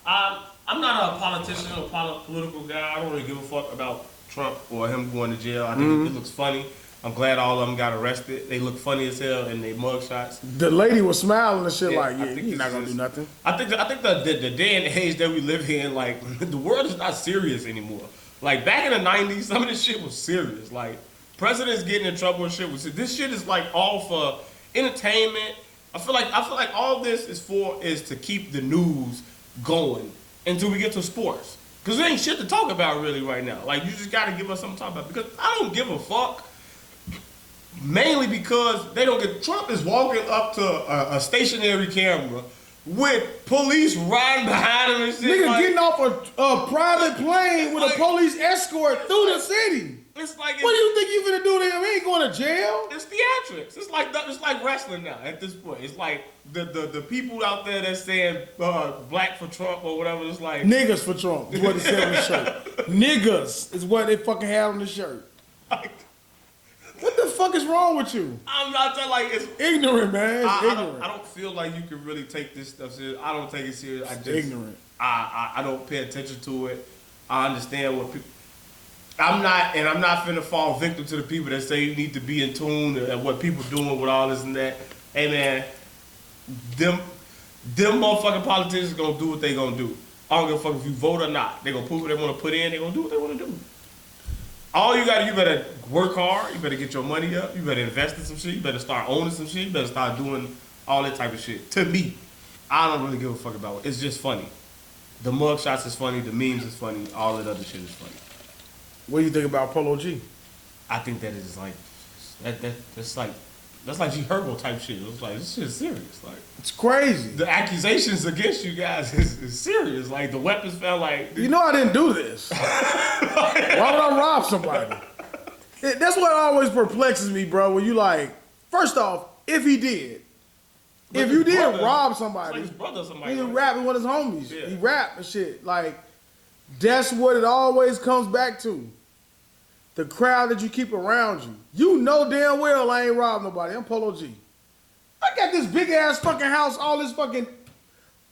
Speaker 2: I'm not a politician or political guy. I don't really give a fuck about Trump or him going to jail. I think it looks funny. I'm glad all of them got arrested. They look funny as hell in their mugshots.
Speaker 1: The lady was smiling and shit like,
Speaker 2: I
Speaker 1: yeah,
Speaker 2: think
Speaker 1: you're not
Speaker 2: this
Speaker 1: gonna
Speaker 2: is-
Speaker 1: do nothing.
Speaker 2: I think the day and age that we live in, like the world is not serious anymore. Like back in the '90s, some of this shit was serious. Like presidents getting in trouble and shit was this shit is like all for entertainment. I feel like all this is to keep the news going until we get to sports. Cause there ain't shit to talk about really right now. Like you just gotta give us something to talk about. Because I don't give a fuck. Mainly because they don't get Trump is walking up to a stationary camera with police riding behind him and shit.
Speaker 1: Nigga
Speaker 2: like,
Speaker 1: getting off a private plane with a police escort through the city.
Speaker 2: It's like
Speaker 1: What do you think you finna do to him? He ain't going to jail.
Speaker 2: It's theatrics. It's like wrestling now at this point. It's like the people out there that's saying black for Trump or whatever. It's like
Speaker 1: Niggas for Trump is what it said on the shirt. Niggas is what they fucking had on the shirt.
Speaker 2: like,
Speaker 1: What the fuck is wrong with you?
Speaker 2: I'm not telling like it's.
Speaker 1: Ignorant, man. It's
Speaker 2: I
Speaker 1: ignorant.
Speaker 2: don't feel like you can really take this stuff serious. I don't take it serious. I just
Speaker 1: ignorant.
Speaker 2: I don't pay attention to it. I understand what people. I'm not finna fall victim to the people that say you need to be in tune and what people doing with all this and that. Hey man, them motherfucking politicians gonna do what they gonna do. I don't give a fuck if you vote or not. They gonna put what they wanna put in. They gonna do what they wanna do. All you better work hard. You better get your money up. You better invest in some shit. You better start owning some shit. You better start doing all that type of shit. To me, I don't really give a fuck about it. It's just funny. The mugshots is funny. The memes is funny. All that other shit is funny.
Speaker 1: What do you think about Polo G?
Speaker 2: I think that is like that's like G Herbo type shit. It's like this shit is serious. Like
Speaker 1: It's crazy.
Speaker 2: the accusations against you guys is serious. Like the weapons felt like
Speaker 1: You know I didn't do this. Why would I rob somebody? That's what always perplexes me, bro. When you like, first off, if he did,
Speaker 2: But
Speaker 1: if you
Speaker 2: his
Speaker 1: did
Speaker 2: brother-
Speaker 1: rob
Speaker 2: it's
Speaker 1: somebody,
Speaker 2: like his brother or somebody.
Speaker 1: he
Speaker 2: right?
Speaker 1: rapping with his homies.
Speaker 2: Yeah.
Speaker 1: He rap and shit. Like, that's what it always comes back to. The crowd that you keep around you. You know damn well I ain't robbed nobody. I'm Polo G. I got this big ass fucking house, all this fucking.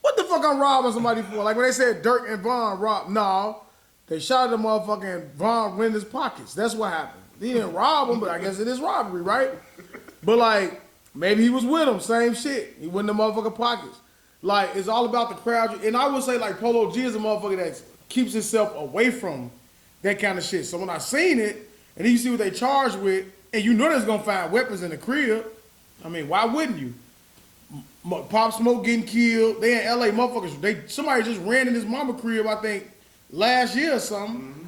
Speaker 1: What the fuck I'm robbing somebody for? Like when they said Dirk and Von robbed, no. They shot at the motherfucker and Von went in his pockets. That's what happened. He didn't rob him, but I guess it is robbery, right? But like, maybe he was with him, same shit. He went in the motherfucking pockets. Like, it's all about the crowd. And I would say like Polo G is a motherfucker that keeps himself away from that kind of shit. So when I seen it, and then you see what they charged with, and you know they're gonna find weapons in the crib, I mean, why wouldn't you? Pop Smoke getting killed. They in LA motherfuckers. Somebody just ran in his mama crib, I think, last year or something.
Speaker 2: Mm-hmm.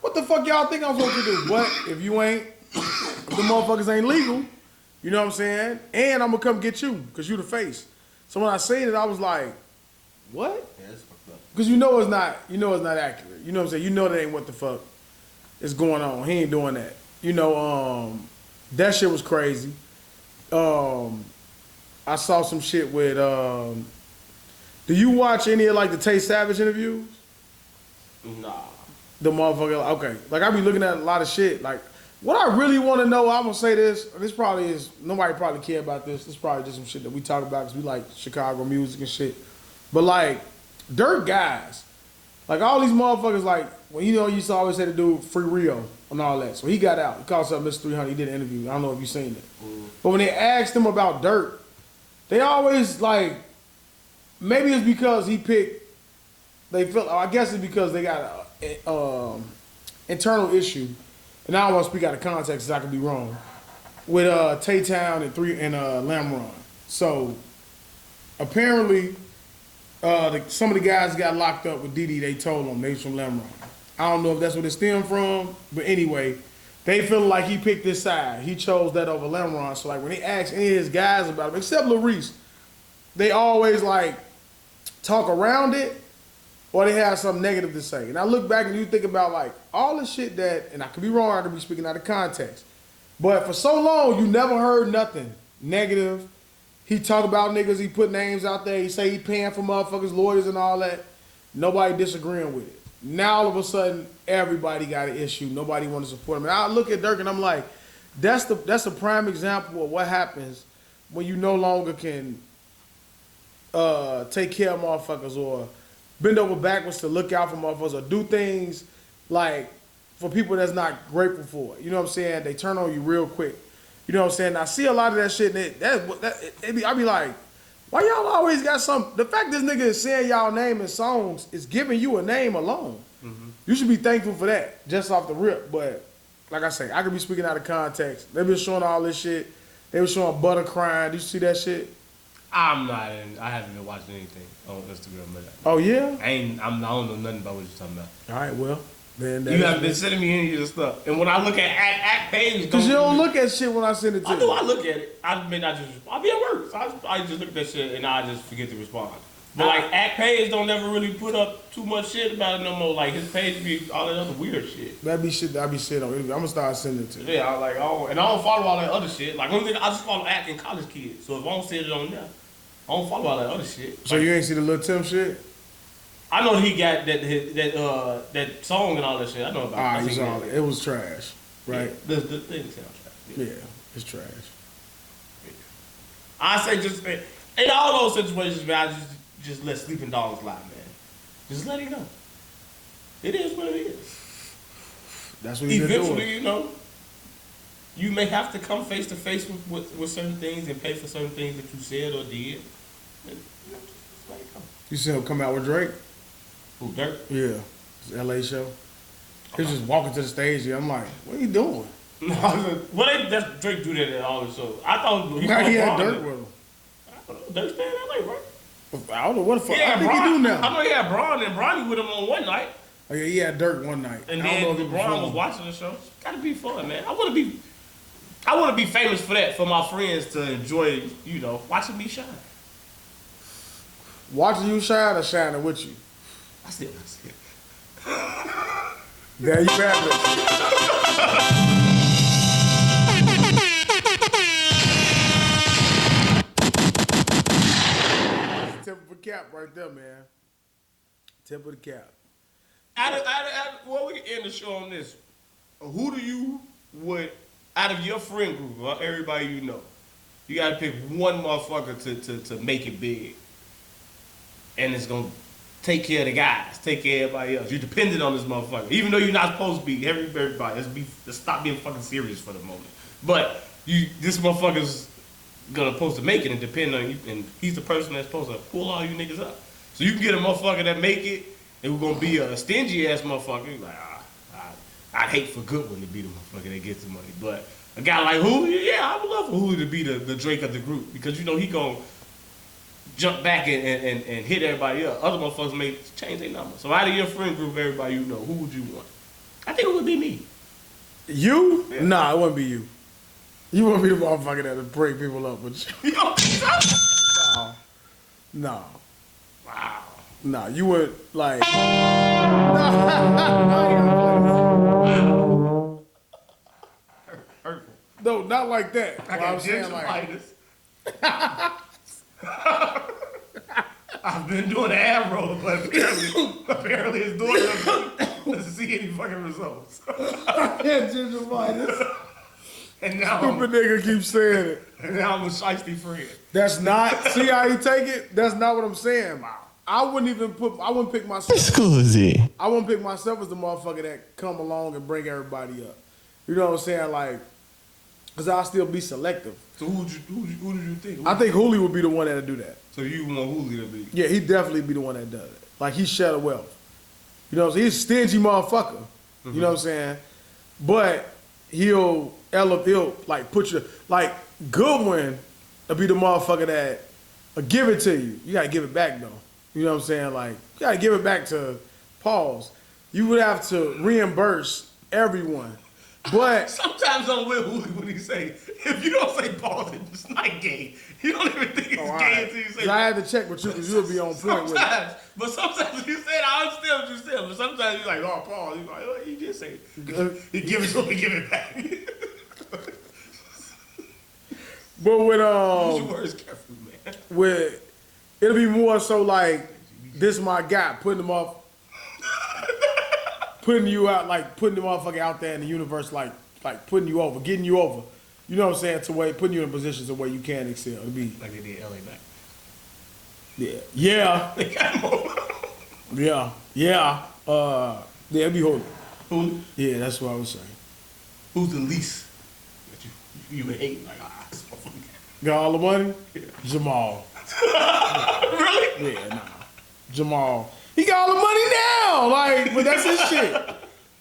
Speaker 1: What the fuck y'all think I'm supposed to do? But if you ain't, if the motherfuckers ain't legal, you know what I'm saying? And I'm gonna come get you, cause you the face. So when I seen it, I was like, what?
Speaker 2: Yeah, it's fucked up.
Speaker 1: Cause you know it's not accurate. You know what I'm saying? You know that ain't what the fuck is going on. He ain't doing that. You know, that shit was crazy. I saw some shit with, do you watch any of like the Tay Savage interviews?
Speaker 2: Nah.
Speaker 1: The motherfucker, okay. Like I be looking at a lot of shit. Like what I really want to know, I'm gonna say this. This probably is nobody probably care about this. This is probably just some shit that we talk about because we like Chicago music and shit. But like Dirt guys, like all these motherfuckers, like when you know you used to always say the dude Free Rio and all that. So he got out. He called himself Mr. 300. He did an interview. I don't know if you seen it. But when they asked him about Dirt, they always like maybe it's because he picked. They felt. I guess it's because they got a internal issue, and I don't want to speak out of context because I could be wrong. With Tay Town and Lamron. So apparently, some of the guys got locked up with Didi. They told them they was from Lamron. I don't know if that's what it stemmed from, but anyway, they feel like he picked this side. He chose that over Lamron. So like when they ask any of his guys about it, except Larice, they always like talk around it or they have something negative to say. And I look back and you think about like all the shit that, and I could be wrong, I could be speaking out of context, but for so long you never heard nothing negative. He talk about niggas, he put names out there, he say he paying for motherfuckers, lawyers and all that. Nobody disagreeing with it. Now all of a sudden, everybody got an issue. Nobody want to support him. And I look at Dirk and I'm like, that's a prime example of what happens when you no longer can take care of motherfuckers or bend over backwards to look out for motherfuckers or do things like for people that's not grateful for it. You know what I'm saying? They turn on you real quick. You know what I'm saying? I see a lot of that shit, and I be like, why y'all always got some? The fact this nigga is saying y'all name in songs is giving you a name alone. You should be thankful for that, just off the rip. But like I say, I could be speaking out of context. They been showing all this shit. They were showing Butter crying. Did you see that shit?
Speaker 2: I'm not in. I haven't been watching anything on Instagram. But
Speaker 1: Oh yeah.
Speaker 2: I don't know nothing about what you're talking about.
Speaker 1: All right, well then.
Speaker 2: You haven't been sending me any of your stuff. And when I look at act page,
Speaker 1: Because you don't look at shit when I send it to
Speaker 2: I
Speaker 1: you.
Speaker 2: do. I look at it. I'll be at work. So I just look at that shit and I just forget to respond. But like act page don't never really put up too much shit about it no more. Like his page be all that other weird shit.
Speaker 1: That be shit on it. I'm gonna start sending it to you.
Speaker 2: Yeah, I don't follow all that other shit. Like one thing I just follow acting college kids. So if I don't see it on there, I don't follow all that other shit.
Speaker 1: So you ain't see the Lil Tim shit?
Speaker 2: I know he got that song and all that shit. I know about it.
Speaker 1: You saw it. It was trash, right?
Speaker 2: Yeah, the thing sounds trash.
Speaker 1: Yeah, it's trash.
Speaker 2: Yeah. I say just in all those situations, man, I just let sleeping dogs lie, man. Just let it go. It is what it is.
Speaker 1: That's what he's been doing.
Speaker 2: Eventually, you may have to come face to face with certain things and pay for certain things that you said or did. And, just let it go.
Speaker 1: You see him come out with Drake?
Speaker 2: Who, Dirk?
Speaker 1: Yeah, it's LA show. He was just walking to the stage. And I'm like, what are you doing?
Speaker 2: That's Drake do that at all the shows. I thought
Speaker 1: He had Dirk with him.
Speaker 2: Dirk staying in LA, right?
Speaker 1: I don't know what the fuck.
Speaker 2: Yeah,
Speaker 1: I think he do now.
Speaker 2: I know he had Braun and Bronny with him on one night.
Speaker 1: Oh yeah, he had Dirk one night.
Speaker 2: And
Speaker 1: I don't know
Speaker 2: then
Speaker 1: if
Speaker 2: Braun was watching the show. It's gotta be fun, man. I wanna be famous for that, for my friends to enjoy, watching me shine.
Speaker 1: Watching you shine or shining with you?
Speaker 2: I see it.
Speaker 1: There you have it. Tip of the cap right there, man. Tip of the cap.
Speaker 2: Well, we can end the show on this. Who do you out of your friend group, or everybody you know, you gotta pick one motherfucker to make it big. And it's gonna take care of the guys, take care of everybody else. You're dependent on this motherfucker. Even though you're not supposed to be, everybody, let's stop being fucking serious for the moment. But this motherfucker's gonna supposed to make it and depend on you, and he's the person that's supposed to pull all you niggas up. So you can get a motherfucker that make it, and we're gonna be a stingy ass motherfucker. Like, I'd hate for Goodwin to be the motherfucker that gets the money. But a guy like Hooli, yeah, I would love for Hooli to be the Drake of the group, because he gonna jump back and hit everybody up. Other motherfuckers may change their number. So out of your friend group, everybody you know, who would you want? I think it would be me.
Speaker 1: You?
Speaker 2: Yeah.
Speaker 1: Nah, it wouldn't be you. You wouldn't be the motherfucker that'll break people up with you. No.
Speaker 2: Wow.
Speaker 1: Nah, you would like.
Speaker 2: Hurtful.
Speaker 1: No, not like that.
Speaker 2: I
Speaker 1: Well,
Speaker 2: got
Speaker 1: I'm saying like.
Speaker 2: gingivitis. I've been doing the ab roller, but apparently it's doing nothing to see any fucking results.
Speaker 1: Gingivitis.
Speaker 2: And now
Speaker 1: Stupid nigga keeps saying it.
Speaker 2: I'm a shiesty friend.
Speaker 1: That's not. See how he take it? That's not what I'm saying. I wouldn't pick myself.
Speaker 3: Scusi.
Speaker 1: I wouldn't pick myself as the motherfucker that come along and bring everybody up. You know what I'm saying? Like, cause I'll still be selective.
Speaker 2: So who did you think?
Speaker 1: I think Hooli would be the one that'll do that.
Speaker 2: So you want Hooli to be?
Speaker 1: Yeah, he'd definitely be the one that does it. Like, he's shed of wealth. You know what I'm saying? He's a stingy motherfucker. Mm-hmm. You know what I'm saying? But he'll like put you, like, Goodwin will be the motherfucker that will give it to you. You gotta give it back though. You know what I'm saying? Like, you gotta give it back to Pauls. You would have to reimburse everyone. But
Speaker 2: sometimes I'm with Hooli when he say, if you don't say Paul, it's not gay. You don't even think it's gay until you say.
Speaker 1: I had to check with you because you'll be on point with it.
Speaker 2: But sometimes you said, I understand what you said, but sometimes you're like, oh, Paul. You're like, oh, he did say it. He give it so he give it back.
Speaker 1: But with
Speaker 2: use your words carefully, man.
Speaker 1: With it'll be more so like, this my guy, putting him off, putting you out, like putting the motherfucker out there in the universe, like putting you over, getting you over. You know what I'm saying? To where putting you in positions to where you can excel. It'll be
Speaker 2: like they did LA back.
Speaker 1: Yeah.
Speaker 2: They got more.
Speaker 1: Yeah. It'd be holy.
Speaker 2: Who?
Speaker 1: Yeah, that's what I was saying.
Speaker 2: Who's the least that you would hate? Like, this motherfucker.
Speaker 1: Got all the money?
Speaker 2: Yeah.
Speaker 1: Jamal.
Speaker 2: Really?
Speaker 1: Yeah, nah. Jamal. He got all the money now. Like, but that's his shit.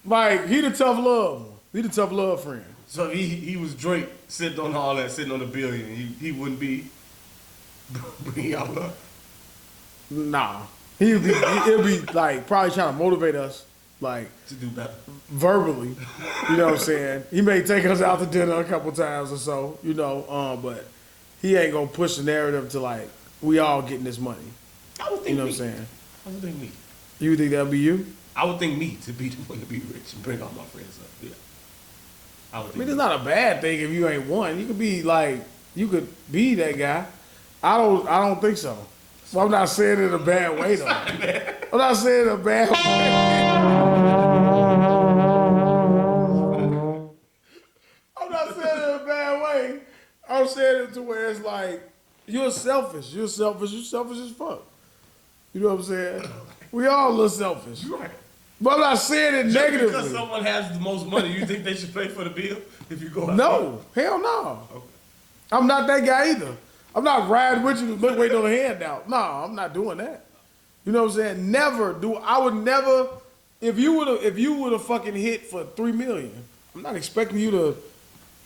Speaker 1: Like, he the tough love. He the tough love friend.
Speaker 2: So if he was Drake sitting on all that, sitting on the billion, he wouldn't be bringing y'all up.
Speaker 1: Nah. He'll be like probably trying to motivate us, like
Speaker 2: To do better.
Speaker 1: verbally. You know what I'm saying? He may take us out to dinner a couple times or so, you know, but he ain't gonna push the narrative to like we all getting this money.
Speaker 2: I would think
Speaker 1: You know
Speaker 2: me.
Speaker 1: what I'm saying?
Speaker 2: I would think me.
Speaker 1: You think that'll be you?
Speaker 2: I would think me to be the one to be rich and bring all my friends up. Yeah. I would
Speaker 1: I
Speaker 2: think
Speaker 1: mean, it's not a bad thing if you ain't one. You could be like, you could be that guy. I don't think so. Well, I'm not saying it in a bad way though. I'm not saying it in a bad way. I'm not saying it in a bad way. I'm saying it to where it's like, you're selfish. You're selfish as fuck. You know what I'm saying? We all a little selfish.
Speaker 2: Right.
Speaker 1: But I'm not saying it
Speaker 2: Just
Speaker 1: negatively.
Speaker 2: because someone has the most money, you think they should pay for the bill if you go out?
Speaker 1: No, hell no.
Speaker 2: Okay.
Speaker 1: I'm not that guy either. I'm not riding with you waiting on a handout. No, I'm not doing that. You know what I'm saying? I would never, if you would have fucking hit for $3 million, I'm not expecting you to,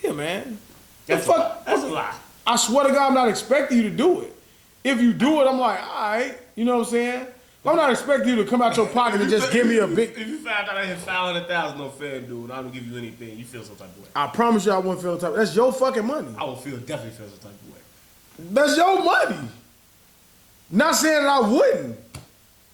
Speaker 1: yeah, man.
Speaker 2: That's a lie.
Speaker 1: I swear to God, I'm not expecting you to do it. If you do it, I'm like, all right, you know what I'm saying? I'm not expecting you to come out your pocket and just give me a big.
Speaker 2: If you found out I had $500,000 on FanDuel and I don't give you anything, you feel some type of way.
Speaker 1: I promise you I wouldn't feel the type. That's your fucking money.
Speaker 2: I would definitely feel some type of way.
Speaker 1: That's your money. Not saying that I wouldn't.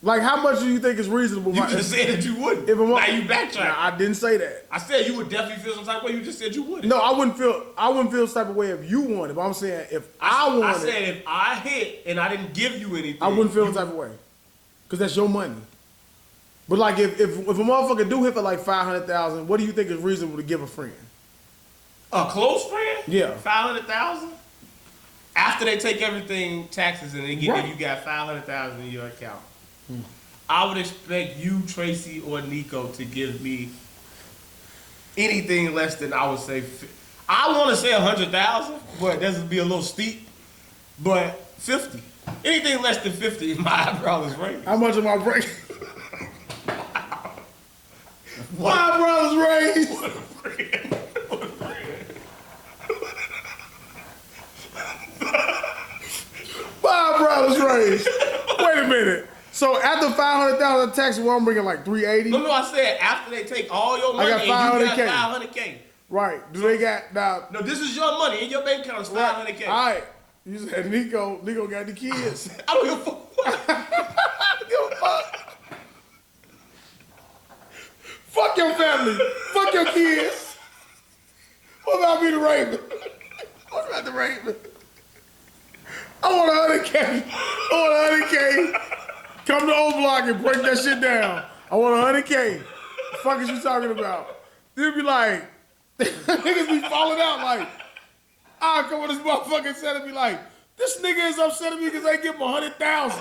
Speaker 1: Like, how much do you think is reasonable?
Speaker 2: You just said that you wouldn't.
Speaker 1: If I'm,
Speaker 2: now you backtrack.
Speaker 1: Nah, I didn't say that.
Speaker 2: I said you would definitely feel some type of way. You just said you wouldn't.
Speaker 1: No, I wouldn't feel this type of way if you won it. But I'm saying if I won
Speaker 2: I
Speaker 1: it,
Speaker 2: said if I hit and I didn't give you anything,
Speaker 1: I wouldn't feel the type of way. Because that's your money. But like if a motherfucker do hit for like 500,000, what do you think is reasonable to give a friend?
Speaker 2: A close friend?
Speaker 1: Yeah.
Speaker 2: 500,000? After they take everything, taxes, and they get
Speaker 1: Right.
Speaker 2: you got 500,000 in your account. I would expect you, Tracy, or Nico to give me anything less than I would say. I want to say 100,000, but that would be a little steep. But 50. Anything less than 50, my eyebrow is raised.
Speaker 1: How much am I breaking? My eyebrows raised.
Speaker 2: What a friend. What a friend.
Speaker 1: My eyebrows raised. Wait a minute. So after 500,000 taxes, well, I'm bringing like 380.
Speaker 2: No, I said after they take all your money,
Speaker 1: got
Speaker 2: and you got
Speaker 1: 500K.
Speaker 2: 500K.
Speaker 1: Right. Do they got now?
Speaker 2: No, this is your money. In your bank account is 500K.
Speaker 1: All right. You said Nico got the kids.
Speaker 2: I don't give a fuck.
Speaker 1: Give a fuck. Fuck your family. Fuck your kids. What about me, the Raven? What about the Raven? I want 100K. I want 100K. Come to O Block and break that shit down. I want 100K. The fuck is you talking about? They'll be like, niggas be falling out like, I'll come with this motherfucking set and be like, this nigga is upset at me because I give him 100,000.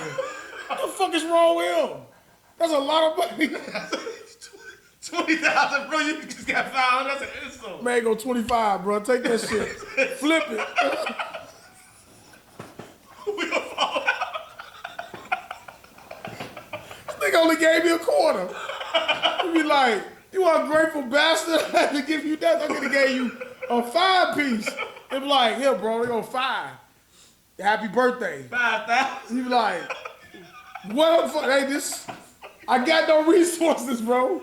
Speaker 1: What the fuck is wrong with him? That's a lot of money.
Speaker 2: 20,000, bro. You just got 500. That's an insult.
Speaker 1: Man, go 25, bro. Take that shit. Flip it.
Speaker 2: We gonna fall out.
Speaker 1: This nigga only gave me a quarter. You be like, you ungrateful bastard. I had to give you that. I could have gave you a 5-piece. They be like, here, bro, they go 5. Happy birthday.
Speaker 2: 5,000.
Speaker 1: You be like, what the fuck? Hey, I got no resources, bro.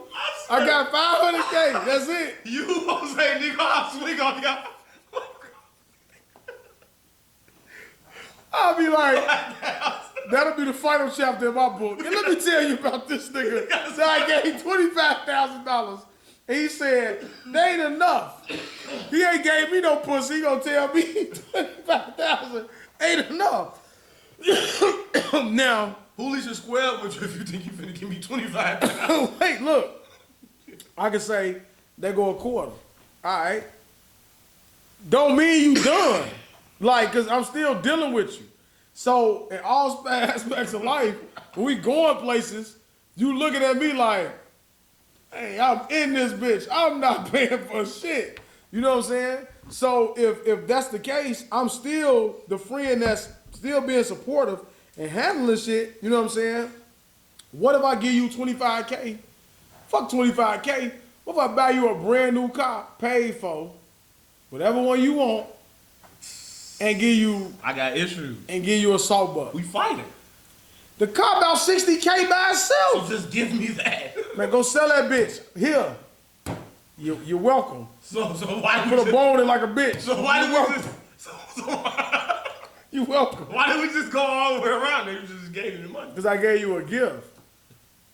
Speaker 1: I got 500K. That's it.
Speaker 2: You gonna say, nigga, I'm swing on you.
Speaker 1: I'll be like, that'll be the final chapter in my book. And let me tell you about this nigga. So I gave $25,000. And he said, they ain't enough. He ain't gave me no pussy. He gonna tell me 25,000 ain't enough. Now,
Speaker 2: Who should square up with you if you think you finna give me 25,000?
Speaker 1: wait, look. I can say, they go a quarter. All right. Don't mean you done. Like, because I'm still dealing with you. So, in all aspects of life, when we going places, you looking at me like, Hey, I'm in this bitch. I'm not paying for shit. You know what I'm saying? So if that's the case, I'm still the friend that's still being supportive and handling shit. You know what I'm saying? What if I give you 25K? Fuck 25K. What if I buy you a brand new car, paid for, whatever one you want, and give you
Speaker 2: I got issues.
Speaker 1: a salt buck?
Speaker 2: We fighting.
Speaker 1: The car about 60K by itself.
Speaker 2: So just give me that.
Speaker 1: Man, go sell that bitch. Here. You're welcome.
Speaker 2: So why
Speaker 1: Put a bone in like a bitch.
Speaker 2: So why did we just?
Speaker 1: You welcome.
Speaker 2: Why did we just go all the way around? You just gave me the money.
Speaker 1: Because I gave you a gift.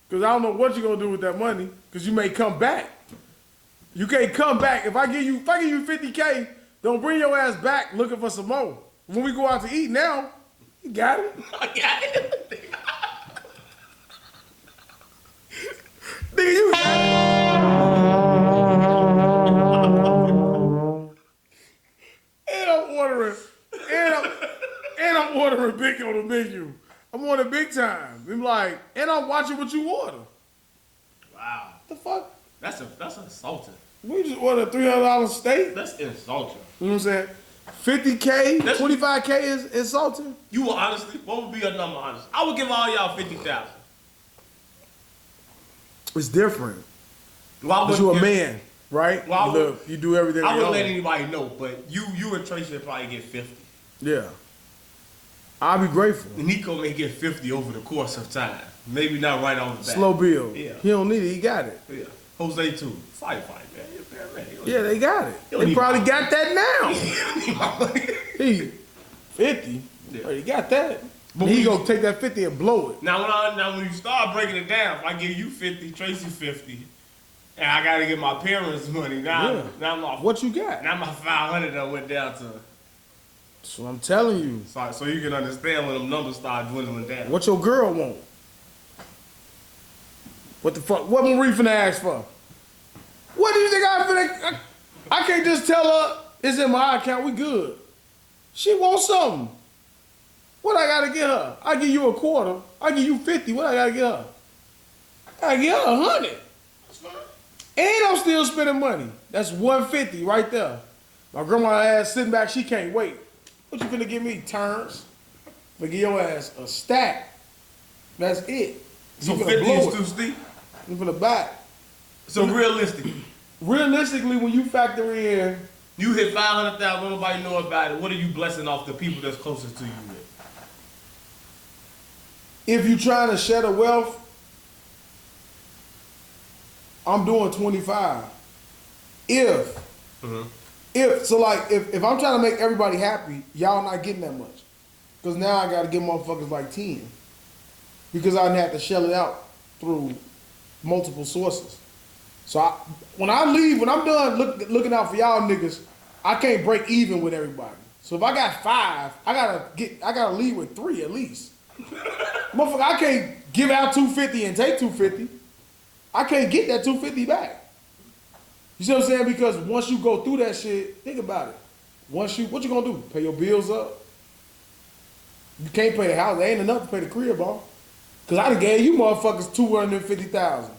Speaker 1: Because I don't know what you're gonna do with that money. Because you may come back. You can't come back. If I give you 50K, don't bring your ass back looking for some more. When we go out to eat now, you got it.
Speaker 2: I got it.
Speaker 1: Nigga, you. And I'm ordering big on the menu. I'm on it big time. I'm like, and I'm watching what you order.
Speaker 2: Wow.
Speaker 1: What the fuck?
Speaker 2: That's insulting.
Speaker 1: We just ordered a $300 steak.
Speaker 2: That's insulting.
Speaker 1: You know what I'm saying? 50K,
Speaker 2: That's-
Speaker 1: 25K is insulting.
Speaker 2: You will honestly, what would be your number honest? I would give all y'all 50,000.
Speaker 1: It's different.
Speaker 2: Well,
Speaker 1: But you a man, right?
Speaker 2: Well,
Speaker 1: you do everything.
Speaker 2: I
Speaker 1: you
Speaker 2: wouldn't
Speaker 1: know.
Speaker 2: let anybody know, but you and Tracy would probably get 50.
Speaker 1: Yeah. I'll be grateful.
Speaker 2: Nico may get 50 over the course of time. Maybe not right off the bat.
Speaker 1: Slow build.
Speaker 2: Yeah.
Speaker 1: He don't need it. He got it.
Speaker 2: Yeah. Jose too. Fight, man. You're a fair man.
Speaker 1: Yeah, they got it.
Speaker 2: don't
Speaker 1: They
Speaker 2: need
Speaker 1: probably
Speaker 2: my-
Speaker 1: got that now.
Speaker 2: Need my money.
Speaker 1: He 50.
Speaker 2: Yeah.
Speaker 1: But he got that.
Speaker 2: But
Speaker 1: But he
Speaker 2: we-
Speaker 1: gonna take that 50 and blow it.
Speaker 2: Now when you start breaking it down, if I give you 50, Tracy 50, and I gotta get my parents money, now
Speaker 1: Yeah.
Speaker 2: now my
Speaker 1: What you got?
Speaker 2: now my 500 done went down to
Speaker 1: That's what I'm telling you.
Speaker 2: so you can understand when them numbers start dwindling down.
Speaker 1: What your girl want? What the fuck? What Marie finna ask for? What do you think I finna? I can't just tell her it's in my account. We good. She wants something. What I gotta get her? I give you a quarter. I give you 50. What I gotta get her? I get her 100. And I'm still spending money. That's 150 right there. My grandma ass sitting back. She can't wait. What you finna give me? Turns. But give your ass a stack. That's it.
Speaker 2: So
Speaker 1: You finna
Speaker 2: 50
Speaker 1: blow
Speaker 2: is
Speaker 1: it.
Speaker 2: too steep.
Speaker 1: You finna buy.
Speaker 2: So realistic,
Speaker 1: Realistically, when you factor in,
Speaker 2: you hit 500,000, nobody know about it. What are you blessing off the people that's closest to you with?
Speaker 1: if you trying to shed a wealth, I'm doing 25. If I'm trying to make everybody happy, y'all not getting that much. Because now I got to give motherfuckers like 10. Because I have to shell it out through multiple sources. So when I'm done looking out for y'all niggas, I can't break even with everybody. So if I got 5, I gotta leave with 3 at least. Motherfucker, I can't give out 250 and take 250. I can't get that 250 back. You see what I'm saying? Because once you go through that shit, think about it. What you gonna do? Pay your bills up? You can't pay the house. There ain't enough to pay the crib off. Cause I done gave you motherfuckers 250,000.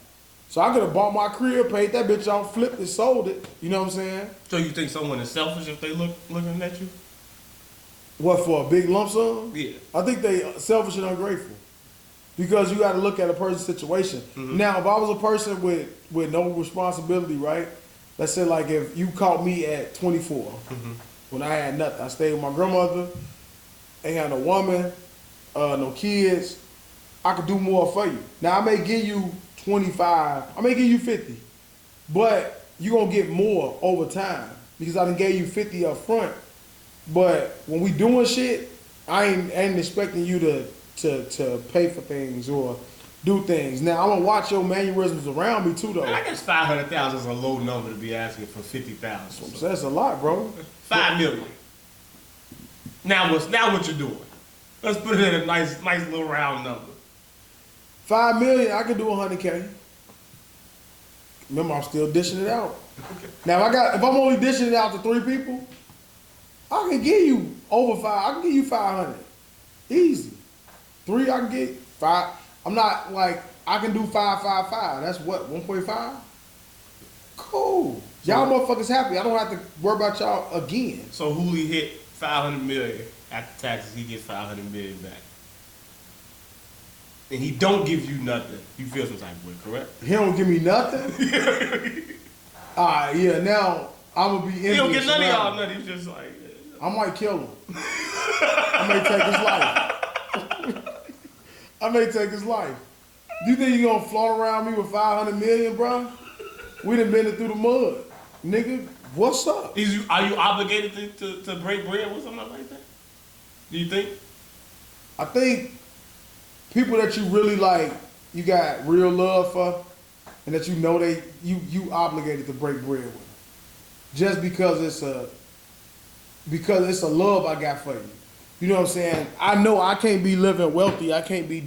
Speaker 1: So I could have bought my crib, paid that bitch off, flipped it, sold it. You know what I'm saying?
Speaker 2: So you think someone is selfish if they looking at you?
Speaker 1: What, for a big lump sum?
Speaker 2: Yeah.
Speaker 1: I think they selfish and ungrateful. Because you got to look at a person's situation.
Speaker 2: Mm-hmm.
Speaker 1: Now, if I was a person with no responsibility, right? Let's say like if you caught me at 24, when I had nothing. I stayed with my grandmother, ain't had no woman, no kids. I could do more for you. Now, I may give you 25, I may give you 50, but you're going to get more over time because I done gave you 50 up front. But when we doing shit, I ain't expecting you to pay for things or do things. Now, I'm going to watch your mannerisms around me too, though.
Speaker 2: Man, I guess 500,000 is a low number to be asking for 50,000.
Speaker 1: So that's a lot, bro.
Speaker 2: 5 million. Now what you doing? Let's put it in a nice little round number.
Speaker 1: 5 million, I could do 100K. Remember, I'm still dishing it out. Now, if I'm only dishing it out to 3 people, I can give you over 5. I can give you 500, easy. 3, I can get 5. I'm not like I can do 555. That's what 1.5. Cool. Y'all motherfuckers happy. I don't have to worry about y'all again.
Speaker 2: So Hooli hit 500 million after taxes. He gets 500 million back, and he don't give you nothing. You feel some type of way, correct?
Speaker 1: He don't give me nothing. All right, yeah. Now I'm gonna be.
Speaker 2: He don't get none of y'all nothing. He's just like.
Speaker 1: I might kill him. I may take his life. I may take his life. Do you think you gonna float around me with 500 million, bro? We done been through the mud, nigga. What's up?
Speaker 2: Are you obligated to break bread with something like that? Do you think?
Speaker 1: I think people that you really like, you got real love for, and that you know you obligated to break bread with them. Just because it's a love I got for you. You know what I'm saying? I know I can't be living wealthy. I can't be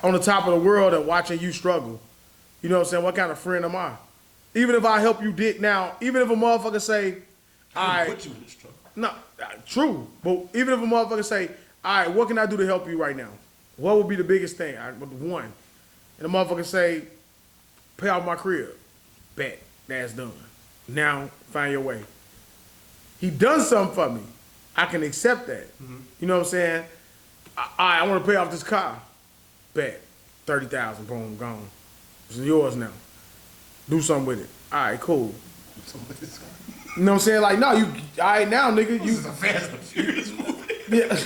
Speaker 1: on the top of the world and watching you struggle. You know what I'm saying? What kind of friend am I? Even if I help you dick now, even if a motherfucker say,
Speaker 2: I put you in the struggle.
Speaker 1: No, true. But even if a motherfucker say, all right, what can I do to help you right now? What would be the biggest thing? One. And the motherfucker say, pay off my crib. Bet. That's done. Now, find your way. He done something for me. I can accept that. Mm-hmm. You know what I'm saying? I want to pay off this car. Bet. 30,000, boom, gone. It's yours now. Do something with it. All right, cool. You know what I'm saying? Like, no, you, all right, now, nigga.
Speaker 2: This is a Fast and Furious movie.
Speaker 1: Yeah.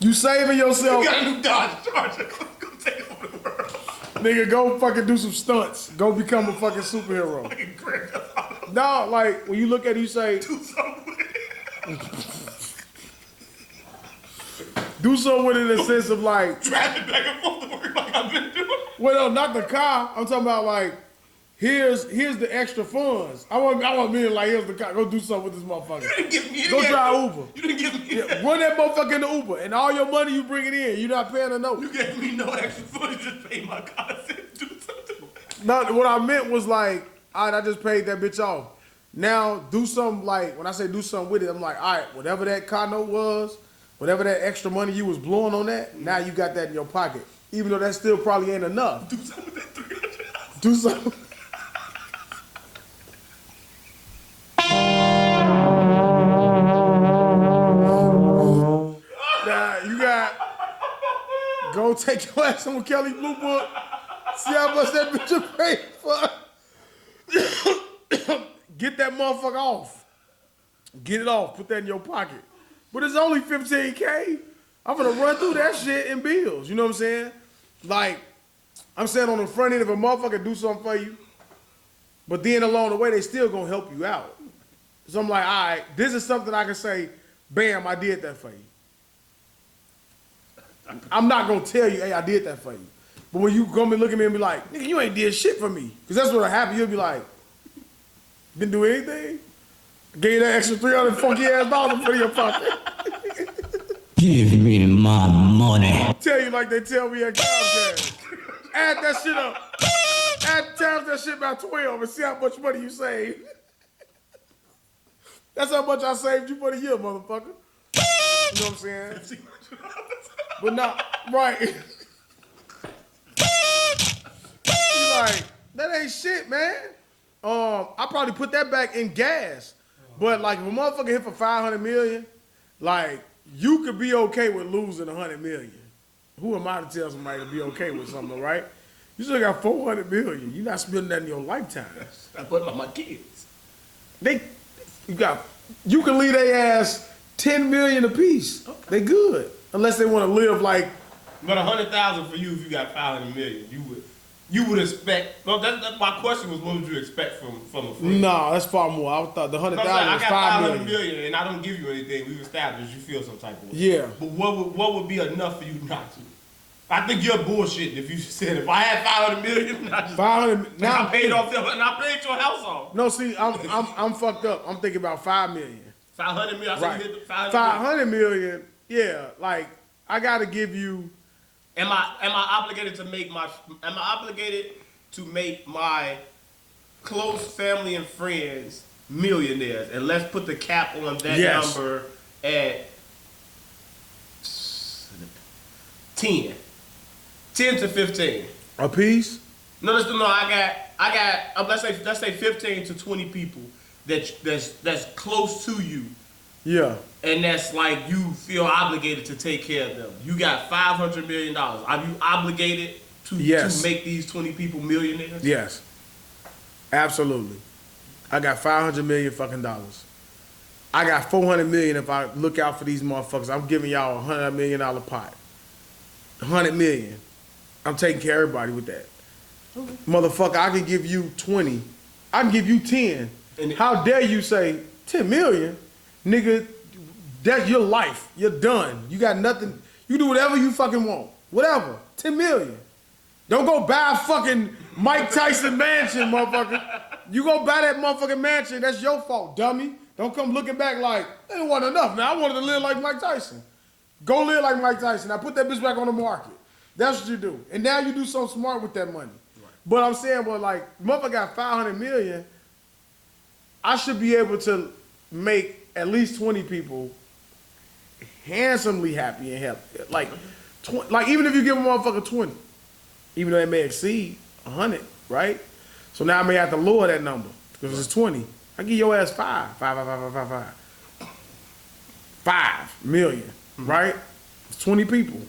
Speaker 1: You saving yourself.
Speaker 2: You got a new Dodge Charger. Go take over the world.
Speaker 1: Nigga, go fucking do some stunts. Go become a fucking superhero.
Speaker 2: Fucking Grand Theft Auto.
Speaker 1: No, like, when you look at it, you say,
Speaker 2: Do something with it.
Speaker 1: do something with it in the sense of like,
Speaker 2: Drive it back and forth to work like I've been doing.
Speaker 1: well, no, not the car. I'm talking about like, here's the extra funds. I want me to like, here's the car. Go do something with this motherfucker.
Speaker 2: You didn't give me any.
Speaker 1: Go drive Uber.
Speaker 2: You didn't give me any.
Speaker 1: Yeah, run that motherfucker in the Uber, and all your money you bring it in. You're not paying a note.
Speaker 2: You gave me no extra funds. You just paid my car. I said, do something.
Speaker 1: No, what I meant was like, all right, I just paid that bitch off. Now do something like, when I say do something with it, I'm like, all right, whatever that car note was, whatever that extra money you was blowing on that, now you got that in your pocket. Even though that still probably ain't enough.
Speaker 2: Do something with that $300.
Speaker 1: Do something. Now you got, go take your ass on Kelly Blue Book. See how much that bitch you paid for. Get that motherfucker off. Get it off. Put that in your pocket. But it's only $15K. I'm gonna run through that shit in bills. You know what I'm saying? Like, I'm saying on the front end, if a motherfucker do something for you, but then along the way, they still gonna help you out. So I'm like, all right, this is something I can say, bam, I did that for you. I'm not gonna tell you, hey, I did that for you. But when you come and look at me and be like, nigga, you ain't did shit for me. Because that's what'll happen. You'll be like, didn't do anything? Gave you that extra $300 funky ass dollars for your pocket.
Speaker 3: Give me my money.
Speaker 1: Tell you like they tell me at Comcast. Add that shit up. Add times that shit by 12 and see how much money you save. That's how much I saved you for the year, motherfucker. You know what I'm saying? But not, right. You like, that ain't shit, man. I probably put that back in gas. But like, if a motherfucker hit for 500 million, like, you could be okay with losing 100 million. Who am I to tell somebody to be okay with something, right? You still got 400 million. You're not spending that in your lifetime.
Speaker 2: I put it on my kids.
Speaker 1: You can leave their ass 10 million apiece. Okay. They good. Unless they want to live like.
Speaker 2: But 100,000 for you if you got 500 million, you would expect. Well, that's my question was, what would you expect from a friend?
Speaker 1: No, that's far more. I thought the 100,000 was 5 million.
Speaker 2: I got 500 million and I don't give you anything. We've established you feel some type of way.
Speaker 1: Yeah.
Speaker 2: But what would be enough for you not to? I think you're bullshitting if you said if I had 500 million, I just
Speaker 1: 500. Now
Speaker 2: I paid off and I paid your house off.
Speaker 1: No, see, I'm fucked up. I'm thinking about 5 million.
Speaker 2: 500 million. I said
Speaker 1: Right.
Speaker 2: you hit the 500
Speaker 1: million. Yeah, like I gotta give you.
Speaker 2: Am I obligated to make my close family and friends millionaires? And let's put the cap on that
Speaker 1: Yes.
Speaker 2: number at 10. 10 to 15.
Speaker 1: A piece?
Speaker 2: No, I got. Let's say 15 to 20 people that's close to you,
Speaker 1: Yeah.
Speaker 2: and that's like you feel obligated to take care of them. You got $500 million. Are you obligated to make these 20 people millionaires?
Speaker 1: Yes. Absolutely. I got $500 million fucking dollars. I got $400 million if I look out for these motherfuckers. I'm giving y'all $100 million pot. $100 million. I'm taking care of everybody with that. Okay. Motherfucker, I can give you 20. I can give you 10. And how dare you say 10 million? Nigga, that's your life. You're done. You got nothing. You do whatever you fucking want. Whatever. 10 million. Don't go buy a fucking Mike Tyson mansion, motherfucker. You go buy that motherfucking mansion, that's your fault, dummy. Don't come looking back like, that ain't wasn't enough, man. I wanted to live like Mike Tyson. Go live like Mike Tyson. Now put that bitch back on the market. That's what you do. And now you do something smart with that money. Right. But I'm saying, well, like, motherfucker got $500 million. I should be able to make at least 20 people handsomely happy and healthy. Like even if you give a motherfucker 20, even though they may exceed 100, right? So now I may have to lower that number because it's 20. I give your ass 5 million, right? It's 20 people.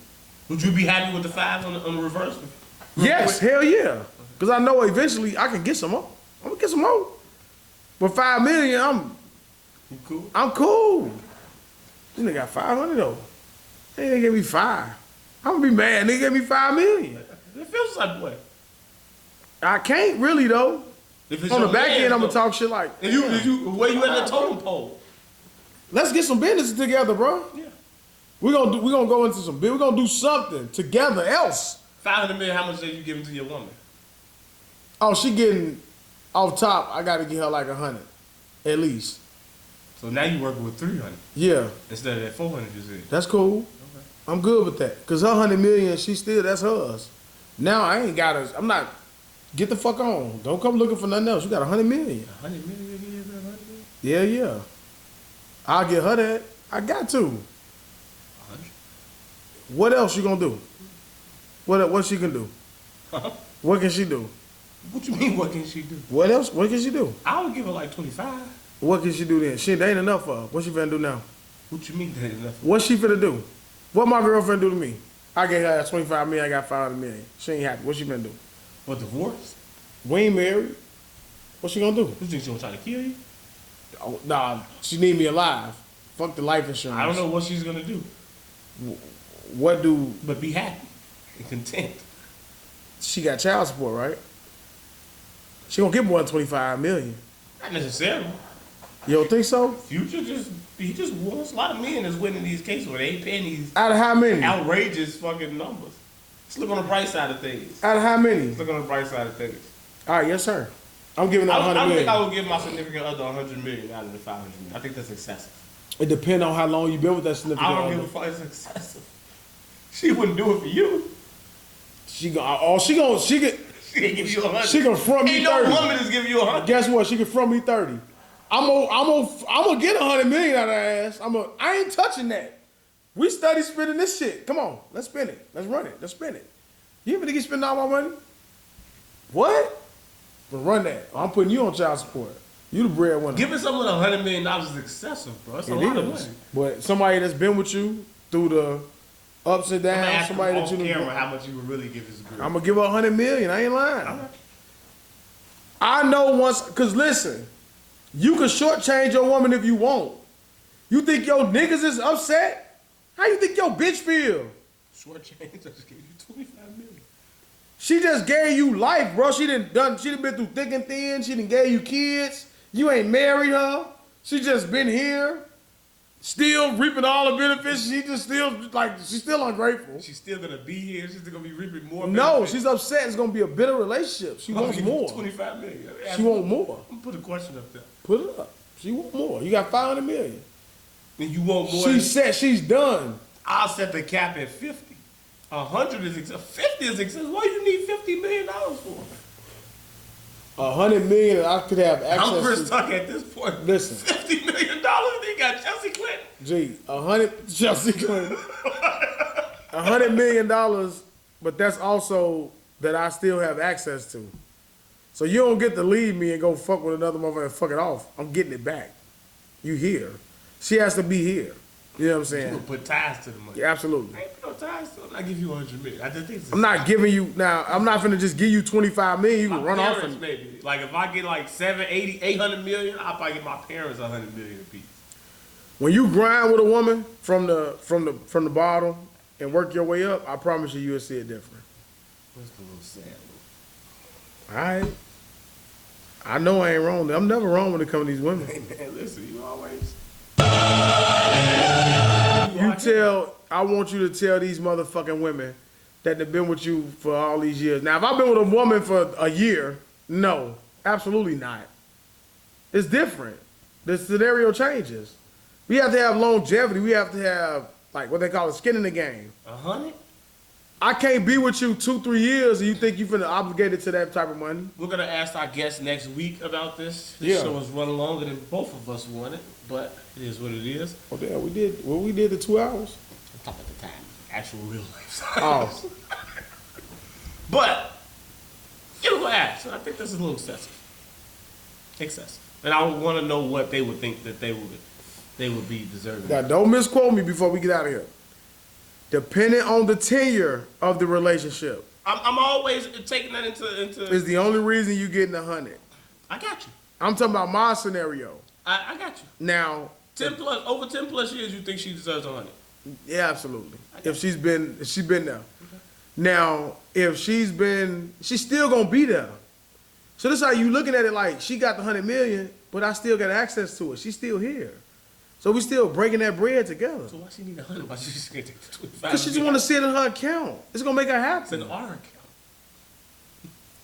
Speaker 2: Would you be happy with the 5 on the reverse?
Speaker 1: Yes, hell yeah. Because I know eventually I can get some more. I'm gonna get some more. But 5 million,
Speaker 2: you cool?
Speaker 1: I'm cool. This nigga got 500 though. They gave me 5. I'm gonna be mad. They gave me 5 million.
Speaker 2: It feels like what?
Speaker 1: I can't really though. On the back end, I'm gonna talk shit like.
Speaker 2: Where you at the totem pole?
Speaker 1: Let's get some business together, bro. Yeah. We're gonna go into some business. We're gonna do something together else.
Speaker 2: $500 million. How much are you giving to your woman?
Speaker 1: Oh, she getting off top. I gotta get her like 100, at least.
Speaker 2: So now you working with 300.
Speaker 1: Yeah.
Speaker 2: Instead of that 400 you said.
Speaker 1: That's cool. Okay. I'm good with that. Cause her 100 million, that's hers. Now I ain't got her. I'm not. Get the fuck on. Don't come looking for nothing else. You got 100 million.
Speaker 2: 100 million?
Speaker 1: Yeah. I'll get her that. I got to.
Speaker 2: 100.
Speaker 1: What else you gonna do? What she can do?
Speaker 2: Huh?
Speaker 1: What can she do?
Speaker 2: What you mean? What can she do?
Speaker 1: What else? What can she do?
Speaker 2: I would give her like 25.
Speaker 1: What can she do then? Shit, that ain't enough for her. What she finna do now?
Speaker 2: What you mean that ain't enough?
Speaker 1: What she finna do? What my girlfriend do to me? I gave her 25 million. I got 500 million. She ain't happy. What she finna do?
Speaker 2: What, divorce?
Speaker 1: We ain't married. What she gonna do?
Speaker 2: You think she gonna try to kill you?
Speaker 1: Oh, nah, she need me alive. Fuck the life insurance.
Speaker 2: I don't know what she's gonna do.
Speaker 1: What do?
Speaker 2: But be happy and content.
Speaker 1: She got child support, right? She gonna get more than 25 million.
Speaker 2: Not necessarily.
Speaker 1: You don't think so?
Speaker 2: Future he just wants a lot of men that's winning these cases where they ain't paying these
Speaker 1: out of how many
Speaker 2: outrageous fucking numbers. Let's look on the bright side of things.
Speaker 1: Out of how many?
Speaker 2: Let's look on the bright side of things.
Speaker 1: All right, yes sir. I'm giving her 100 million.
Speaker 2: I don't think I would give my significant other 100 million out of the 500 million. I think that's excessive.
Speaker 1: It depends on how long you've been with that significant other.
Speaker 2: I don't give a fuck. It's excessive. She wouldn't do it for you.
Speaker 1: She can give you 100. She can front me 30.
Speaker 2: Ain't no woman is giving you 100.
Speaker 1: Guess what? She can front me 30. I'm gonna get 100 million out of her ass. I ain't touching that. We study spending this shit. Come on, let's spend it. Let's run it. Let's spend it. You ever think you spend all my money? What? Well, run that. I'm putting you on child support. You the breadwinner.
Speaker 2: Giving someone $100 million is excessive, bro. That's a lot of money.
Speaker 1: But somebody that's been with you through the ups and downs, somebody that you
Speaker 2: camera how much you would really give this girl.
Speaker 1: I'm gonna give her 100 million. I ain't lying.
Speaker 2: Right.
Speaker 1: I know once, cause listen, you can shortchange your woman if you want. You think your niggas is upset? How you think your bitch feel?
Speaker 2: Shortchange, I just gave you 25 million.
Speaker 1: She just gave you life, bro. She done been through thick and thin. She done gave you kids. You ain't married her. She just been here. Still reaping all the benefits. She just still, she's still ungrateful.
Speaker 2: She's still gonna be here. She's still gonna be reaping more benefits.
Speaker 1: No, she's upset. It's gonna be a bitter relationship. She wants more.
Speaker 2: 25 million.
Speaker 1: She want more.
Speaker 2: I'm gonna put a question up there.
Speaker 1: Put it up. She want more. You got 500 million.
Speaker 2: And you want more?
Speaker 1: She said she's done.
Speaker 2: I'll set the cap at 50. 100 is excessive. 50 is excessive. What do you need $50 million for?
Speaker 1: 100 million, I could have access
Speaker 2: I'm Chris Tucker at this point.
Speaker 1: Listen.
Speaker 2: $50 million, they got Chelsea Clinton.
Speaker 1: Gee, 100 Chelsea Clinton. $100 million, but that's also that I still have access to. So you don't get to leave me and go fuck with another motherfucker and fuck it off. I'm getting it back. You here. She has to be here. You know what I'm
Speaker 2: You
Speaker 1: saying?
Speaker 2: gonna put ties to the money.
Speaker 1: Yeah, absolutely.
Speaker 2: I ain't put no ties to it. I give you 100 million. I just think it's
Speaker 1: I'm not giving you, now, I'm not finna just give you 25 million. You can
Speaker 2: my
Speaker 1: run off
Speaker 2: parents,
Speaker 1: and
Speaker 2: maybe. Like if I get like 7, 80, 800 million, I'll probably give my parents 100 million apiece.
Speaker 1: when you grind with a woman from the bottom and work your way up, I promise you, you'll see it different.
Speaker 2: That's a little sad.
Speaker 1: All right. I know I ain't wrong. I'm never wrong when it comes to these women.
Speaker 2: Hey man, listen, you always.
Speaker 1: I want you to tell these motherfucking women that they've been with you for all these years. Now, if I've been with a woman for a year, no, absolutely not. It's different. The scenario changes. We have to have longevity. We have to have, like, what they call skin in the game.
Speaker 2: 100?
Speaker 1: I can't be with you 2-3 years and you think you're finna obligated to that type of money.
Speaker 2: We're gonna ask our guest next week about this. This
Speaker 1: Yeah.
Speaker 2: show is running longer than both of us wanted, but it is what it is.
Speaker 1: Oh, yeah, we did the 2 hours.
Speaker 2: I'm talking about the time, actual real life.
Speaker 1: Oh.
Speaker 2: But it was asked. I think this is a little excessive. And I would want to know what they would think that they would be deserving.
Speaker 1: Now, don't misquote me before we get out of here. Depending on the tenure of the relationship
Speaker 2: I'm always taking that into.
Speaker 1: is the only reason you getting 100.
Speaker 2: I got you.
Speaker 1: I'm talking about my scenario.
Speaker 2: I got you.
Speaker 1: Now,
Speaker 2: 10 plus over 10 plus years, you think she deserves 100?
Speaker 1: yeah, absolutely. If she's been there. Okay. Now, if she's still gonna be there. So this is how you looking at it, like she got the 100 million, but I still got access to it. She's still here. So we still breaking that bread together.
Speaker 2: So why she need 100? Why she just gonna take the 25?
Speaker 1: Because she just want to see it in her account. It's gonna make her
Speaker 2: It's
Speaker 1: happy.
Speaker 2: in our account.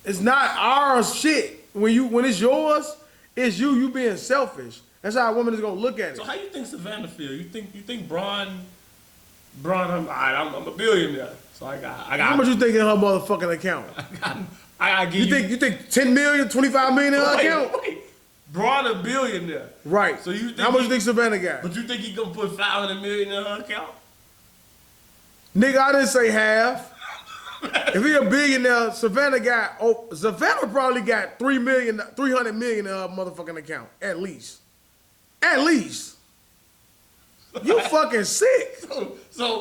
Speaker 1: It's not our shit. When it's yours, it's you being selfish. That's how a woman is gonna look at it.
Speaker 2: So how you think Savannah feel? You think Braun? I'm a billionaire, so I got.
Speaker 1: How much you think in her motherfucking account?
Speaker 2: I give
Speaker 1: You think 10 million, 25 million in her account?
Speaker 2: Wait. Braun a billionaire.
Speaker 1: Right.
Speaker 2: So you think
Speaker 1: how much you think Savannah got?
Speaker 2: But you think he gonna put 500 million in her account?
Speaker 1: Nigga, I didn't say half. If he a billionaire, Savannah probably got 300 million in her motherfucking account. At least. At least. You fucking sick.
Speaker 2: So.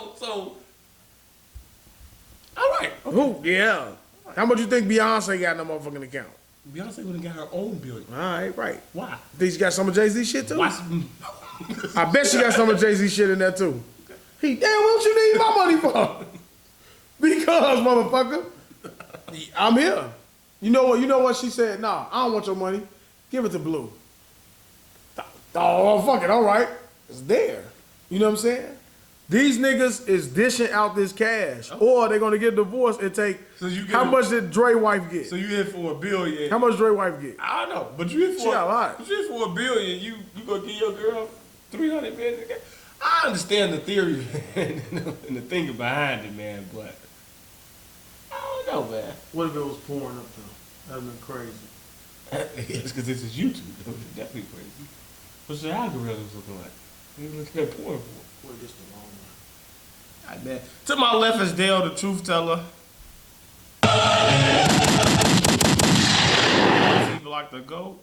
Speaker 2: All right.
Speaker 1: Who? Yeah. How much you think Beyonce got in her motherfucking account?
Speaker 2: Beyonce would have got her own billion.
Speaker 1: All right, right.
Speaker 2: Why?
Speaker 1: Think she got some of Jay-Z shit too?
Speaker 2: Why?
Speaker 1: I bet she got some of Jay-Z shit in there too. Damn, what you need my money for? Because, motherfucker, I'm here. You know what she said? Nah, I don't want your money. Give it to Blue. Oh, fuck it, all right. It's there. You know what I'm saying? These niggas is dishing out this cash. Or they're gonna get divorced and take how much did Dre wife get?
Speaker 2: So you hit for $1 billion.
Speaker 1: How much Dre wife get?
Speaker 2: I don't know, but you hit for
Speaker 1: She got a lot.
Speaker 2: But you hit for $1 billion. You gonna give your girl 300 million? I understand the theory and the thinking behind it, man, but I don't know, man.
Speaker 1: What if it was pouring up though? That'd been crazy.
Speaker 2: Yes, because this is YouTube. It's definitely crazy. What's the algorithms looking like? What are you looking at porn for?
Speaker 1: Boy, this the wrong one.
Speaker 2: I bet. To my left is Daeo, the truth teller. dblock the GOAT.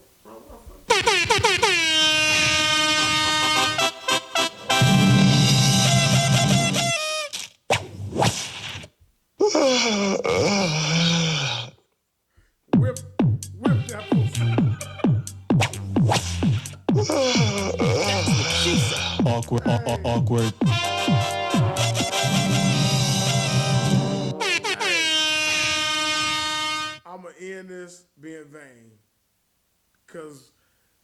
Speaker 1: Whip that pussy.
Speaker 3: Awkward.
Speaker 1: I'ma end this being vain. Cause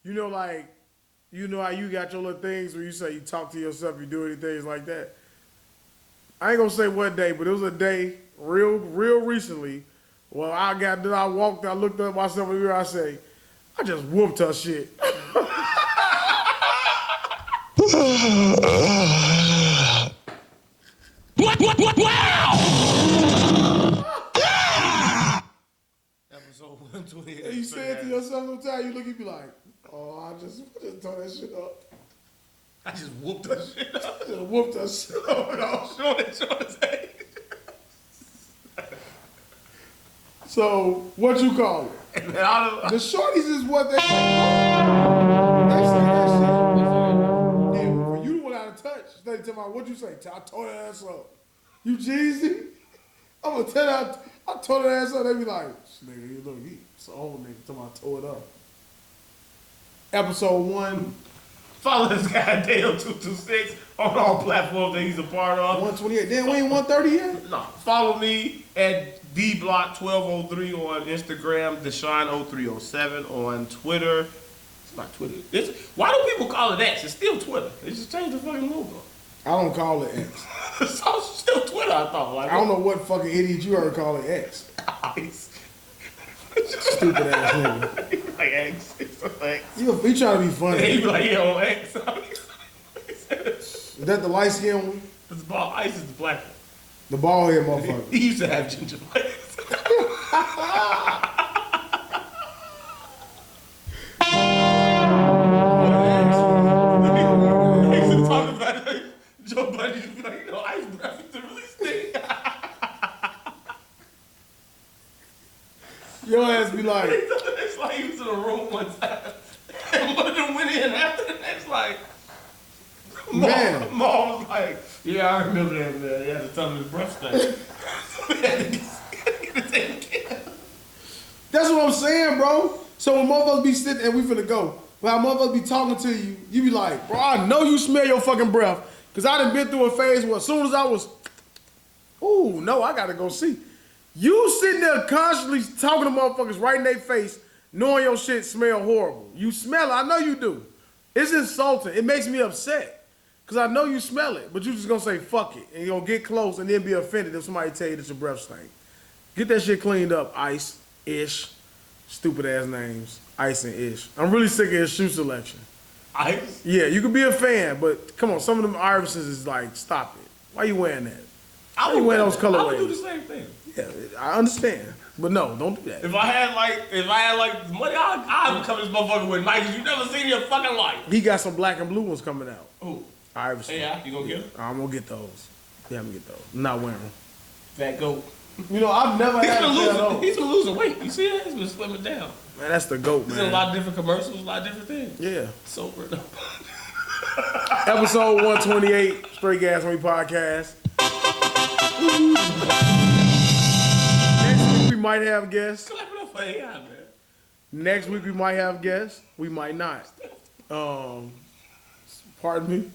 Speaker 1: you know how you got your little things where you say you talk to yourself, you do anything like that. I ain't gonna say what day, but it was a day real recently. Well, I walked, I looked up myself in the mirror, I say, I just whooped her shit.
Speaker 3: Wow!
Speaker 2: Episode 128.
Speaker 1: And you say it to yourself sometimes, you look at me like, oh, I just tore that shit up.
Speaker 2: I just whooped her shit up.
Speaker 1: Just whooped her shit up.
Speaker 2: Showing his age.
Speaker 1: So, what you call it?
Speaker 2: And then I don't-
Speaker 1: The shorties is what they say. They say that shit. And when you went out of touch, they tell me, what'd you say? I tore that ass up. You Jeezy? I'm gonna tell that I tore that ass up. They be like, nigga, look, he's an old nigga. Tell me I tore it up. Episode 1.
Speaker 2: Follow this guy, daeo226, on all platforms that he's a part of.
Speaker 1: 128. Damn, we ain't 130 yet?
Speaker 2: No, follow me at dblock1203 on Instagram, Deshaun0307 on Twitter. It's not Twitter. Why do people call it X? It's still Twitter. They just changed the fucking logo.
Speaker 1: I don't call it X.
Speaker 2: It's still Twitter, I thought. Like,
Speaker 1: I don't know what fucking idiot you heard call it X. Stupid ass nigga.
Speaker 2: Like X. It's X.
Speaker 1: You trying to be funny.
Speaker 2: He be like, yeah, on X.
Speaker 1: Is that the light skin one?
Speaker 2: This ball ice is the black one.
Speaker 1: The bald head motherfucker.
Speaker 2: He used to have gingivitis. He used to talk about it. Joe Budden used to be like, ice breath is the really stink.
Speaker 1: Your ass be like,
Speaker 2: It's like he was in a room one time, and one of them went in after the next, like,
Speaker 1: man.
Speaker 2: Mom was like, yeah, I remember that, man. He had to tell him his breath stank. We had to get it taken care of.
Speaker 1: That's what I'm saying, bro. So when motherfuckers be sitting and we finna go, while motherfuckers be talking to you, you be like, bro, I know you smell your fucking breath. Cause I done been through a phase where as soon as I was, ooh, no, I gotta go see. You sitting there constantly talking to motherfuckers right in their face, knowing your shit smell horrible. You smell it, I know you do. It's insulting, it makes me upset. Cause I know you smell it, but you just gonna say fuck it. And you gonna get close and then be offended if somebody tell you that your breath stink. Get that shit cleaned up, Ice, Ish, stupid ass names, Ice and Ish. I'm really sick of his shoe selection.
Speaker 2: Ice?
Speaker 1: Yeah, you could be a fan, but come on, some of them Iversons is like, stop it. Why you wearing that?
Speaker 2: I
Speaker 1: would wear those
Speaker 2: I would
Speaker 1: colorways.
Speaker 2: do the same thing.
Speaker 1: Yeah, I understand, but no, don't do that.
Speaker 2: If I had like money, I would come to this motherfucker with Nikes you never seen in your fucking life.
Speaker 1: He got some black and blue ones coming out.
Speaker 2: Ooh. Hey, you gonna get them?
Speaker 1: I'm gonna get those. Yeah, I'm gonna get those. I'm not wearing them.
Speaker 2: Fat goat.
Speaker 1: You know, I've never had a pair of those.
Speaker 2: He's been losing weight. You see that? He's been slimming down.
Speaker 1: Man, that's the GOAT,
Speaker 2: He's in a
Speaker 1: man.
Speaker 2: lot of different commercials, a lot of different things.
Speaker 1: Yeah.
Speaker 2: Sober.
Speaker 1: Episode 128, Straight Gas on Me Podcast. Next week we might have guests.
Speaker 2: Clap it up for AI, man.
Speaker 1: Next week we might have guests. We might not. Pardon me.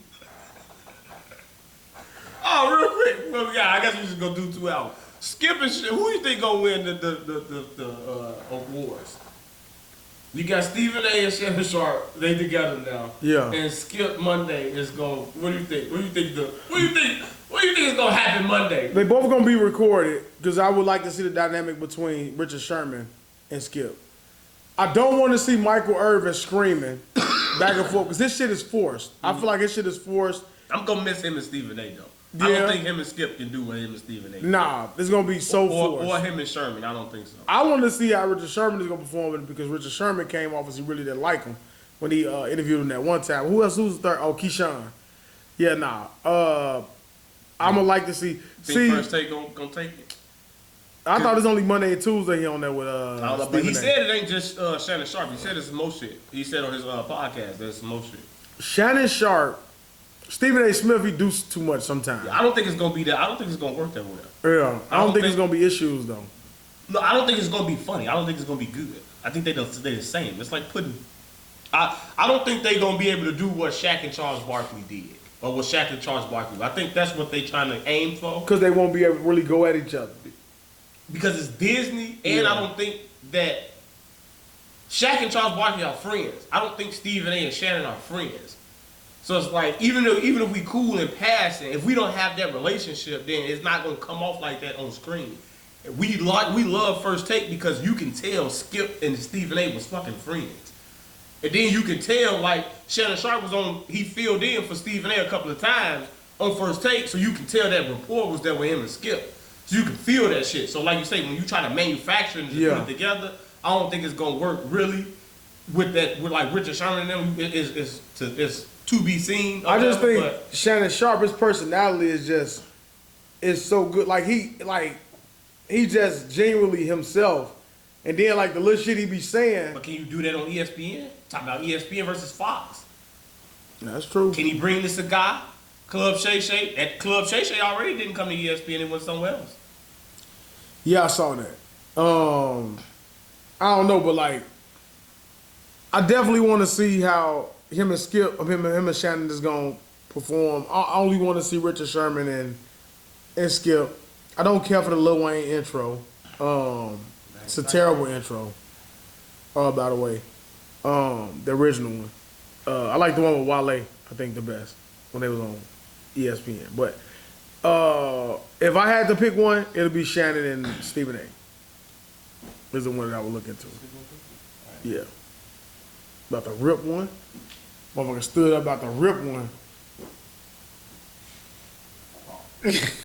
Speaker 2: Oh, real quick. Well, yeah, I guess we just gonna do 2 hours. Skip and shit. Who you think gonna win the awards? You got Stephen A. and Shannon Sharp. They together now.
Speaker 1: Yeah.
Speaker 2: And Skip Monday is going. What do you think? What do you think is gonna happen Monday?
Speaker 1: They both gonna be recorded because I would like to see the dynamic between Richard Sherman and Skip. I don't want to see Michael Irvin screaming back and forth because this shit is forced. I feel like this shit is forced.
Speaker 2: I'm gonna miss him and Stephen A. though. I
Speaker 1: Yeah.
Speaker 2: don't think him and Skip can do what him and Stephen A. do.
Speaker 1: Nah, it's gonna be so forced.
Speaker 2: Or him and Sherman. I don't think so.
Speaker 1: I want to see how Richard Sherman is gonna perform it because Richard Sherman came off as he really didn't like him when he interviewed him that one time. Who else? Who's the third? Oh, Keyshawn. Yeah, nah. I'm gonna like to see.
Speaker 2: Think First Take gonna take it?
Speaker 1: I thought it was only Monday and Tuesday he on there with
Speaker 2: I don't know, but
Speaker 1: Stephen
Speaker 2: he
Speaker 1: A.
Speaker 2: said it ain't just Shannon Sharp. He said it's some more shit. He said on his podcast there's some more shit.
Speaker 1: Shannon Sharp, Stephen A. Smith, he do too much sometimes.
Speaker 2: I don't think it's gonna be that. I don't think it's gonna work that well.
Speaker 1: Yeah, I don't think it's gonna be issues though.
Speaker 2: No, I don't think it's gonna be funny. I don't think it's gonna be good. I think they're the same. It's like putting. I don't think they're gonna be able to do what Shaq and Charles Barkley did, or what Shaq and Charles Barkley. I think that's what they trying to aim for.
Speaker 1: Because they won't be able to really go at each other.
Speaker 2: Because it's Disney, and I don't think that Shaq and Charles Barkley are friends. I don't think Stephen A. and Shannon are friends. So it's like even if we cool and passing, if we don't have that relationship, then it's not gonna come off like that on screen. We love First Take because you can tell Skip and Stephen A. was fucking friends. And then you can tell like Shannon Sharp he filled in for Stephen A. a couple of times on First Take, so you can tell that rapport was there with him and Skip. So you can feel that shit. So like you say, when you try to manufacture and just put it together, I don't think it's gonna work really with like Richard Sherman and them. It's to be seen.
Speaker 1: I just think
Speaker 2: but
Speaker 1: Shannon Sharp's personality is so good. Like he just genuinely himself. And then like the little shit he be saying.
Speaker 2: can you do that on ESPN? Talk about ESPN versus Fox.
Speaker 1: That's true.
Speaker 2: Can he bring the cigar? Club Shay Shay. That Club Shay Shay already didn't come to ESPN. It went somewhere else.
Speaker 1: Yeah, I saw that. I don't know, but like, I definitely want to see how him and Shannon is gonna perform. I only want to see Richard Sherman and Skip. I don't care for the Lil Wayne intro. It's a terrible intro. By the way, the original one. I like the one with Wale. I think the best when they was on ESPN. But if I had to pick one, it'll be Shannon and Stephen A. Is the one that I would look into. Yeah. About the rip one. Motherfucker stood up about the rip one.